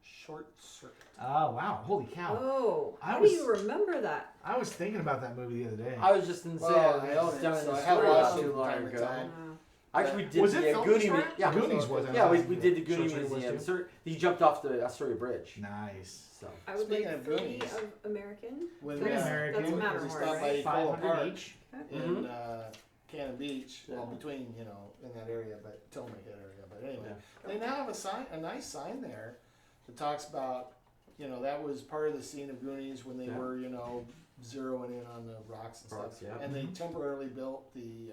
S4: Short circuit.
S1: Oh, wow. Holy cow.
S3: Oh,
S1: I
S3: how
S1: was-
S3: do you remember that?
S1: I was thinking about that movie the other day.
S2: I was just in
S4: Well,
S2: say
S4: I own it,
S2: down in
S4: so
S2: the
S4: I have
S2: store
S4: watched
S2: not
S4: it
S2: too
S4: from
S2: long
S4: time to
S2: ago.
S4: time.
S2: Actually, we did
S1: Was
S2: the
S1: it filmed
S2: Goonie
S1: Destroyer?
S2: yeah,
S1: Goonies was.
S2: yeah, we did the
S1: Short
S2: Goonie
S1: Circuit was
S2: Museum.
S1: too?
S2: Sir, he jumped off the Astoria Bridge.
S1: Nice.
S2: So
S3: I would
S4: Speaking
S3: like
S4: of
S3: 3
S4: Goonies.
S3: of American.
S4: When
S1: Three
S4: we,
S1: American.
S3: That's
S4: we
S3: Matterhorn,
S4: stopped by
S3: right?
S4: Ecola
S1: 500
S4: Park
S1: each.
S4: in Cannon Beach, well, between, you know, in that area, but Tillamook area. But anyway, they now have a nice sign there that talks about, you know, that was part of the scene of Goonies when they
S2: Yeah.
S4: were, you know, zeroing in on the rocks and
S2: Rocks,
S4: stuff.
S2: yeah.
S4: And they temporarily built the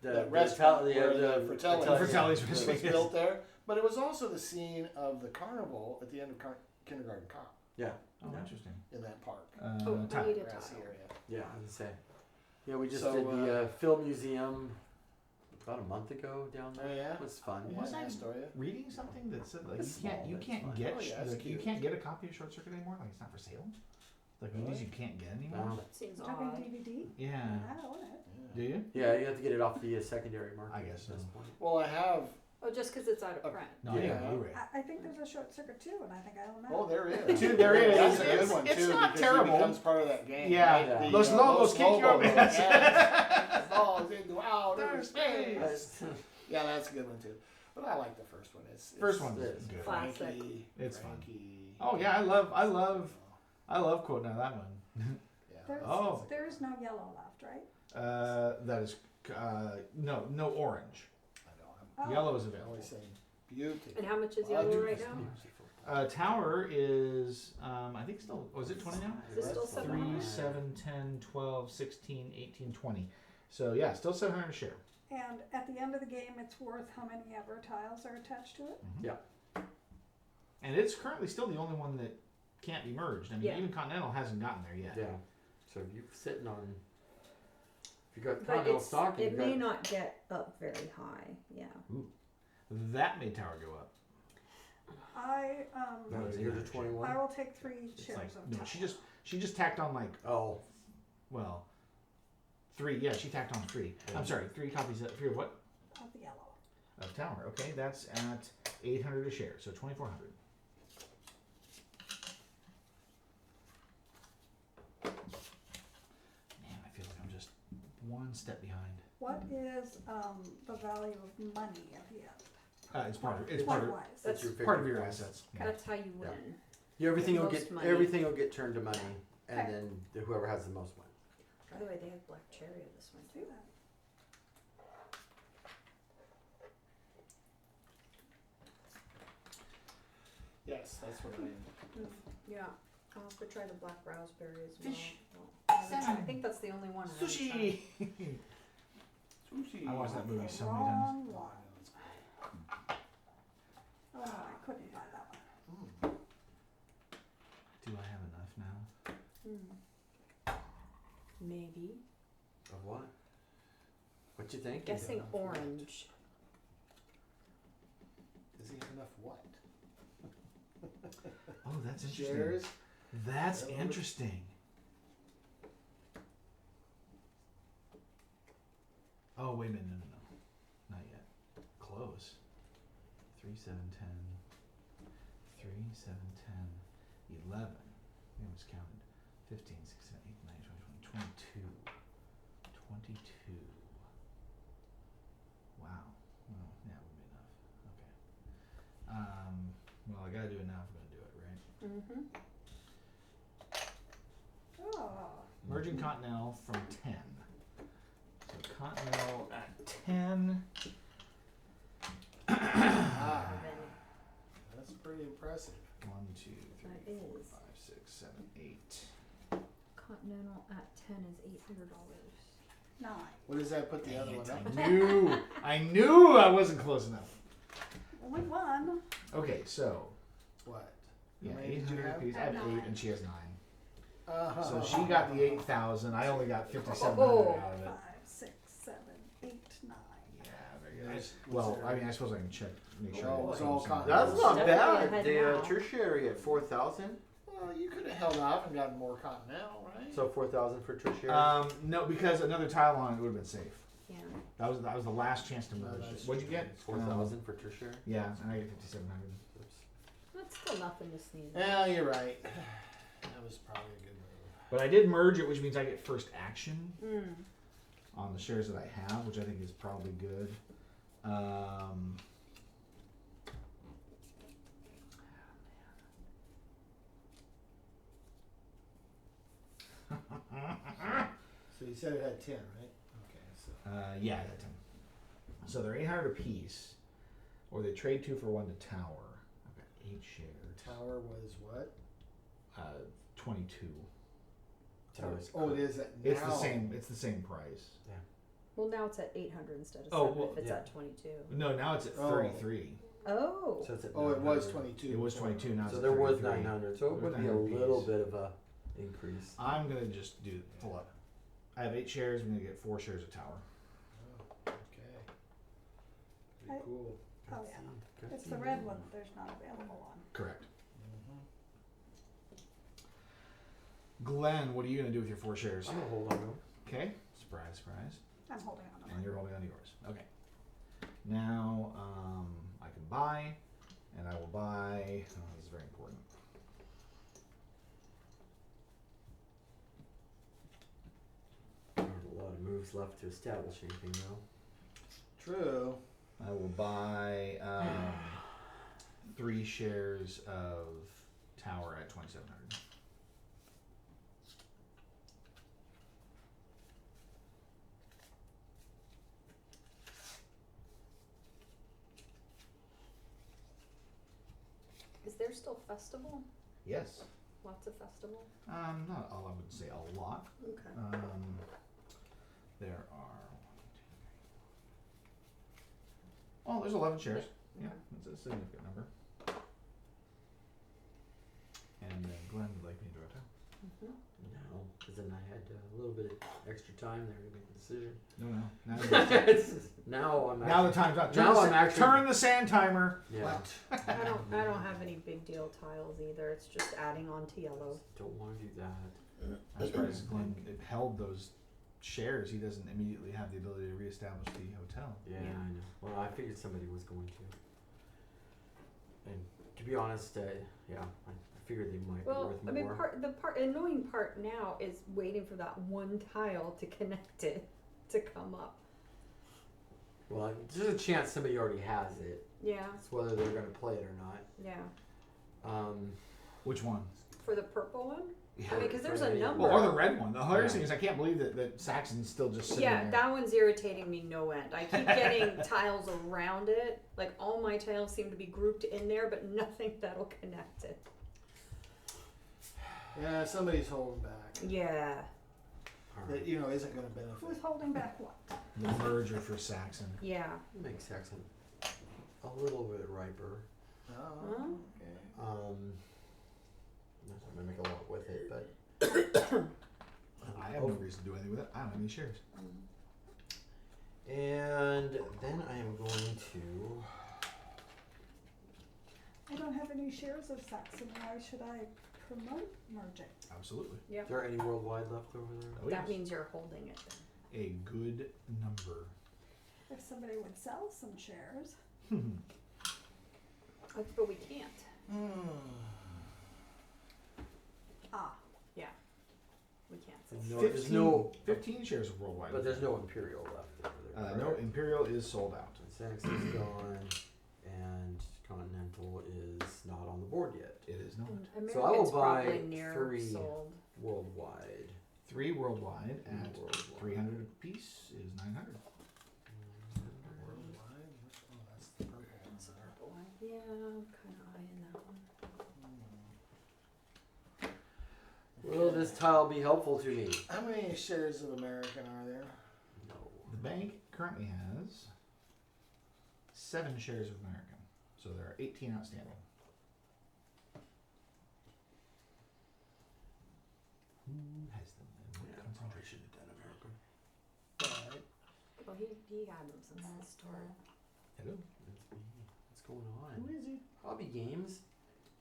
S2: the
S4: restaurant
S2: the
S4: where the Fratelli
S1: Fratelli's
S4: was
S1: restaurant.
S4: built there. But it was also the scene of the carnival at the end of Kindergarten Cop
S2: Yeah.
S1: Oh, interesting.
S4: in that park,
S3: Oh, I
S1: Tyler.
S3: need a
S4: grassy
S3: tile.
S4: area.
S2: Yeah, I was gonna say. Yeah, we just
S4: So,
S2: did the film museum about a month ago down there.
S4: Oh yeah.
S2: It was fun.
S4: Yeah,
S1: Was I-
S4: Astoria.
S1: Reading something that said like
S2: It's
S1: you can't
S2: small,
S1: you
S2: but it's
S1: can't
S2: fun.
S1: get
S4: Oh, yeah, it's
S1: like, you
S4: cute.
S1: can't get a copy of Short Circuit anymore. Like it's not for sale. Like movies
S4: Really?
S1: you can't get anymore.
S2: No.
S3: That seems
S5: You're talking
S3: odd.
S5: DVD?
S1: Yeah.
S5: I own it.
S1: Do you?
S2: Yeah, you have to get it off the secondary market.
S1: I guess
S2: at this
S1: so.
S2: point.
S4: Well, I have.
S3: Oh, just because it's out of print.
S1: No, I
S2: Yeah.
S1: got Blu-ray.
S5: I think there's a short circuit too, and I think I own that.
S4: Oh, there is.
S1: Dude, there is.
S4: That's a
S1: It's-
S4: good one
S1: it's
S4: too.
S1: not
S4: because
S1: terrible.
S4: It becomes part of that game.
S1: Yeah.
S4: Right? The,
S1: Those logos kick you
S4: logos,
S1: over the ass.
S4: yes. Balls into outer space.
S2: That's-
S4: Yeah, that's a good one too. But I like the first one. It's
S1: First one's
S2: it's
S1: good.
S3: Classic.
S4: Frankie.
S1: It's fun.
S4: Frankie.
S1: Oh yeah, I love quoting out that one.
S5: There's,
S1: Oh.
S5: there is no yellow left, right?
S1: That is no orange.
S4: I know.
S5: Oh.
S1: Yellow is
S4: I'm
S1: available.
S4: always saying beauty.
S3: And how much is
S4: Well, I
S3: yellow
S4: do
S3: right
S4: this
S3: now?
S1: Tower is I think still was it 20 now?
S3: Is it still
S4: That's
S3: 700?
S1: 3, 7, 10, 12, 16, 18, 20. So yeah, still 700 a share.
S5: And at the end of the game, it's worth how many ever tiles are attached to it?
S1: And it's currently still the only one that can't be merged. I mean,
S3: Yeah.
S1: even Continental hasn't gotten there yet.
S2: Yeah. So you're sitting on. If you got
S3: But
S2: Continental stock,
S3: it
S2: you
S3: may
S2: got.
S3: not get up very high. Yeah.
S1: That made Tower go up.
S5: I
S2: No,
S1: It's
S2: you're to
S1: 800
S2: 21.
S5: I will take 3
S1: It's
S5: shares
S1: like
S5: of
S1: no,
S5: tile.
S1: she just tacked on like
S2: Oh,
S1: 3. Yeah, she tacked on 3. I'm sorry, 3 copies of 3 of what?
S5: Of the yellow.
S1: Of Tower. Okay, that's at 800 a share, so 2,400. Man, I feel like I'm just one step behind.
S5: What is the value of money at the end?
S1: It's part of
S5: Wise.
S2: that's your
S1: part of
S2: figure
S1: your
S2: price.
S1: assets.
S3: That's how you
S2: Yeah.
S3: win.
S2: Yeah, everything
S3: The
S2: will
S3: most
S2: get
S3: money.
S2: everything will get turned to money, and
S5: Okay.
S2: then whoever has the most money.
S3: By the way, they have black cherry in this one
S5: See
S3: too.
S5: that?
S4: Yes, that's what I am.
S3: Yeah. I'll have to try the black raspberry as
S1: Fish.
S3: well. I haven't tried- I
S1: Salmon.
S3: think that's the only one. I haven't
S1: Sushi.
S4: Sushi.
S1: I watched that movie
S5: That's
S1: so
S5: the
S1: many times.
S5: wrong one. Oh, I couldn't buy that one.
S1: Do I have enough now?
S3: tried. Maybe.
S2: Of what? What you think?
S3: Guessing orange.
S4: Does he have enough what?
S1: Oh, that's interesting.
S4: Shares?
S1: That's
S4: Hello?
S1: interesting. Oh, wait a minute. No. Not yet. Close. 3, 7, 10. 3, 7, 10. 11. I almost counted. 15, 16, 18, 19, 20, 22. 22. Wow. Well, yeah, would be enough. Okay. Well, I gotta do it now if I'm gonna do it, right?
S3: Mm-hmm.
S5: Oh,
S1: Merging Continental from 10. So Continental at 10.
S4: Ah, that's pretty impressive.
S1: 1, 2, 3,
S3: That
S1: 4,
S3: is.
S1: 5, 6, 7, 8.
S3: Continental at 10 is $800.
S5: 9.
S4: What does that put the other one up?
S1: I knew I wasn't close enough.
S5: Only one.
S1: Okay, so
S4: What?
S1: yeah,
S4: How many did you
S1: 800
S4: have?
S1: piece. I have
S5: I have
S1: 8,
S5: nine.
S1: and she has 9.
S4: Uh-huh.
S1: So she got the 8,000. I only got 5,700
S3: Oh.
S1: out of it.
S5: 5, 6, 7, 8, 9.
S1: Yeah, very good.
S4: Was
S1: Well,
S4: there-
S1: I mean, I suppose I can check, make sure.
S4: Oh,
S1: I
S4: it was
S1: didn't
S4: all
S1: send something.
S2: That's not
S3: Definitely
S2: bad.
S3: ahead
S2: The
S3: now.
S2: tertiary at 4,000.
S4: Well, you could have held off and gotten more Continental, right?
S2: So 4,000 for tertiary.
S1: No, because another tile on it would have been safe.
S3: Yeah.
S1: That was the last chance to
S4: No,
S1: merge.
S4: that's
S1: What'd you
S4: true.
S1: get?
S2: 4,000 for tertiary.
S1: Yeah, and I get 5,700.
S2: Oops.
S3: That's still nothing to sneeze at.
S4: Yeah, you're right. That was probably a good move.
S1: But I did merge it, which means I get first action
S3: Mm.
S1: on the shares that I have, which I think is probably good.
S4: So you said it had 10, right? Okay, so.
S1: Yeah, I got 10. So they're 800 apiece, or they trade 2 for 1 to tower. I've got 8 shares.
S4: Tower was what?
S1: 22.
S2: Tower's
S4: Oh, it is at now.
S1: It's the same. It's the same price.
S3: Well, now it's at 800 instead of
S1: Oh,
S3: 7
S1: well,
S3: if it's
S2: yeah.
S3: at 22.
S1: No, now it's at
S4: Oh.
S1: 33.
S3: Oh.
S2: So it's at
S4: Oh, it was
S2: 900.
S4: 22.
S1: It was
S4: before.
S1: 22. Now it's
S2: So
S1: at
S2: there was
S1: 33.
S2: 900. So it
S1: There's
S2: would be a
S1: 900
S2: little
S1: piece.
S2: bit of a increase.
S1: I'm gonna just do pull up. I have 8 shares. I'm gonna get 4 shares of tower.
S4: Oh, okay. Pretty
S5: I-
S4: cool.
S5: Oh,
S2: Good
S5: yeah.
S2: seeing. Good
S5: It's the
S2: seeing
S5: red
S2: you.
S5: one that there's not available on.
S1: Correct.
S4: Mm-hmm.
S1: Glenn, what are you gonna do with your 4 shares?
S2: I'm gonna hold on to 'em.
S1: Okay. Surprise, surprise.
S5: I'm holding on to
S1: And
S5: mine.
S1: you're holding on to yours. Okay. Now I can buy, and I will buy. Oh, this is very important.
S2: There's a lot of moves left to establish anything though.
S4: True.
S1: I will buy 3 shares of tower at 2,700.
S3: Is there still festival?
S1: Yes.
S3: Lots of festival?
S1: Not all. I wouldn't say a lot.
S3: Okay.
S1: There are. Oh, there's 11 shares. Yeah, that's a significant number. And then Glenn would like me to draw a tile.
S3: Mhm.
S2: No, because then I had a little bit of extra time there to make a decision.
S1: No.
S2: Now I'm
S1: Now the
S2: actually,
S1: time's up.
S2: Now I'm actually-
S1: Turn the sand timer.
S2: yeah.
S3: I don't have any big deal tiles either. It's just adding on to yellow.
S2: Don't want to do that.
S1: I'm surprised Glenn held those shares. He doesn't immediately have the ability to reestablish the hotel.
S2: Yeah,
S3: Yeah.
S2: I know. Well, I figured somebody was going to. And to be honest, yeah, I figured they might
S3: Well,
S2: be worth
S3: I mean,
S2: more.
S3: the annoying part now is waiting for that one tile to connect it to come up.
S2: Well, there's a chance somebody already has it.
S3: Yeah,
S2: It's whether they're going to play it or not.
S3: yeah.
S1: Which one?
S3: For the purple one?
S1: Yeah.
S3: I mean, because there's a
S2: Right.
S3: number.
S1: Well, or the red one. The hilarious
S2: Yeah.
S1: thing is I can't believe that Saxon's still just sitting
S3: Yeah,
S1: there.
S3: that one's irritating me no end. I keep getting tiles around it. Like all my tiles seem to be grouped in there, but nothing that'll connect it.
S4: Yeah, somebody's holding back.
S3: Yeah.
S2: All
S4: That
S2: right.
S4: isn't going to benefit.
S5: Who's holding back what?
S1: The merger for Saxon.
S3: Yeah.
S2: Makes Saxon a little bit riper.
S4: Oh,
S3: Huh?
S4: okay.
S2: Not that I'm going to make a lot with it, but
S1: I have no reason to do anything with it. I don't have any shares.
S2: and then I am going to.
S5: I don't have any shares of Saxon. Why should I promote merging?
S1: Absolutely.
S2: Is there any worldwide left over there?
S1: Oh,
S3: That
S1: yes.
S3: means you're holding it then.
S1: A good number.
S5: If somebody would sell some shares.
S3: But we can't.
S5: Ah,
S3: We can't.
S2: No, there's no,
S1: 15 shares of worldwide.
S2: but there's no Imperial left over there.
S1: No,
S2: correct?
S1: Imperial is sold out.
S2: Saxon's gone, and Continental is not on the board yet.
S1: It is not.
S3: And
S2: So I will
S3: American's
S2: buy
S3: probably near
S2: 3.
S3: sold.
S2: Worldwide.
S1: 3 worldwide at
S2: Worldwide.
S1: 300 apiece is 900.
S4: Worldwide? Oh, that's the purple one.
S3: Yeah, I'm kind of eyeing that
S2: Will this tile be helpful to me?
S4: How many shares of American are there?
S2: No.
S1: The bank currently has 7 shares of American, so there are 18 outstanding. Who has them and what concentration?
S4: Alright.
S3: Well, he had them since the start.
S1: Hello.
S2: What's going on?
S4: Who is he?
S2: Hobby Games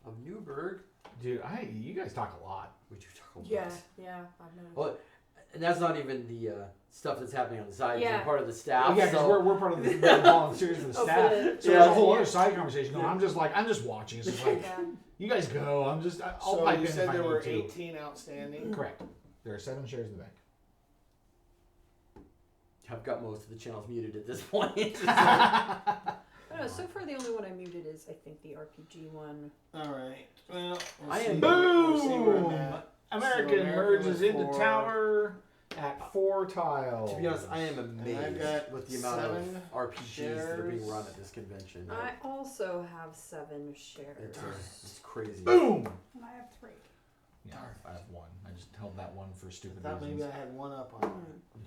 S2: of Newburgh.
S1: Dude, you guys talk a lot.
S2: We do talk a lot.
S3: Yeah, I've noticed.
S2: Well, and that's not even the stuff that's happening on the side.
S3: Yeah.
S2: You're part of the staff.
S1: Yeah, because
S2: so
S1: we're part of the volunteers for the
S3: Oh, for
S1: staff.
S3: the-
S1: So
S2: Yeah.
S1: there's a whole other side conversation going.
S2: Yeah.
S1: I'm just watching. It's just like,
S3: Yeah.
S1: you guys go. I'll
S4: So
S1: pipe
S4: you
S1: in
S4: said
S1: if I
S4: there
S1: need
S4: were
S1: to.
S4: 18 outstanding?
S1: Correct. There are 7 shares in the bank.
S2: I've got most of the channels muted at this point.
S3: I don't know, so far the only one I muted is, I think, the RPG one.
S4: Alright. Well, we'll
S2: I
S4: see.
S2: am-
S4: We'll see where I'm
S1: Boom!
S4: at.
S1: American
S4: American
S1: merges
S4: with
S1: into
S4: 4.
S1: tower at 4 tiles.
S2: To be honest, I am amazed
S4: got
S2: with the amount of
S4: 7
S2: RPGs that are being
S4: shares.
S2: run at this convention.
S3: I also have 7 shares.
S2: It's crazy.
S1: Boom!
S5: And I have 3.
S1: Yeah, I have 1. I just held that one for
S4: I
S1: stupid
S4: thought maybe
S1: reasons.
S4: I had one up on it.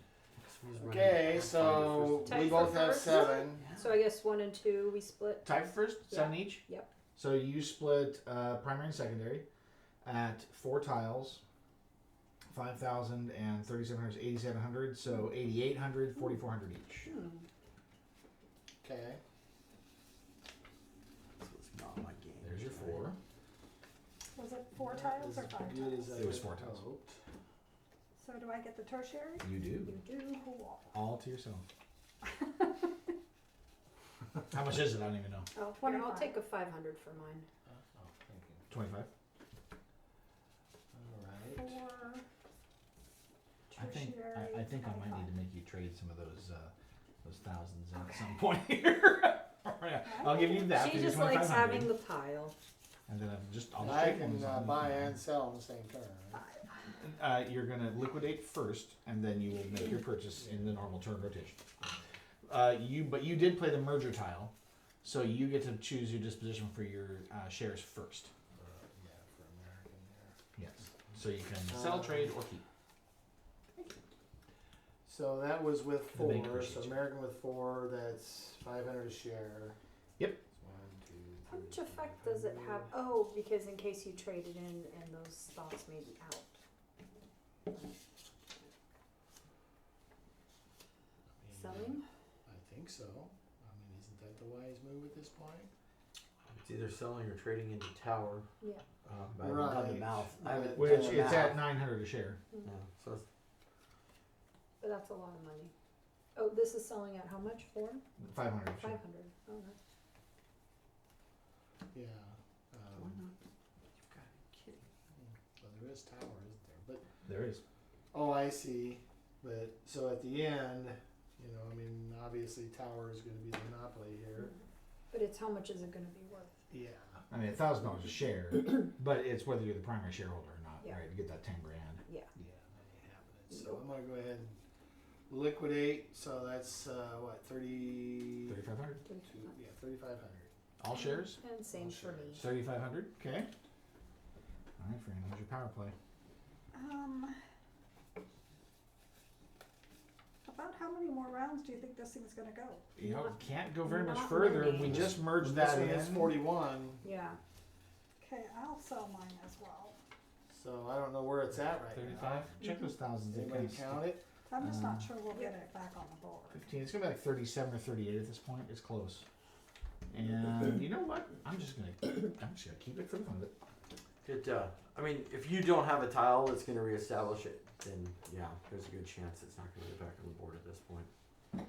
S2: Who's running?
S4: Okay,
S2: I'll
S4: so
S2: find it
S3: Tight
S4: we
S3: for
S4: both have
S3: first?
S4: 7.
S2: first.
S3: So I guess 1 and 2 we split.
S1: Tie for first, 7 each.
S3: Yep.
S1: So you split primary and secondary at 4 tiles. 5,000 and 3,700 is 8,700, so 8,800, 4,400 each.
S4: Okay.
S2: This was not my game.
S1: There's your 4.
S5: Was it 4 tiles or 5 tiles?
S1: It was 4 tiles.
S5: So do I get the tertiary?
S1: You do.
S3: You do.
S5: Cool.
S1: All to yourself. How much is it? I don't even know.
S3: Oh, here,
S5: 25.
S3: I'll take a 500 for mine.
S4: Oh, thank you.
S1: 25?
S4: Alright.
S5: 4
S1: I think
S5: tertiary.
S1: I think I might
S5: 25.
S1: need to make you trade some of those thousands in at some point here. Yeah, I'll give you that.
S3: She
S1: for your
S3: just likes
S1: 2,500.
S3: having the pile.
S1: And then I'll just
S4: I
S1: trade
S4: can
S1: ones on
S4: buy
S1: you.
S4: and sell in the same turn. Right?
S1: You're gonna liquidate first, and then you will make your purchase in the normal turn rotation. But you did play the merger tile, so you get to choose your disposition for your shares first.
S4: Yeah, for American there.
S1: Yes. So you can sell, trade, or keep.
S4: So that was with
S1: The bank
S4: 4.
S1: appreciates
S4: So
S1: you.
S4: American with 4, that's 500 a share.
S1: Yep.
S4: 1, 2,
S3: How
S4: 3,
S3: much effect does it have? Oh, because in case you trade it in and those stocks may be out. Selling?
S4: I think so. I mean, isn't that the wise move at this point?
S2: It's either selling or trading into tower.
S3: Yeah.
S2: I haven't done the
S4: Right.
S2: mouth. I haven't
S1: Which
S2: done the
S1: it's
S2: math.
S1: at 900 a share.
S2: Yeah, so it's
S3: But that's a lot of money. Oh, this is selling at how much for?
S1: 500 a share.
S3: 500. Oh, that's
S4: Yeah.
S2: why not? You've got to be kidding.
S4: Well, there is tower, isn't there? But
S1: There is.
S4: oh, I see. But so at the end, you know, I mean, obviously tower is going to be the monopoly here.
S3: But it's how much is it going to be worth?
S4: Yeah.
S1: I mean, $1,000 a share, but it's whether you're the primary shareholder or not,
S3: Yeah.
S1: right? You get that 10 grand.
S3: Yeah.
S4: Yeah, that ain't happening. So I'm gonna go ahead and liquidate. So that's what 30.
S1: 3,500.
S4: Yeah, 3,500.
S1: All shares.
S3: And same
S4: All
S3: for me.
S4: shares.
S1: 3,500. Okay. All right, Fran. How's your power play?
S5: About how many more rounds do you think this thing's gonna go?
S1: You know,
S3: Not-
S1: can't go very much
S3: not
S1: further.
S3: many.
S1: We just merged
S4: This
S1: that
S4: one
S1: in.
S4: is 41.
S3: Yeah.
S5: Okay, I'll sell mine as well.
S4: So I don't know where it's at right
S1: 35. Check those thousands.
S4: now.
S1: They
S4: Anybody
S1: kind of
S4: count it?
S5: I'm just not
S1: Um,
S5: sure we'll get it back on the board.
S1: 15. It's gonna be like 37 or 38 at this point. It's close. And you know what? I'm just gonna keep it for the fun of it.
S2: I mean, if you don't have a tile that's going to reestablish it, then yeah, there's a good chance it's not going to get back on the board at this point.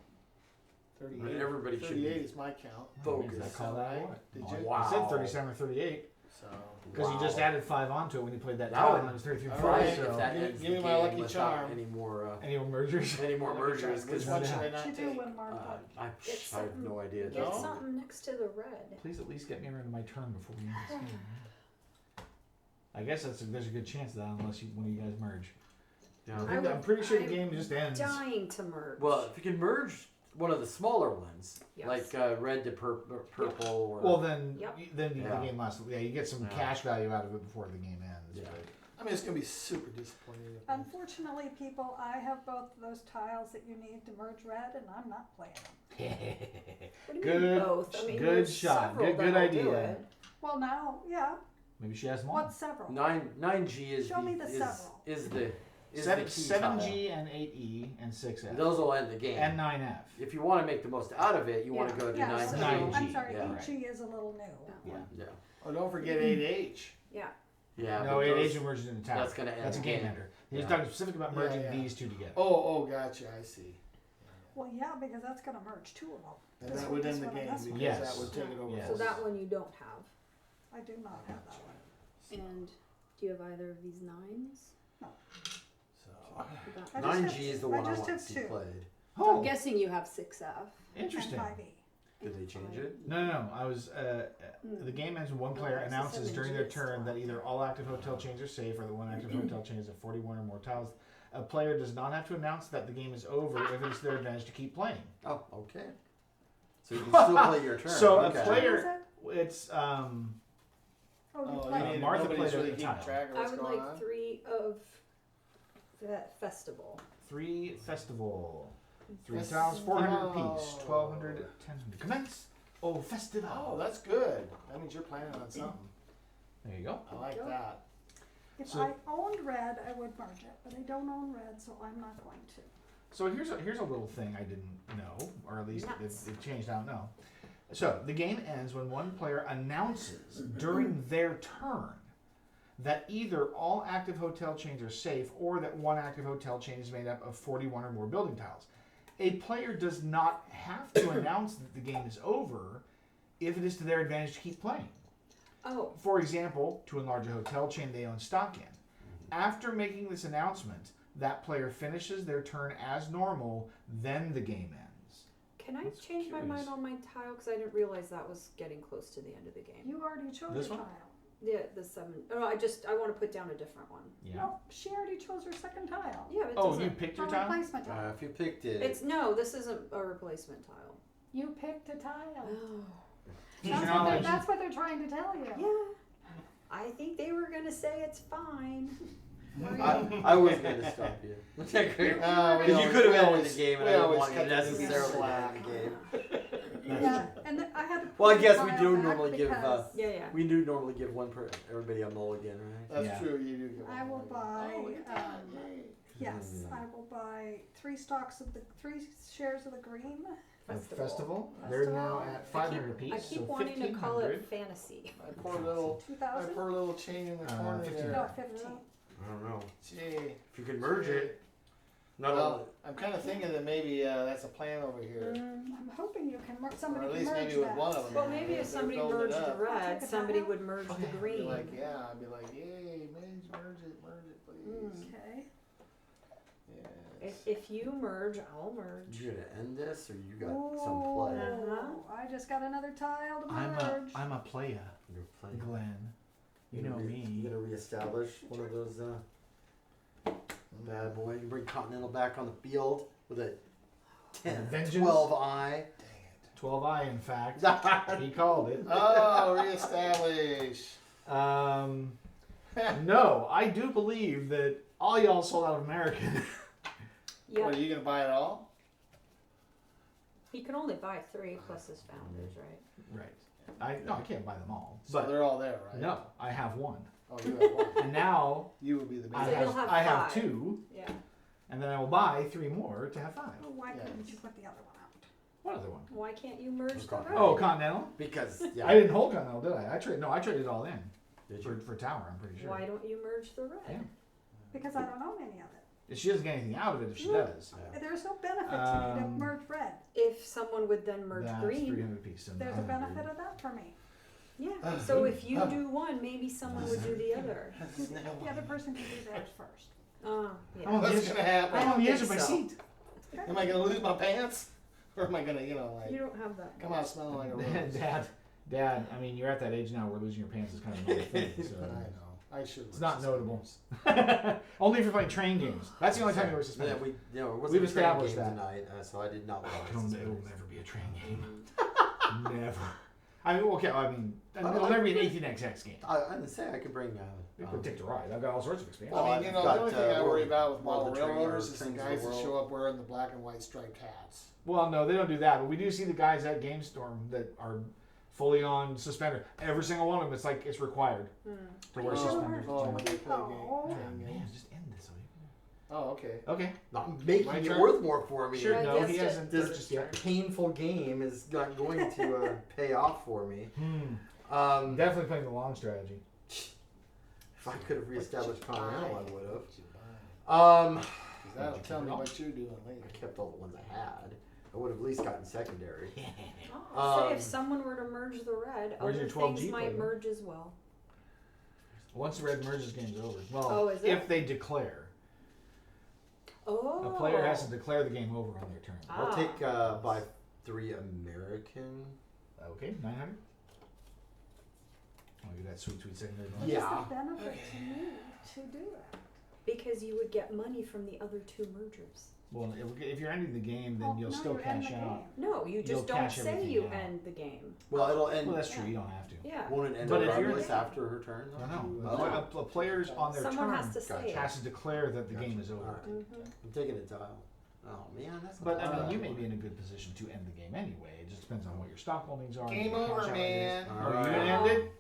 S4: 38.
S2: Everybody should
S4: 38
S2: be
S4: is my count.
S2: focused.
S1: Did I call that
S4: Right?
S1: what?
S4: Did
S1: Oh,
S4: you?
S1: I said
S2: Wow.
S1: 37 or 38
S4: So
S1: because you just added 5 onto it when you played that
S2: That
S1: tile,
S2: would-
S1: and it was 33
S4: All
S1: four.
S4: right,
S2: If
S1: So
S2: that
S4: Give me-
S2: ends
S4: give
S2: the
S4: me my
S2: game
S4: lucky
S2: without
S4: charm.
S2: any more
S1: any more mergers?
S2: mergers,
S4: Which
S2: because
S4: one should I
S5: What
S4: not
S5: you do
S4: take?
S5: when Martha?
S3: It's
S2: I have
S3: something-
S2: no idea.
S3: Get
S4: No?
S3: something next to the red.
S1: Please at least get me around to my turn before we end this game. I guess there's a good chance of that unless one of you guys merge.
S2: Yeah.
S1: I'm pretty sure the
S3: I'm
S1: game just ends.
S3: Dying to merge.
S2: Well, if you can merge one of the smaller ones,
S3: Yes.
S2: like red to purple, or
S1: Well, then
S3: Yep.
S1: then
S2: Yeah.
S1: the game lasts. Yeah, you get some
S2: Yeah.
S1: cash value out of it before the game ends.
S2: Yeah.
S1: but-
S4: I mean, it's gonna be super disappointing. if-
S5: Unfortunately, people, I have both of those tiles that you need to merge red, and I'm not playing them.
S3: What do you
S1: Good-
S3: mean both? I mean,
S1: good
S3: there's
S1: shot.
S3: several
S1: Good
S3: that'll do
S1: idea.
S3: it.
S5: Well, now, yeah.
S1: Maybe she has more.
S5: What's several?
S2: 9G is
S5: Show me the several.
S2: is the key
S1: 7G and 8E and 6F
S2: tile. Those will end the game.
S1: and 9F.
S2: If you want to make the most out of it, you want
S3: Yeah.
S2: to go to
S5: Yeah,
S2: 9G.
S5: so,
S1: 9G,
S5: I'm sorry,
S2: yeah.
S5: 8G is a little new.
S1: Yeah.
S2: Yeah.
S4: Oh, don't forget 8H.
S3: Yeah.
S2: Yeah.
S1: No,
S2: but
S1: 8H
S2: those-
S1: merges into tower.
S2: that's gonna end
S1: That's a
S2: the
S1: game
S2: game.
S1: ender. He's
S2: Yeah.
S1: talking specifically about merging
S4: Yeah.
S1: these two together.
S4: Oh, gotcha. I see.
S5: Well, yeah, because that's gonna merge two of them.
S4: And
S5: This
S4: that
S5: one,
S4: would
S5: this
S4: end the
S5: one, and
S4: game
S5: this one.
S4: because
S1: Yes.
S4: that would take it over.
S1: Yes.
S3: So that one you don't have.
S5: I do not have that one.
S3: And do you have either of these 9s?
S4: So
S3: You got-
S5: I just
S2: 9G
S5: have-
S2: is the
S5: I
S2: one I
S5: just
S2: want to
S5: have
S2: see
S5: two.
S2: played.
S3: So
S1: Oh,
S3: I'm guessing you have 6F.
S1: interesting.
S5: And 5E.
S2: Did they change it?
S1: No. I was. The game ends when one player
S3: that's the
S1: announces
S3: 7G
S1: during their
S3: it's
S1: turn
S3: still
S1: that either all active hotel chains are safe or that one active hotel chain is at 41 or more tiles. A player does not have to announce that the game is over if it's their advantage to keep playing.
S2: Oh, okay. So you can still play your turn.
S1: So a
S2: okay.
S1: player-
S5: Is it?
S1: It's
S5: Oh, you
S4: Oh,
S5: play.
S4: you mean
S1: Martha
S4: nobody's
S1: played
S4: really
S1: at the
S4: keeping
S1: tile.
S4: track of
S3: I
S4: what's
S3: would
S4: going
S3: like
S4: on?
S3: 3 of that festival.
S1: 3 festival. 3
S4: Festival.
S1: tiles, 400 apiece. 1200, 1000. Commence. Oh, festival.
S4: Oh, that's good. That means you're planning on something.
S1: There you go.
S4: I like
S3: Go.
S4: that.
S5: If
S1: So-
S5: I owned red, I would merge it, but I don't own red, so I'm not going to.
S1: So here's a little thing I didn't know, or at least
S3: Nuts.
S1: it changed. I don't know. So the game ends when one player announces during their turn that either all active hotel chains are safe or that one active hotel chain is made up of 41 or more building tiles. A player does not have to announce that the game is over if it is to their advantage to keep playing.
S3: Oh,
S1: For example, to enlarge a hotel chain they own stock in. After making this announcement, that player finishes their turn as normal, then the game ends.
S3: can I
S1: That's
S3: change my
S1: curious.
S3: mind on my tile? Because I didn't realize that was getting close to the end of the game.
S5: You already chose
S1: This
S5: your
S1: one?
S5: tile.
S3: Yeah, the 7. Oh, I want to put down a different one.
S1: Yeah.
S5: No, she already chose her second tile.
S3: Yeah, it
S1: Oh,
S3: doesn't.
S1: you picked
S5: Her
S1: your tile?
S5: replacement tile.
S2: If you picked it,
S3: It's no, this isn't a replacement tile.
S5: You picked a tile.
S3: Oh.
S5: That's what they're trying to tell you.
S3: Yeah. I think they were gonna say it's fine.
S2: I was going to stop you. Because
S4: we
S2: you
S4: always-
S2: could have
S4: we
S2: ended
S4: always-
S2: the game, and
S4: we
S2: I didn't
S4: always
S2: want you
S4: cut the
S2: necessarily to
S4: slack.
S2: end the game.
S5: Yeah, and then I had to.
S2: Well, I
S5: pull
S2: guess
S5: the
S2: we
S5: tile
S2: do
S5: back
S2: normally give,
S5: because
S3: Yeah.
S2: We do normally give everybody a mulligan, right?
S4: That's
S1: Yeah.
S4: true. You do. Get
S5: I will
S4: one.
S5: buy.
S4: Oh, look at that. Yay.
S5: Yes, I will buy 3 shares of the green.
S1: Festival. They're now at 500 apiece.
S3: I keep
S1: so
S3: wanting to call
S1: 1500.
S3: it fantasy.
S4: My poor little,
S5: 2,000.
S4: chain in the
S1: Uh,
S4: corner
S1: 15.
S5: No,
S4: there.
S5: 15.
S2: I don't know.
S4: Gee.
S2: If you could merge it, not
S4: Well,
S2: only.
S4: I'm kind of thinking that maybe that's a plan over here.
S5: I'm hoping you can
S4: Or
S5: somebody
S4: at
S5: can
S4: least
S5: merge
S4: maybe with
S5: that.
S4: one of them.
S3: Well, maybe if
S4: They're
S3: somebody
S4: building it
S3: merged the
S4: up.
S3: red,
S5: Take a
S3: somebody
S5: tile?
S3: would merge the
S4: Be
S3: green.
S4: like, yeah, I'd be like, yay, merge it, please.
S5: Okay.
S4: Yes.
S3: If you merge, I'll merge.
S2: You gonna end this, or you got some play?
S3: Uh-huh.
S5: I just got another tile to
S1: I'm
S5: merge.
S1: a playa,
S2: You're playing.
S1: Glenn. You
S2: Gonna
S1: know me.
S2: You gonna reestablish one of those bad boy? You bring Continental back on the field with a 10,
S1: Vengeance?
S2: 12 eye.
S1: 12i, in fact. He called it.
S4: Oh, reestablish.
S1: No, I do believe that all y'all sold out of American.
S3: Yeah,
S4: What, are you going to buy it all?
S3: he can only buy 3 plus his founders, right?
S1: Right. I can't buy them all.
S4: So
S1: But
S4: they're all there, right?
S1: no, I have one.
S4: Oh, you have one.
S1: And now
S4: You will be the
S1: I
S3: So
S4: main.
S3: you'll have
S1: I have
S3: 5.
S1: 2,
S3: Yeah.
S1: and then I will buy 3 more to have 5.
S5: Oh, why
S4: Yes.
S5: couldn't you put the other one out?
S1: What other one?
S3: Why can't you merge the
S2: Okay.
S3: red?
S1: Oh, Continental.
S2: Because, yeah.
S1: I didn't hold Continental, did I? I traded it all in
S2: Did
S1: for,
S2: you?
S1: for Tower. I'm pretty sure.
S3: Why don't you merge the red?
S1: Yeah.
S5: Because I don't own any of it.
S1: She doesn't get anything out of it if she does.
S2: Yeah.
S5: There's no benefit to me to
S1: Um,
S5: merge red.
S3: If someone would then merge
S1: That's
S3: green.
S1: 300 apiece. So
S5: There's a
S1: 900.
S5: benefit of that for me.
S3: Yeah. So if you do one, maybe someone would do the other.
S5: The other person can do theirs first.
S3: Oh,
S1: I'm
S3: yeah.
S1: on the
S4: What's
S1: edge-
S4: going to happen?
S1: I'm on the
S3: think
S1: edge of my
S3: so.
S1: seat.
S4: Am I going to lose my pants? Or am I going to, like,
S3: You don't have that.
S4: come out smelling like a rose?
S1: Dad, I mean, you're at that age now where losing your pants is kind of a normal thing.
S4: I
S1: So
S4: know. I should.
S1: it's not notable. Only if you're playing train games. That's the only time you wear
S2: Yeah,
S1: suspenders.
S2: it wasn't
S1: We've
S2: a train
S1: established
S2: game
S1: that.
S2: tonight, so I did not wear
S1: It'll
S2: suspenders.
S1: never be a train game. Never. I mean, okay. I mean, it'll never be an 18xx game.
S2: I'm gonna say I could bring.
S1: We could take the ride. I've got all sorts of experience.
S2: Well,
S4: I mean,
S2: I've
S4: the only
S2: got,
S4: thing I worry
S2: World-
S4: about with model
S2: World of Trainer,
S4: railroaders is the
S2: Trains of
S4: guys
S2: the
S4: that
S2: World.
S4: show up wearing the black and white striped hats.
S1: Well, no, they don't do that. But we do see the guys at GameStorm that are fully on suspender. Every single one of them, it's like it's required to wear
S5: Oh.
S1: suspenders.
S4: Oh, when they play
S5: Oh.
S1: Ah,
S4: game.
S1: man, just end this. Will
S4: Oh, okay.
S1: you? Okay.
S2: Not making
S4: My
S2: it
S4: turn?
S2: worth more for me.
S1: Sure.
S3: I
S1: No,
S3: guessed
S1: he
S3: it.
S1: hasn't
S2: This
S1: purchased yet.
S2: painful game is not going to pay off for me.
S1: I'm definitely playing the long strategy.
S2: If I could have reestablished Continental, I would have.
S4: What you buying? 'Cause that'll
S1: Did you
S4: tell
S1: keep
S4: me
S1: it all?
S4: what you're doing
S2: I
S4: later.
S2: kept all the ones I had. I would have at least gotten secondary.
S3: I'll say
S2: Um,
S3: if someone were to merge the red,
S1: Where's
S3: other
S1: your 12G
S3: things might
S1: player?
S3: merge as well.
S1: Once the red merges, game's over. Well,
S3: Oh, is it?
S1: if they declare.
S3: Oh.
S1: A player has to declare the game over on their turn.
S3: Ah.
S2: I'll take by 3 American.
S1: Okay, 900. Oh, you got sweet secondary. bonus.
S2: Yeah.
S5: What's the benefit to me to do that?
S3: Because you would get money from the other two mergers.
S1: Well, if you're ending the game, then
S5: Well,
S1: you'll
S5: no,
S1: still
S5: you're in
S1: cash
S5: the
S1: out.
S5: game.
S3: No, you
S1: You'll
S3: just don't
S1: cash
S3: say
S1: everything
S3: you
S1: out.
S3: end the game.
S2: Well, it'll end.
S1: Well, that's true. You don't have to.
S3: Yeah.
S2: Won't it end
S1: But if you're-
S2: regardless after her turn?
S1: No, no.
S2: Oh.
S1: A player's on their
S3: Someone
S1: turn
S3: has to say
S2: Gotcha.
S3: it.
S1: has to declare that the game is over.
S2: Alright.
S3: Mhm.
S2: I'm taking a tile. Oh man, that's.
S1: But I
S2: not
S1: mean, you
S2: bad.
S1: may be in a good position to end the game anyway. It just depends on what your stock holdings are. and
S4: Game
S1: what your
S4: over,
S1: cash outlay
S4: man.
S1: is.
S2: All
S1: Are you
S2: right.
S1: gonna end it?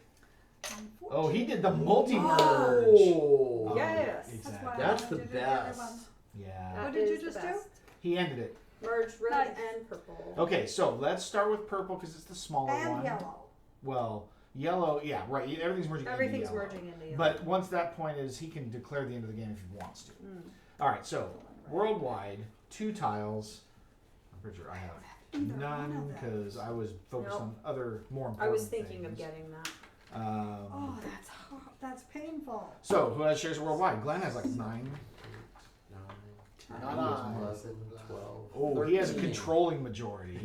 S1: Oh, he did the multi-merge.
S2: Oh.
S3: Yes.
S5: That's
S1: Exactly.
S5: why I
S2: That's
S5: wanted
S2: the
S5: to do the
S2: best.
S5: other one.
S1: Yeah.
S3: That
S5: What did you
S3: is the
S5: just do?
S3: best.
S1: He ended it.
S3: Merge red
S5: Nice.
S3: and purple.
S1: Okay, so let's start with purple because it's the smaller
S5: And
S1: one.
S5: yellow.
S1: Well, yellow, yeah, right. Everything's merging
S3: Everything's
S1: into yellow.
S3: merging into yellow.
S1: But once that point is, he can declare the end of the game if he wants to.
S3: Mm.
S1: All right, so worldwide, 2 tiles. I'm pretty sure I have
S5: Either one
S1: none
S5: of
S1: because I was focused
S3: Nope.
S1: on other more important
S3: I was thinking of
S1: things.
S3: getting that.
S5: Oh, that's hard. That's painful.
S1: So who has shares worldwide? Glenn has like 9.
S2: 9,
S4: Not
S2: 10,
S4: I.
S2: 11, 12.
S1: Oh, he has a
S2: 13.
S1: controlling majority.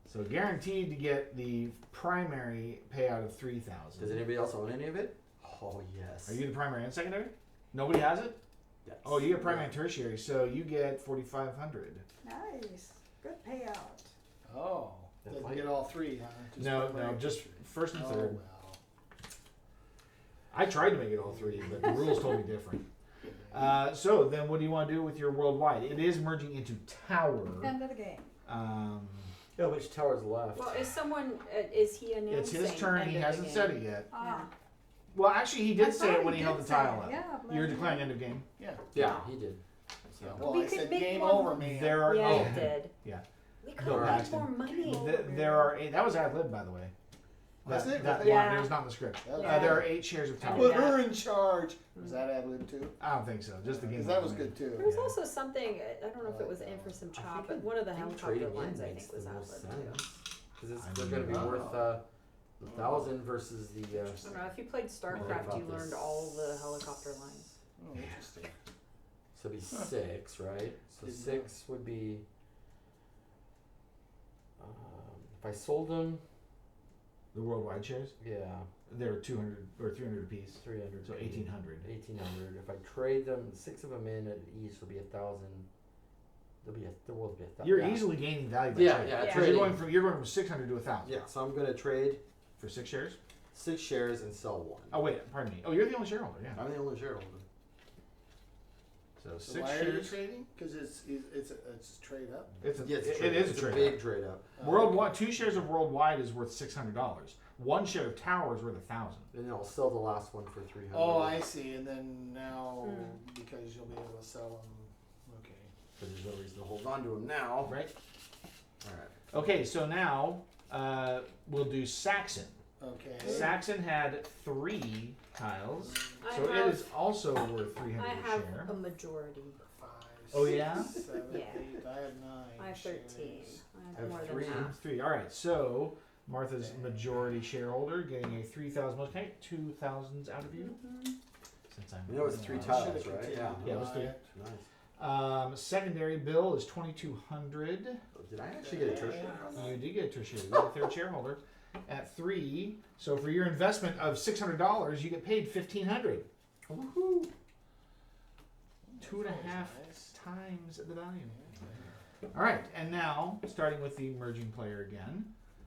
S1: So guaranteed to get the primary payout of 3,000.
S2: Does anybody else own any of it? Oh yes.
S1: Are you the primary and secondary? Nobody has it?
S2: Yes.
S1: Oh, you get primary and tertiary, so you get 4,500.
S5: Nice. Good payout.
S4: Oh,
S2: That
S4: doesn't
S2: might-
S4: get all 3, huh? Just
S1: No,
S4: primary.
S1: no, just first and
S4: Oh,
S1: third.
S4: well.
S1: I tried to make it all 3, but the rules told me different. So then, what do you want to do with your worldwide? It is merging into tower.
S5: End of the game.
S2: Yeah, which tower's left?
S3: Well, is he announcing?
S1: It's his turn.
S3: end
S1: He
S3: of the
S1: hasn't
S3: game?
S1: said it yet.
S5: Ah.
S1: Well, actually, he
S5: I
S1: did say
S5: thought
S1: it when he held
S5: did
S1: the
S5: say
S1: tile
S5: it.
S1: up.
S5: Yeah,
S1: You're
S5: but-
S1: declaring end of game.
S4: Yeah.
S2: Yeah, he did.
S4: Yeah.
S2: So.
S4: Well,
S3: We
S4: I
S3: could
S4: said
S3: make
S4: game
S3: more-
S4: over, man.
S1: There are
S3: Yeah,
S1: oh,
S3: you did.
S1: Yeah.
S3: We could
S1: Bill
S3: have made
S1: Paxton.
S3: more money.
S1: There are 8. That was ad lib, by the way.
S4: Was
S1: That,
S4: it?
S1: that
S3: Yeah.
S1: line, it was not in the script.
S4: That was-
S3: Yeah.
S1: There are 8 shares of
S3: I
S1: tower.
S3: did
S4: Put
S3: that.
S4: her in charge. Was that ad lib too?
S1: I don't think so. Just the game.
S4: Because that was
S1: over.
S4: good too.
S3: There was
S1: Yeah.
S3: also something, I don't know if it was in for some
S2: I
S3: chop,
S2: think
S3: but one of the
S2: I think
S3: helicopter
S2: trading
S3: lines
S2: in
S3: I
S2: makes
S3: think was
S2: the
S3: ad
S2: most
S3: lib too.
S2: sense. Because
S1: I
S2: they're going to be
S4: know.
S2: worth 1,000 versus the.
S3: I don't know, if you played StarCraft, you
S2: about
S3: learned
S2: this?
S3: all the helicopter lines.
S4: Oh, interesting.
S2: So it'd be 6, right? So
S4: Didn't
S2: 6 would be. If I sold them,
S1: The worldwide shares.
S2: yeah,
S1: They're 200 or 300 apiece.
S2: 300.
S1: So 1,800.
S2: 1,800. If I trade them, 6 of them in at each will be 1,000. There will be 1,000.
S1: You're
S2: yeah.
S1: easily gaining value by
S2: Yeah,
S1: trading.
S2: yeah,
S3: Yeah.
S1: 'Cause
S2: trading.
S1: you're going from 600 to 1,000
S2: Yeah, so I'm going to trade
S1: for 6 shares.
S2: 6 shares and sell 1.
S1: Oh wait, pardon me. Oh, you're the only shareholder. Yeah.
S2: I'm the only shareholder.
S1: So
S4: So
S1: 6
S4: why are you
S1: shares.
S4: trading? Because it's a trade up.
S1: It's a,
S2: Yeah, it's a
S1: it
S2: trade.
S1: is
S2: It's
S1: a trade.
S2: big trade up.
S1: Worldwide, 2 shares of worldwide is worth $600. 1 share of tower is worth 1,000.
S2: And then I'll sell the last one for 300.
S4: Oh, I see. And then now,
S3: Hmm.
S4: because you'll be able to sell them. Okay.
S2: Because there's no reason to hold on to them now.
S1: Right.
S2: All right.
S1: Okay, so now we'll do Saxon.
S4: Okay.
S1: Saxon had 3 tiles,
S3: I
S1: so it
S3: have-
S1: is also worth 300
S3: I
S1: a
S3: have
S1: share.
S3: a majority.
S4: 5,
S1: Oh, yeah?
S4: 6, 7,
S3: Yeah.
S4: 8. I have 9.
S3: I have 13.
S4: shares.
S3: I
S2: I
S3: have
S2: have
S3: more
S2: 3.
S3: than half.
S1: 3. All right, so Martha's majority shareholder getting a 3,000. Can I get 2,000s out of you?
S3: Mhm.
S1: Since I'm.
S2: You know it's 3
S4: I
S2: tiles,
S4: should've
S2: right?
S4: continued
S2: Yeah.
S4: to
S1: Yeah, it was
S4: buy
S1: 3.
S4: it.
S2: Nice.
S1: Secondary bill is 2,200.
S2: Did I actually get a tertiary?
S1: You did get a tertiary. You're the 3rd shareholder at 3. So for your investment of $600, you get paid $1,500. Woohoo! 2.5
S4: Nice.
S1: times the value. All right, and now starting with the merging player again.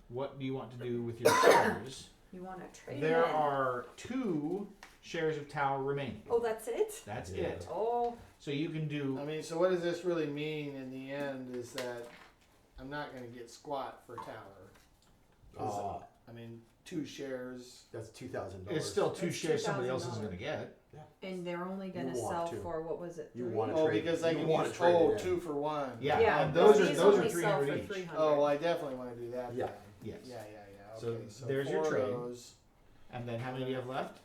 S1: what do you want to do with your shares?
S3: You want to trade
S1: There
S3: in.
S1: are 2 shares of Tower remaining.
S3: Oh, that's it?
S1: That's
S2: Yeah.
S1: it.
S3: Oh,
S1: So you can do.
S4: I mean, so what does this really mean in the end is that I'm not gonna get squat for Tower. 'Cause, I mean, 2 shares.
S2: That's $2,000.
S1: It's still 2
S3: That's
S1: shares somebody else is
S3: $2,000.
S1: going to get.
S3: and they're only going to
S2: You want
S3: sell
S2: to.
S3: for, what was it?
S2: You
S3: 3?
S2: want
S4: Oh,
S2: trade-
S4: because I
S2: you
S4: can
S2: wanna
S4: use,
S2: trade it in.
S4: 2 for 1.
S1: Yeah,
S3: Yeah,
S1: and those
S3: these
S1: are
S3: only
S1: 300
S3: sell
S1: each.
S3: for 300.
S4: Oh, well, I definitely want to do that.
S2: Yeah.
S4: then.
S1: Yes.
S4: Yeah.
S1: So
S4: Okay, so
S1: there's your
S4: 4 of
S1: trade.
S4: those.
S1: And then how many do you have left?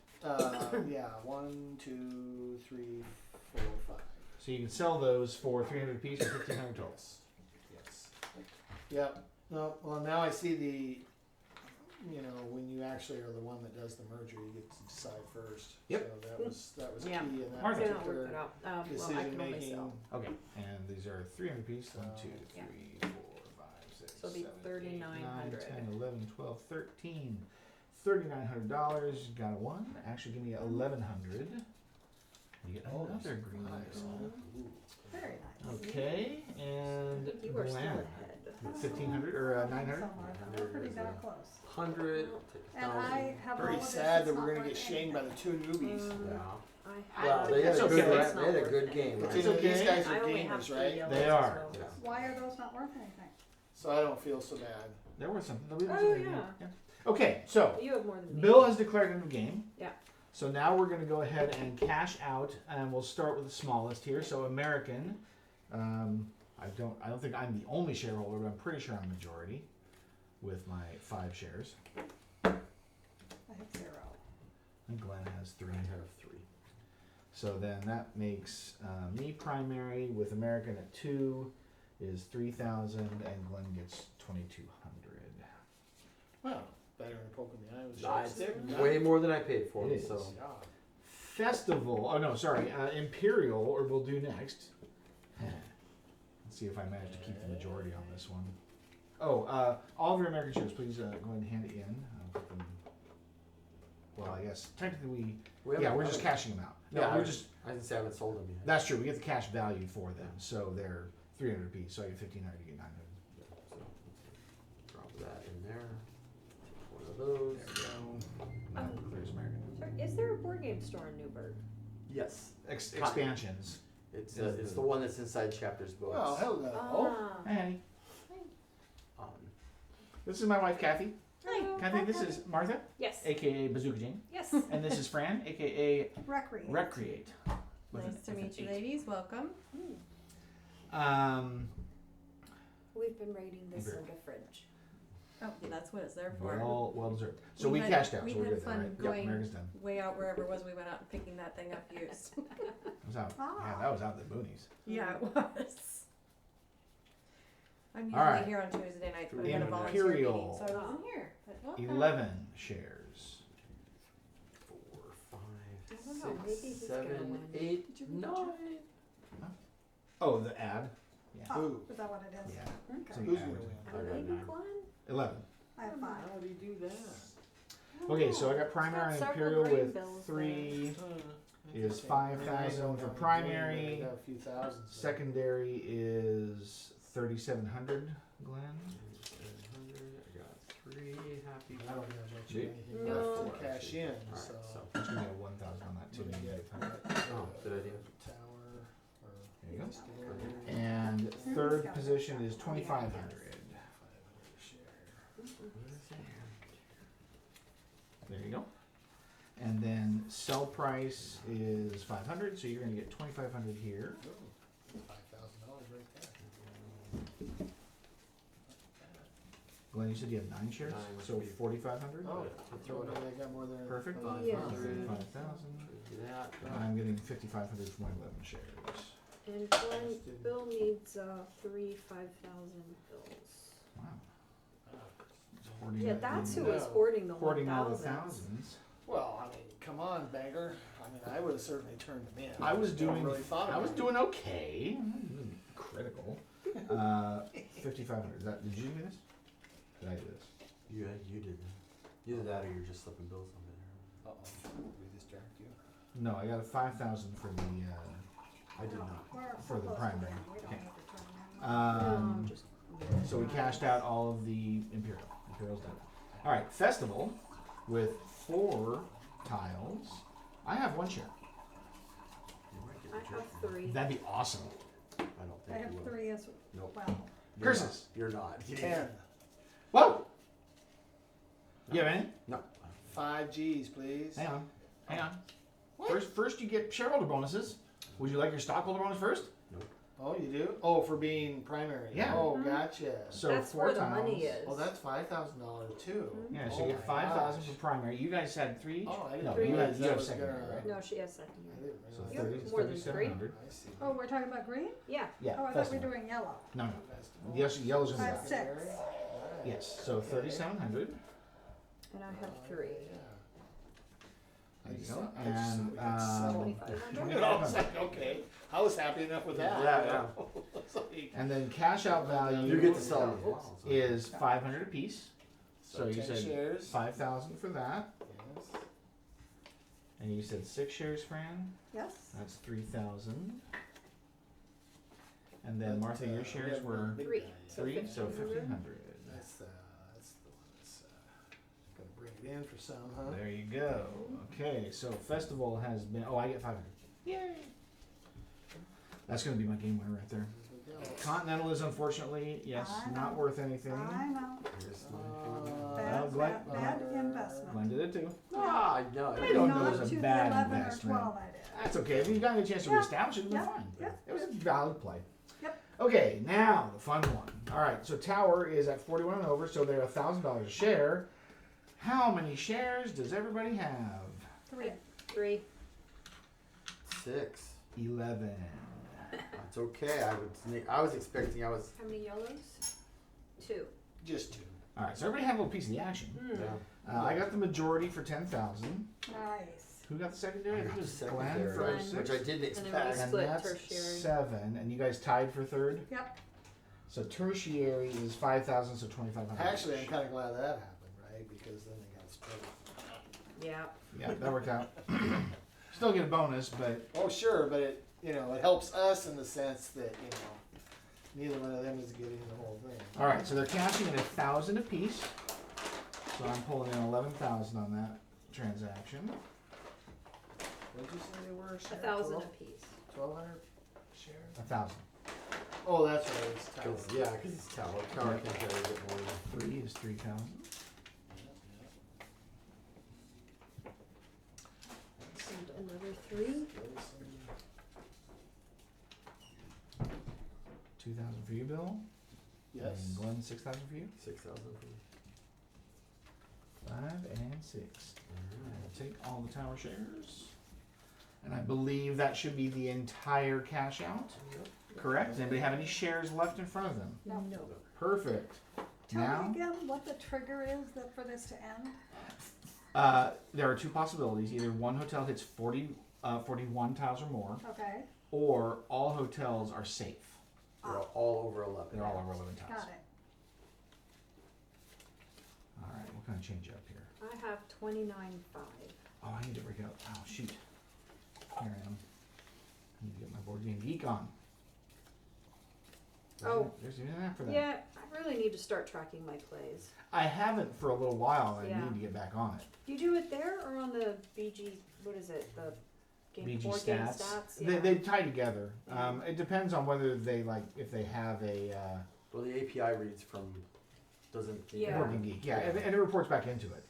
S4: Yeah, 1, 2, 3, 4, 5.
S1: So you can sell those for 300 apiece or 1,500 total.
S4: Yes. Yep. No. Well, now I see the. When you actually are the one that does the merger, you get to decide first.
S1: Yep.
S4: So that was
S3: Yeah.
S4: key in that
S1: Martha.
S3: They don't work
S4: particular
S3: it out. Well, I
S4: decision
S3: can only
S4: making.
S3: sell.
S1: Okay. And these are 300 apiece. 1, 2,
S3: Yeah.
S1: 3, 4, 5, 6,
S3: So it'll be
S1: 7, 8, 9,
S3: 3,900.
S1: 10, 11, 12, 13. $3,900. Got a 1. Actually, give me 1,100. You get
S4: Oh,
S1: another green
S4: nice.
S1: one.
S5: Very nice.
S1: Okay. And
S3: You are still
S1: Glenn.
S3: ahead.
S1: 1,500 or 900.
S5: Somewhere, we're pretty darn close.
S2: 100.
S5: And I have all
S4: Very
S5: of this,
S4: sad
S5: it's
S4: that we're
S5: not
S4: gonna get
S5: worth
S4: shamed by the 2 newbies.
S2: Yeah.
S3: I
S2: Well, they had
S1: That's
S2: a
S1: okay.
S2: good,
S1: It's
S2: they had a good game.
S4: But
S2: right?
S1: It's
S4: these
S1: okay.
S4: guys
S3: I
S4: are
S3: only have
S4: gamers,
S3: 3
S4: right?
S3: yellows
S1: They
S3: as
S1: are.
S3: well.
S2: Yeah.
S5: Why are those not worth anything?
S4: So I don't feel so bad.
S1: There was something. There'll be
S3: Oh,
S1: something.
S3: yeah.
S1: Okay, so
S3: You have more than me.
S1: Bill has declared end of game.
S3: Yeah.
S1: So now we're going to go ahead and cash out, and we'll start with the smallest here. So American, I don't think I'm the only shareholder, but I'm pretty sure I'm majority with my 5 shares.
S5: I have 0.
S1: And Glenn has 3.
S2: I have 3.
S1: So then that makes me primary with American at 2 is 3,000, and Glenn gets 2,200.
S4: Well, better than a poke in the eye with a
S2: Nah,
S4: sharp
S2: it's
S4: stick.
S2: way more than I paid for
S1: It
S2: them,
S1: is.
S2: so.
S4: Yeah.
S1: Festival. Oh no, sorry. Imperial, or we'll do next. Let's see if I manage to keep the majority on this one. Oh, all of your American shares, please go ahead and hand it in. I'll put them. Well, I guess technically
S2: We
S1: yeah,
S2: haven't-
S1: we're just cashing them out. No,
S2: Yeah,
S1: we're just.
S2: I didn't say I haven't sold them yet.
S1: That's true. We get the cash value for them, so they're 300 apiece. So I get 1,500, you get 900.
S2: So, drop that in there. Take one of those.
S1: There we go. Now it clears American.
S3: Sorry, is there a board game store in Newburgh?
S2: Yes.
S1: Expansions.
S2: It's the one that's inside Chapter's books.
S4: Well, hello.
S3: Ah.
S1: Hey, honey.
S2: Um,
S1: This is my wife, Kathy.
S3: Hello.
S1: Kathy, this is Martha,
S3: Yes.
S1: aka Bazooka Jane,
S3: Yes.
S1: and this is Fran, aka
S5: Recreate.
S1: Recreate. With
S7: Nice to
S1: with
S7: meet you,
S1: 8.
S7: ladies. Welcome.
S3: We've been raiding the
S1: Imperial.
S3: soda fridge.
S7: Oh, that's what it's there for.
S1: Well deserved. So
S7: We
S1: we
S7: had-
S1: cashed out.
S7: we
S1: So we're
S7: had
S1: good there,
S7: fun
S1: right? Yep,
S7: going-
S1: America's done.
S7: Way out wherever it was, we went out and picking that thing up used.
S1: It was out.
S5: Ah.
S1: Yeah, that was out in the boonies.
S7: Yeah, it was. I'm usually
S1: All right.
S7: here on Tuesday nights, but we had a volunteer
S1: Imperial.
S7: meeting, so I wasn't here. But welcome.
S1: 11 shares.
S2: 4, 5,
S3: I don't know, maybe he's
S2: 6,
S3: gonna
S2: 7,
S3: win.
S2: 8,
S5: Did you read
S2: 9.
S1: Oh, the ad. Yeah.
S5: Oh,
S4: Who?
S5: is that what it is?
S1: Yeah.
S5: Okay.
S1: Some
S4: Who's
S1: ad
S4: gonna
S1: was-
S4: win?
S3: I
S2: got
S3: maybe
S2: 9.
S3: Glenn?
S1: 11.
S5: I have 5.
S4: How do you do that?
S1: Okay, so I got primary
S3: Got several
S1: Imperial
S3: green
S1: with
S3: bills
S1: 3. Is
S4: Interesting.
S1: 5,000
S4: I mean, I
S1: for
S4: don't
S1: primary.
S4: have a few thousands there.
S1: Secondary is 3,700. Glenn.
S2: 700. I got 3. Happy.
S4: I don't have much of
S1: Do you?
S4: anything
S3: No.
S4: left to cash in,
S2: Alright,
S4: so.
S2: so.
S1: That's gonna be a 1,000 on that too.
S4: Let me
S1: maybe
S4: get
S1: by the time.
S2: Oh, good idea.
S4: Tower or
S1: There you go.
S4: Distillery,
S1: And third position is 2,500.
S4: 500 share.
S1: There you go. And then sell price is 500, so you're gonna get 2,500 here.
S4: $5,000 right there.
S1: Glenn, you said you have 9 shares,
S2: 9 would
S1: so
S2: be-
S1: 4,500.
S4: Oh,
S2: throw it
S4: they got more than.
S1: Perfect.
S2: 500.
S1: 5,000.
S2: Do that.
S1: I'm getting 5,500 for my 11 shares.
S3: And Glenn, Bill needs 3 5,000 bills.
S1: Wow.
S4: Ah.
S1: It's hoarding
S3: Yeah,
S1: up
S3: that's
S1: the-
S3: who was
S4: No.
S3: hoarding the
S1: hoarding all the
S3: 1,000s.
S1: thousands.
S4: Well, I mean, come on, beggar. I mean, I would have certainly turned them in.
S1: I was
S4: Never
S1: doing.
S4: really thought
S1: I was
S4: about it.
S1: doing okay. Critical. 5,500. Is that? Did you do this? Did I do this?
S2: You did that. Either that or you're just slipping bills over there.
S4: Uh-oh. Did we distract you?
S1: No, I got a 5,000 for the.
S2: I did not.
S5: We're
S1: For the
S5: close to
S1: primary.
S5: them. We don't
S1: Okay.
S5: need to turn them in.
S3: No,
S1: Um,
S3: just.
S1: so we cashed out all of the Imperial. Imperial's done. All right, festival with 4 tiles. I have 1 share.
S2: You might get
S3: I
S2: a
S3: have
S2: jerk.
S3: 3.
S1: That'd be awesome.
S2: I don't think
S5: I have
S2: you will.
S5: 3 as
S2: Nope.
S5: well.
S2: You're
S1: Curses.
S2: not. You're not.
S4: 10.
S1: Whoa! You have any?
S2: No.
S4: 5 G's, please.
S1: Hang on. First you get shareholder bonuses. Would you like your stockholder bonus first?
S4: Oh, you do? Oh, for being primary.
S1: Yeah.
S4: Oh, gotcha.
S1: So
S3: That's
S1: 4
S3: where the
S1: tiles.
S3: money is.
S4: Oh, that's $5,000 too.
S1: Yeah, so
S4: Oh
S1: you get
S4: my
S1: 5,000
S4: gosh.
S1: for primary. You guys had 3 each?
S4: Oh, I didn't
S1: No,
S3: Three.
S1: you
S4: realize
S1: have
S4: that was
S1: secondary,
S4: gonna.
S1: right?
S3: No, she has
S4: I
S3: secondary.
S4: didn't
S1: So
S3: You
S4: realize.
S3: have
S1: 30,
S3: more than
S1: 3,700.
S4: I see.
S5: Oh, we're talking about green?
S3: Yeah.
S1: Yeah,
S5: Oh, I thought we were
S1: festival.
S5: doing yellow.
S1: No.
S4: Festival.
S1: Yes, yellow's in the
S5: I
S1: back.
S5: have 6.
S4: Alright.
S1: Yes, so 3,700.
S3: And I have 3.
S4: Yeah. I
S1: There you
S4: just
S1: go.
S4: thought- I just
S1: And,
S4: thought we could sell them.
S3: 2,500.
S4: You know, I was like, okay, I was happy enough with that.
S2: Yeah,
S4: It's like,
S1: And then cash out value
S2: You get to sell them as well. so-
S1: is 500 apiece. So you
S4: 10
S1: said
S4: shares.
S1: 5,000 for that.
S4: Yes.
S1: And you said 6 shares, Fran.
S5: Yes?
S1: That's 3,000. And then
S4: But,
S1: Martha, your
S4: we
S1: shares
S4: have the
S1: were
S4: big
S3: 3.
S4: guy, yeah.
S1: 3, so
S3: 1,500.
S1: 1,500.
S4: That's the one that's gonna bring it in for some, huh?
S1: There you go. Okay, so festival has been. Oh, I get 500. Yay! That's going to be my game winner right there.
S4: There we go.
S1: Continental is unfortunately, yes,
S5: I
S1: not
S5: know.
S1: worth anything.
S5: I know.
S2: Here's
S5: Bad,
S1: Glenn-
S5: bad investment.
S1: Glenn did it too.
S2: Ah, no.
S1: I don't know
S5: Not
S1: it's a
S5: to the
S1: bad
S5: 11
S1: investment.
S5: or 12 I did.
S1: That's okay. If you got a chance to
S5: Yeah,
S1: reestablish it, it'll
S5: yeah,
S1: be fine.
S5: yeah.
S1: It was a valid play.
S5: Yep.
S1: Okay, now the fun one. All right, so Tower is at 41 and over, so they're $1,000 a share. How many shares does everybody have?
S5: 3.
S3: 3.
S2: 6.
S1: 11.
S2: That's okay. I was expecting.
S3: How many yellows? 2.
S4: Just 2.
S1: All right, so everybody had a little piece of the action.
S2: Yeah.
S1: I got the majority for 10,000.
S5: Nice.
S1: Who got the secondary?
S2: I got
S1: It was
S2: the
S1: Glenn
S2: secondary,
S1: for
S3: Glenn.
S1: 6.
S2: Which I didn't
S3: And then we
S2: expect.
S1: And
S3: split
S1: that's
S3: tertiary.
S1: 7. And you guys tied for third?
S5: Yep.
S1: So tertiary is 5,000, so 2,500.
S4: Actually, I'm kind of glad that happened, right? Because then they got split.
S3: Yeah.
S1: Yeah, that worked out. Still get a bonus, but
S4: Oh, sure, but it it helps us in the sense that neither one of them is getting the whole thing.
S1: all right. So they're cashing in 1,000 apiece. So I'm pulling in 11,000 on that transaction.
S4: What did you say they were?
S3: 1,000 apiece.
S4: 1,200 shares.
S1: 1,000.
S4: Oh, that's right. It's tower.
S2: Yeah, because it's Tower. Tower can carry a bit more than
S1: 3 is 3,000.
S3: And another 3.
S1: 2,000 for you, Bill.
S4: Yes.
S1: And Glenn, 6,000 for you.
S2: 6,000 for me.
S1: 5 and 6. I'll take all the tower shares. And I believe that should be the entire cash out. Correct? Does anybody have any shares left in front of them?
S5: No.
S1: Perfect.
S5: Tell
S1: Now,
S5: me again what the trigger is for this to end.
S1: there are 2 possibilities. Either one hotel hits 41 tiles or more,
S5: Okay.
S1: or all hotels are safe.
S2: They're all over 11.
S1: They're all over 11 tiles.
S5: Got it.
S1: All right, what kind of change up here?
S3: I have 29.5.
S1: Oh, I need to break out. Oh, shoot. Here I am. I need to get my board game geek on. There's even an app for that.
S3: Yeah, I really need to start tracking my plays.
S1: I haven't for a little while. And I
S3: Yeah.
S1: need to get back on it.
S3: Do you do it there or on the BG? What is it? The game
S1: BG
S3: board game
S1: stats.
S3: stats.
S1: They tie together. It depends on whether they if they have a
S2: Well, the API reads from doesn't.
S3: Yeah.
S1: board game geek. Yeah, and it reports back into it.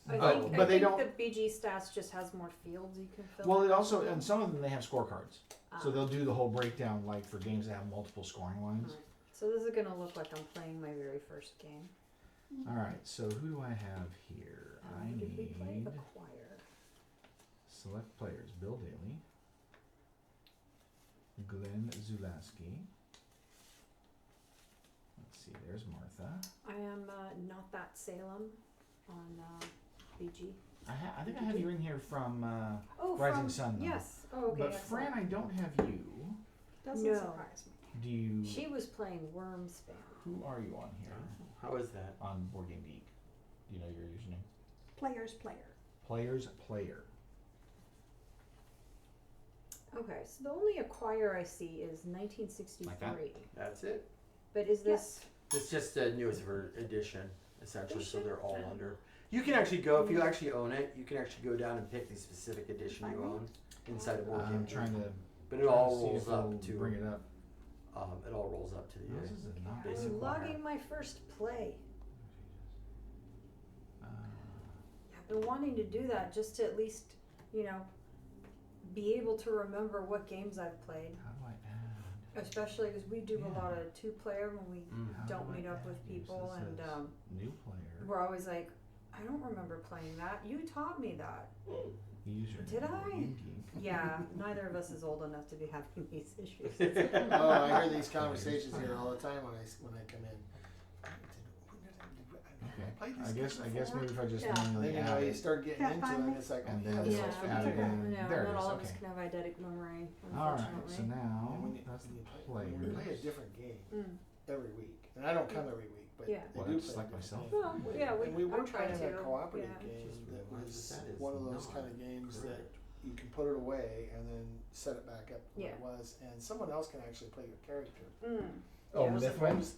S3: I
S1: But-
S3: think,
S1: but
S3: I
S1: they
S3: think
S1: don't-
S3: the BG stats just has more fields you can fill.
S1: Well,
S3: in
S1: it
S3: or
S1: also
S3: something.
S1: and some of them they have scorecards, so
S3: Ah.
S1: they'll do the whole breakdown like for games that have multiple scoring lines.
S3: So this is gonna look like I'm playing my very first game.
S1: All right, so who do I have here? I
S3: Who did we play?
S1: need
S3: Acquire.
S1: select players: Bill Daly, Glenn Zulaski. Let's see, there's Martha.
S3: I am not that Salem on BG.
S1: I think I have you in here from,
S3: Oh,
S1: Rising
S3: from,
S1: Sun, though.
S3: Yes. Oh, okay.
S1: but
S3: excellent.
S1: Fran, I don't have you.
S5: Doesn't
S3: No.
S5: surprise me.
S1: Do you?
S3: She was playing Wormspan.
S1: Who are you on here?
S2: How is that?
S1: On Board Game Geek. Do you know your username?
S5: Player.
S1: Players player.
S3: Okay, so the only acquire I see is 1963.
S1: Like that?
S2: That's it.
S3: But is this?
S2: It's just the newest edition. essentially, so they're all under. You can actually go, if you actually own it, you can actually go down and pick the specific edition you own inside of Board Game
S1: I'm
S2: Geek.
S1: trying to
S2: But it all
S1: see
S2: rolls
S1: if it'll
S2: up to
S1: bring it up.
S2: it all rolls up to the
S1: This is a not
S2: basic
S3: I'm
S2: format.
S3: logging my first play.
S1: Uh,
S3: I've been wanting to do that just to at least, be able to remember what games I've played.
S1: how do I add?
S3: Especially because we do a
S1: Yeah.
S3: lot of 2-player when we
S1: How
S3: don't
S1: do I
S3: meet up
S1: add
S3: with
S1: these?
S3: people,
S1: This
S3: and
S1: says new player.
S3: we're always like, I don't remember playing that. You taught me that.
S1: User.
S3: Did I?
S1: Game Geek.
S3: Yeah, neither of us is old enough to be having these issues.
S4: Oh, I hear these conversations here all the time when I come in.
S1: Okay. I guess maybe if I just
S3: Yeah.
S1: manually
S4: Then
S1: add
S4: you
S1: it.
S4: start getting
S5: Can't
S4: into it,
S5: find
S4: and
S5: me.
S4: it's like,
S1: And
S4: oh,
S1: then
S4: yeah,
S1: just
S4: this
S3: Yeah.
S4: is
S1: add it
S4: pretty
S1: in.
S4: good.
S3: No,
S1: There it
S3: not
S1: is,
S3: all of us
S1: okay.
S3: can have eidetic memory,
S1: All right,
S3: unfortunately.
S1: so now
S4: And when you,
S1: that's
S4: when
S1: the
S4: you play, when you play a
S1: players.
S4: different game
S3: Mm.
S4: every week, and I don't come every week, but
S3: Yeah.
S4: they
S1: Well,
S4: do
S1: that's
S4: play a
S1: like
S4: different
S1: myself.
S4: game.
S3: Well, yeah,
S4: And we
S3: I
S4: were
S3: try
S4: playing
S3: to.
S4: a cooperative
S3: Yeah.
S4: game
S2: Just
S4: that
S2: realized
S4: was
S2: that is
S4: one of those
S2: not
S4: kind of games that
S2: correct.
S4: you can put it away and then set it back up where
S3: Yeah.
S4: it was, and someone else can actually play your character.
S3: Mm.
S1: Oh,
S3: Yeah.
S1: Mythwind?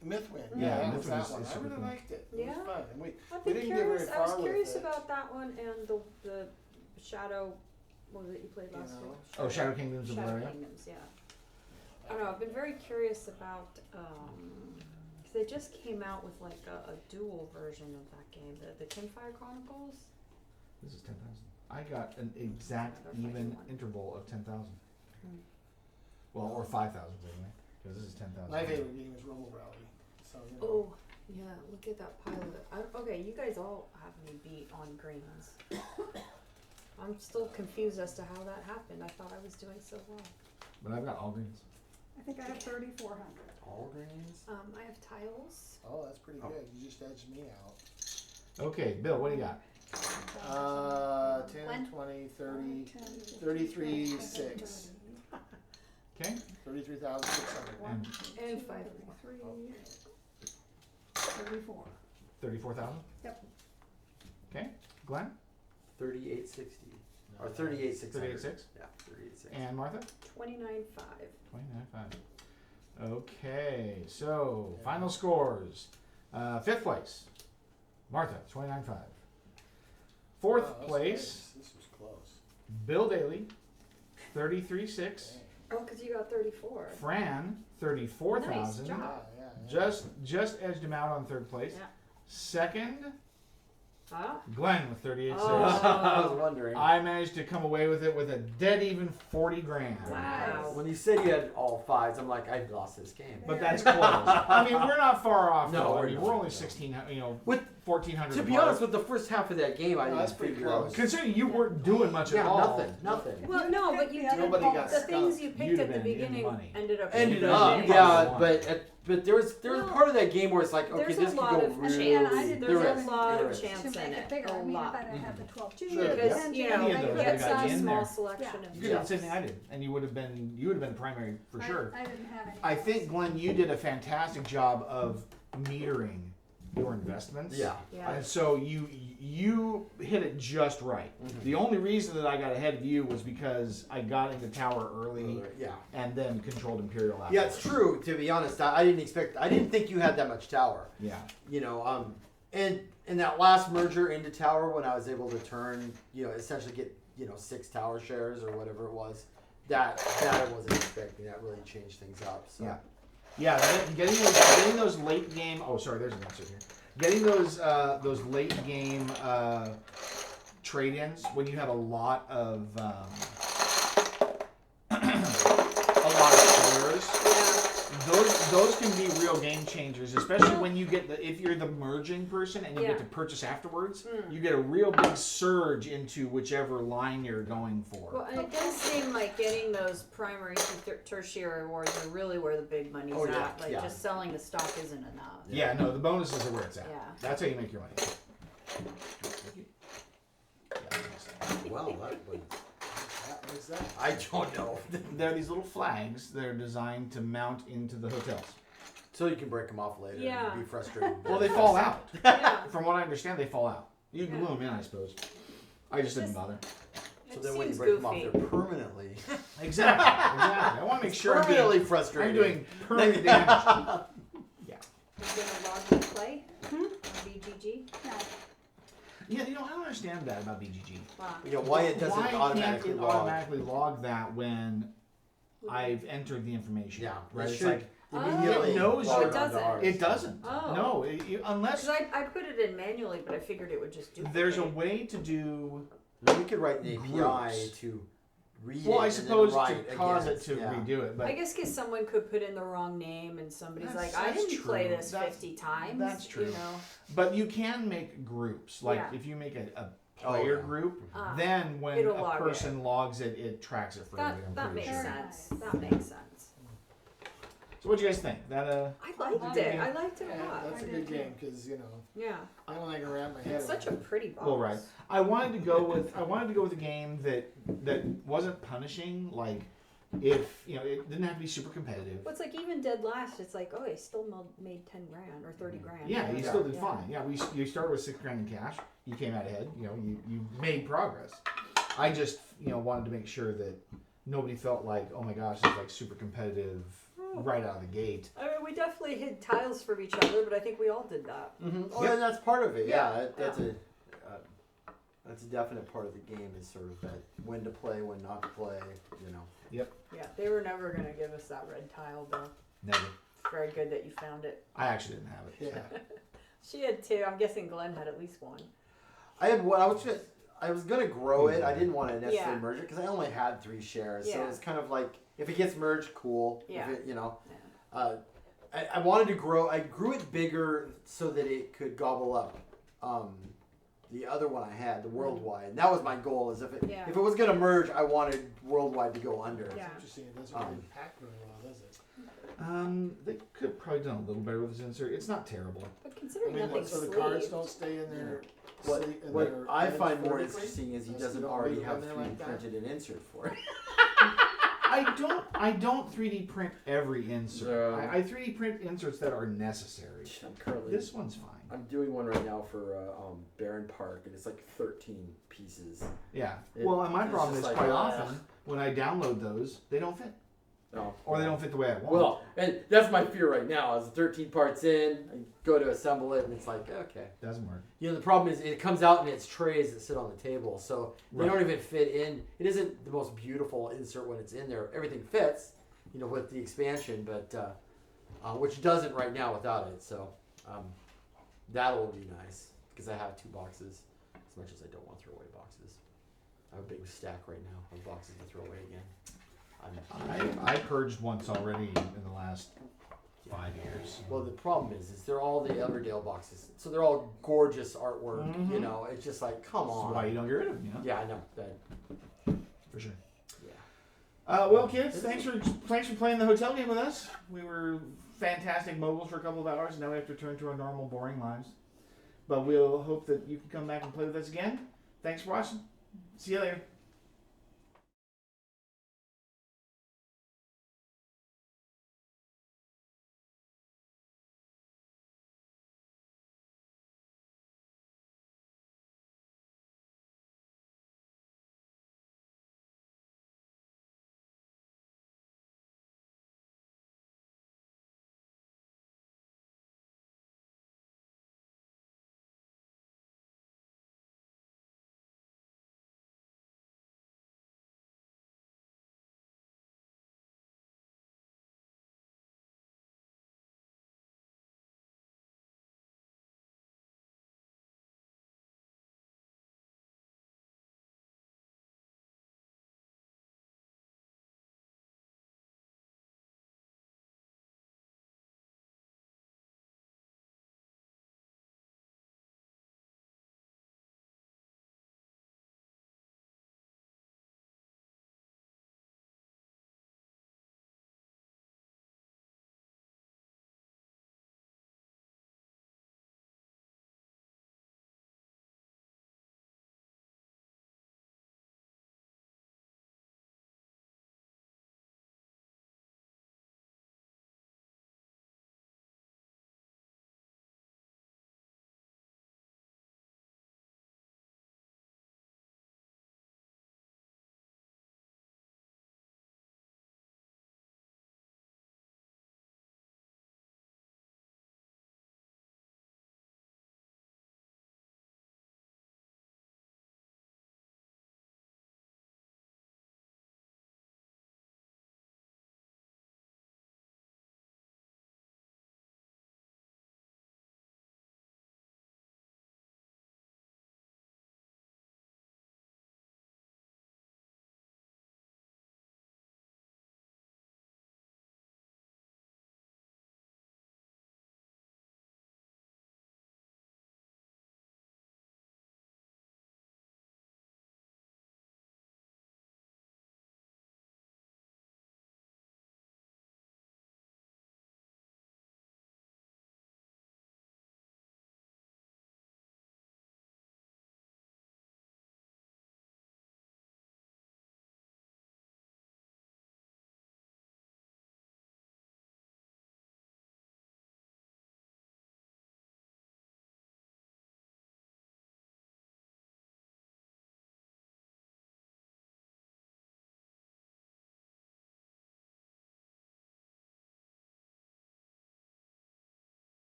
S4: Mythwind,
S3: Yeah,
S4: yeah, that
S1: Mythwind
S4: was that
S1: is
S4: one. I
S1: super
S4: really
S1: cool.
S4: liked it. It
S3: Yeah.
S4: was fun, and we
S3: I've
S4: We
S3: been
S4: didn't get very
S3: curious. I was
S4: far with
S3: curious
S4: it.
S3: about that one and the Shadow. What was it you played last
S4: You know.
S3: week?
S1: Oh, Shadow Kingdoms of
S3: Shadow
S1: Valeria?
S3: Kingdoms, yeah. I don't know. I've been very curious about because they just came out with like a dual version of that game, the Kimfire Chronicles.
S1: This is 10,000. I got an exact
S3: Another fighting
S1: even
S3: one.
S1: interval of 10,000.
S3: Hmm.
S1: Well, or 5,000 anyway, because this is 10,000.
S4: My favorite game is Robo Rally. So you know.
S3: Oh, yeah. Look at that pilot. Okay, you guys all have me beat on greens. I'm still confused as to how that happened. I thought I was doing so well.
S1: But I've got all greens.
S5: I think I have 3,400.
S2: All greens?
S3: I have tiles.
S4: Oh, that's pretty
S2: Oh.
S4: good. You just edged me out.
S1: Okay, Bill, what do you got?
S4: 10,
S3: When?
S4: 20, 30,
S5: 10, 15,
S4: 33,
S5: 20,
S4: 6.
S1: Okay,
S4: 33,600.
S1: and
S3: And 5.
S5: 33, 34.
S1: 34,000?
S5: Yep.
S1: Okay, Glenn?
S2: 3860. Or 38,600.
S1: 38.6?
S2: Yeah, 38,600.
S1: And Martha?
S3: 29.5.
S1: 29.5. Okay, so final scores. Fifth place, Martha, 29.5. Fourth
S4: Wow, that's
S1: place,
S4: nice. This was close.
S1: Bill Daly, 33.6.
S4: Dang.
S3: Oh, because you got 34.
S1: Fran, 34,000.
S3: Nice job.
S4: Yeah.
S1: Just edged him out on third place.
S3: Yeah.
S1: Second,
S3: Huh?
S1: Glenn with 38.6.
S2: I was wondering.
S1: I managed to come away with it with a dead even 40 grand.
S3: Wow.
S2: When you said you had all fives, I'm like, I've lost this game.
S1: But that's close. I mean, we're not far off.
S2: No,
S1: though. I
S2: we're
S1: mean,
S2: not.
S1: we're only 1,600.
S2: With
S1: 1,400.
S2: To be
S1: apart.
S2: honest, with the first half of that game, I
S4: No,
S2: didn't
S4: that's pretty
S2: figure out.
S4: close.
S1: Considering you weren't doing much
S2: Yeah,
S1: at all.
S2: nothing.
S3: Well, no, but you did.
S4: Nobody got
S3: The things
S4: stumped.
S3: you picked
S1: You'd
S3: at
S1: have
S3: the
S1: been in
S3: beginning
S1: money.
S3: ended up.
S2: Ended
S1: Yeah,
S2: up,
S1: you probably
S2: yeah,
S1: won.
S2: but there was
S3: Well,
S2: a part of that game where it's like, okay,
S3: there's
S2: this
S3: a
S2: could
S3: lot
S2: go
S3: of
S2: really.
S5: chance. I didn't
S2: there
S3: There's
S2: is,
S3: a lot
S2: there
S3: of
S2: is.
S3: chance
S5: To
S3: in
S5: make
S3: it.
S5: it bigger,
S3: A
S5: I mean,
S3: lot.
S5: if I'd have had the 12
S4: Sure.
S3: Because you know,
S1: Any of those
S3: you get
S1: that got
S3: such a
S1: in
S3: small
S1: there.
S3: selection
S5: Yeah.
S3: of
S1: You did the same
S3: chips.
S1: thing I did, and you would have been primary for sure.
S5: I didn't have any.
S1: I think Glenn, you did a fantastic job of metering your investments.
S2: Yeah.
S3: Yeah.
S1: And so you hit it just right.
S2: Mhm.
S1: The only reason that I got ahead of you was because I got into tower early
S2: Yeah.
S1: and then controlled Imperial after.
S2: Yeah, it's true. To be honest, I didn't think you had that much tower.
S1: Yeah.
S2: You know, and in that last merger into tower, when I was able to turn, essentially get, 6 tower shares or whatever it was, that I wasn't expecting. That really changed things up. So.
S1: Yeah. Yeah, getting those late game. Oh, sorry, there's an answer here. Getting those late game trade-ins when you have a lot of shares.
S3: Yeah.
S1: Those can be real game changers, especially when you get if you're the merging person and you
S3: Yeah.
S1: get to purchase afterwards.
S3: Mm.
S1: You get a real big surge into whichever line you're going for.
S3: Well, and it does seem like getting those primary to tertiary awards are really where the big money's
S2: Oh, yeah,
S3: at. Like
S2: yeah.
S3: just selling the stock isn't enough.
S1: Yeah, no, the bonuses are where it's at.
S3: Yeah.
S1: That's how you make your money.
S2: Well, that was.
S4: What is that?
S2: I don't know.
S1: They're these little flags that are designed to mount into the hotels.
S2: So you can break them off later
S3: Yeah.
S2: and be frustrated.
S1: Well, they fall out.
S3: Yeah.
S1: From what I understand, they fall out. You glue them in, I suppose. I just didn't
S3: Just-
S1: bother.
S2: So
S3: It
S2: then when you
S3: seems
S2: break them
S3: goofy.
S2: off, they're permanently,
S1: Exactly. I want to make sure
S2: permanently
S1: I'm
S2: frustrated.
S1: doing permanent damage.
S3: Are you gonna log me play? Be BGG?
S5: No,
S1: Yeah, I don't understand that about BGG.
S3: Wow.
S2: You know why it doesn't
S1: Why
S2: automatically
S1: can't it
S2: log?
S1: automatically log that when I've entered the information?
S2: Yeah,
S1: right.
S2: it
S1: It's
S2: should
S1: like
S2: immediately
S1: it knows
S2: log
S3: it
S2: onto
S3: doesn't.
S2: ours.
S1: it doesn't.
S3: Oh.
S1: No, unless
S3: Because I put it in manually, but I figured it would just do.
S1: there's a way to do.
S2: We could write an API
S1: Groups.
S2: to read
S1: Well,
S2: it
S1: I
S2: and then
S1: suppose
S2: write
S1: to cause it
S2: against,
S1: to
S2: yeah.
S1: redo it, but
S3: I guess because someone could put in the wrong name and somebody's
S1: That's-
S3: like, I
S1: that's
S3: didn't play
S1: true.
S3: this
S1: That's-
S3: 50 times.
S1: that's true.
S3: You know.
S1: But you can make groups. Like
S3: Yeah.
S1: if you make a
S2: Oh,
S1: player
S2: yeah.
S1: group,
S3: Ah,
S1: then when
S3: It'll
S1: a
S3: log it.
S1: person logs it, it tracks it for
S3: that
S1: you. I'm
S3: that
S1: pretty
S3: makes
S1: sure.
S5: Very
S3: sense.
S5: nice.
S3: That makes sense.
S1: So what do you guys think? That
S3: I liked
S5: love
S3: it.
S5: it.
S3: I liked it a
S4: Yeah,
S3: lot.
S4: that's a
S5: I
S4: good
S5: did too.
S4: game because
S3: Yeah.
S4: I don't think I can wrap my head
S3: It's such a
S4: around it.
S3: pretty box.
S1: Well, right. I wanted to go with a game that wasn't punishing. Like if it didn't have to be super competitive.
S3: Well, it's like even dead last. It's like, oh, he still made 10 grand or 30 grand.
S1: Yeah, you
S2: Yeah.
S1: still did fine. Yeah, you started with $6 grand in cash. You came out ahead. You made progress. I just wanted to make sure that nobody felt like, oh my gosh, it's like super competitive right out of the gate.
S3: I mean, we definitely hid tiles from each other, but I think we all did that.
S2: Mm-hmm. Oh,
S1: Yep.
S2: and that's part of it. Yeah,
S3: Yeah,
S2: that's a definite part of the game is sort of that when to play, when not to play.
S3: Yeah, they were never gonna give us that red tile, though.
S1: Never.
S3: Very good that you found it.
S1: I actually didn't have it.
S4: Yeah.
S3: She had 2. I'm guessing Glenn had at least 1.
S2: I had one. I was gonna grow it. I didn't want to necessarily
S3: Yeah.
S2: merge it because I only had 3 shares. So
S3: Yeah.
S2: it's kind of like if it gets merged, cool.
S3: Yeah.
S2: If it, I wanted to grow. I grew it bigger so that it could gobble up the other one I had, the worldwide. And that was my goal. Is if
S3: Yeah.
S2: it was gonna merge, I wanted worldwide to go under.
S3: Yeah.
S4: Interesting. It doesn't really pack very well, does it?
S1: They could have probably done a little better with this insert. It's not terrible.
S3: But
S4: I
S3: considering
S4: mean,
S3: nothing's
S4: so the
S3: sleeved,
S4: cards don't stay in there.
S2: What,
S4: in
S2: what
S4: their
S2: I
S4: ends
S2: find more
S4: vertically?
S2: interesting is he
S4: Yes,
S2: doesn't
S4: you don't
S2: already
S4: leave it
S2: have
S4: in there
S2: 3D
S4: like that?
S2: printed an insert for it.
S1: I don't 3D print every insert.
S8: No.
S1: I 3D print inserts that are necessary.
S8: I'm currently.
S1: This one's fine.
S8: I'm doing one right now for Barron Park, and it's like 13 pieces.
S1: Yeah.
S8: It-
S1: Well, and my
S8: it's
S1: problem is
S8: just like,
S1: quite
S8: ugh.
S1: often when I download those, they don't fit,
S8: No.
S1: or they don't fit the way I want.
S8: Well, and that's my fear right now. Is 13 parts in, I go to assemble it, and it's like, okay.
S1: Doesn't work.
S2: The problem is it comes out in its trays that sit on the table, so they
S1: Right.
S2: don't even fit in. It isn't the most beautiful insert when it's in there. Everything fits, with the expansion, but which doesn't right now without it. So that'll be nice because I have 2 boxes. As much as I don't want to throw away boxes, I have a big stack right now of boxes to throw away again.
S1: I purged once already in the last 5 years.
S2: Well, the problem is they're all the Everdale boxes, so they're all gorgeous artwork.
S1: Mhm.
S2: It's just like, come
S1: That's
S2: on.
S1: why you don't get rid of them,
S2: Yeah, I know that.
S1: For sure.
S2: Yeah.
S1: Well, kids, thanks for playing the hotel game with us. We were fantastic moguls for a couple of hours, and now we have to return to our normal, boring lives. But we'll hope that you can come back and play with us again. Thanks for watching. See you later.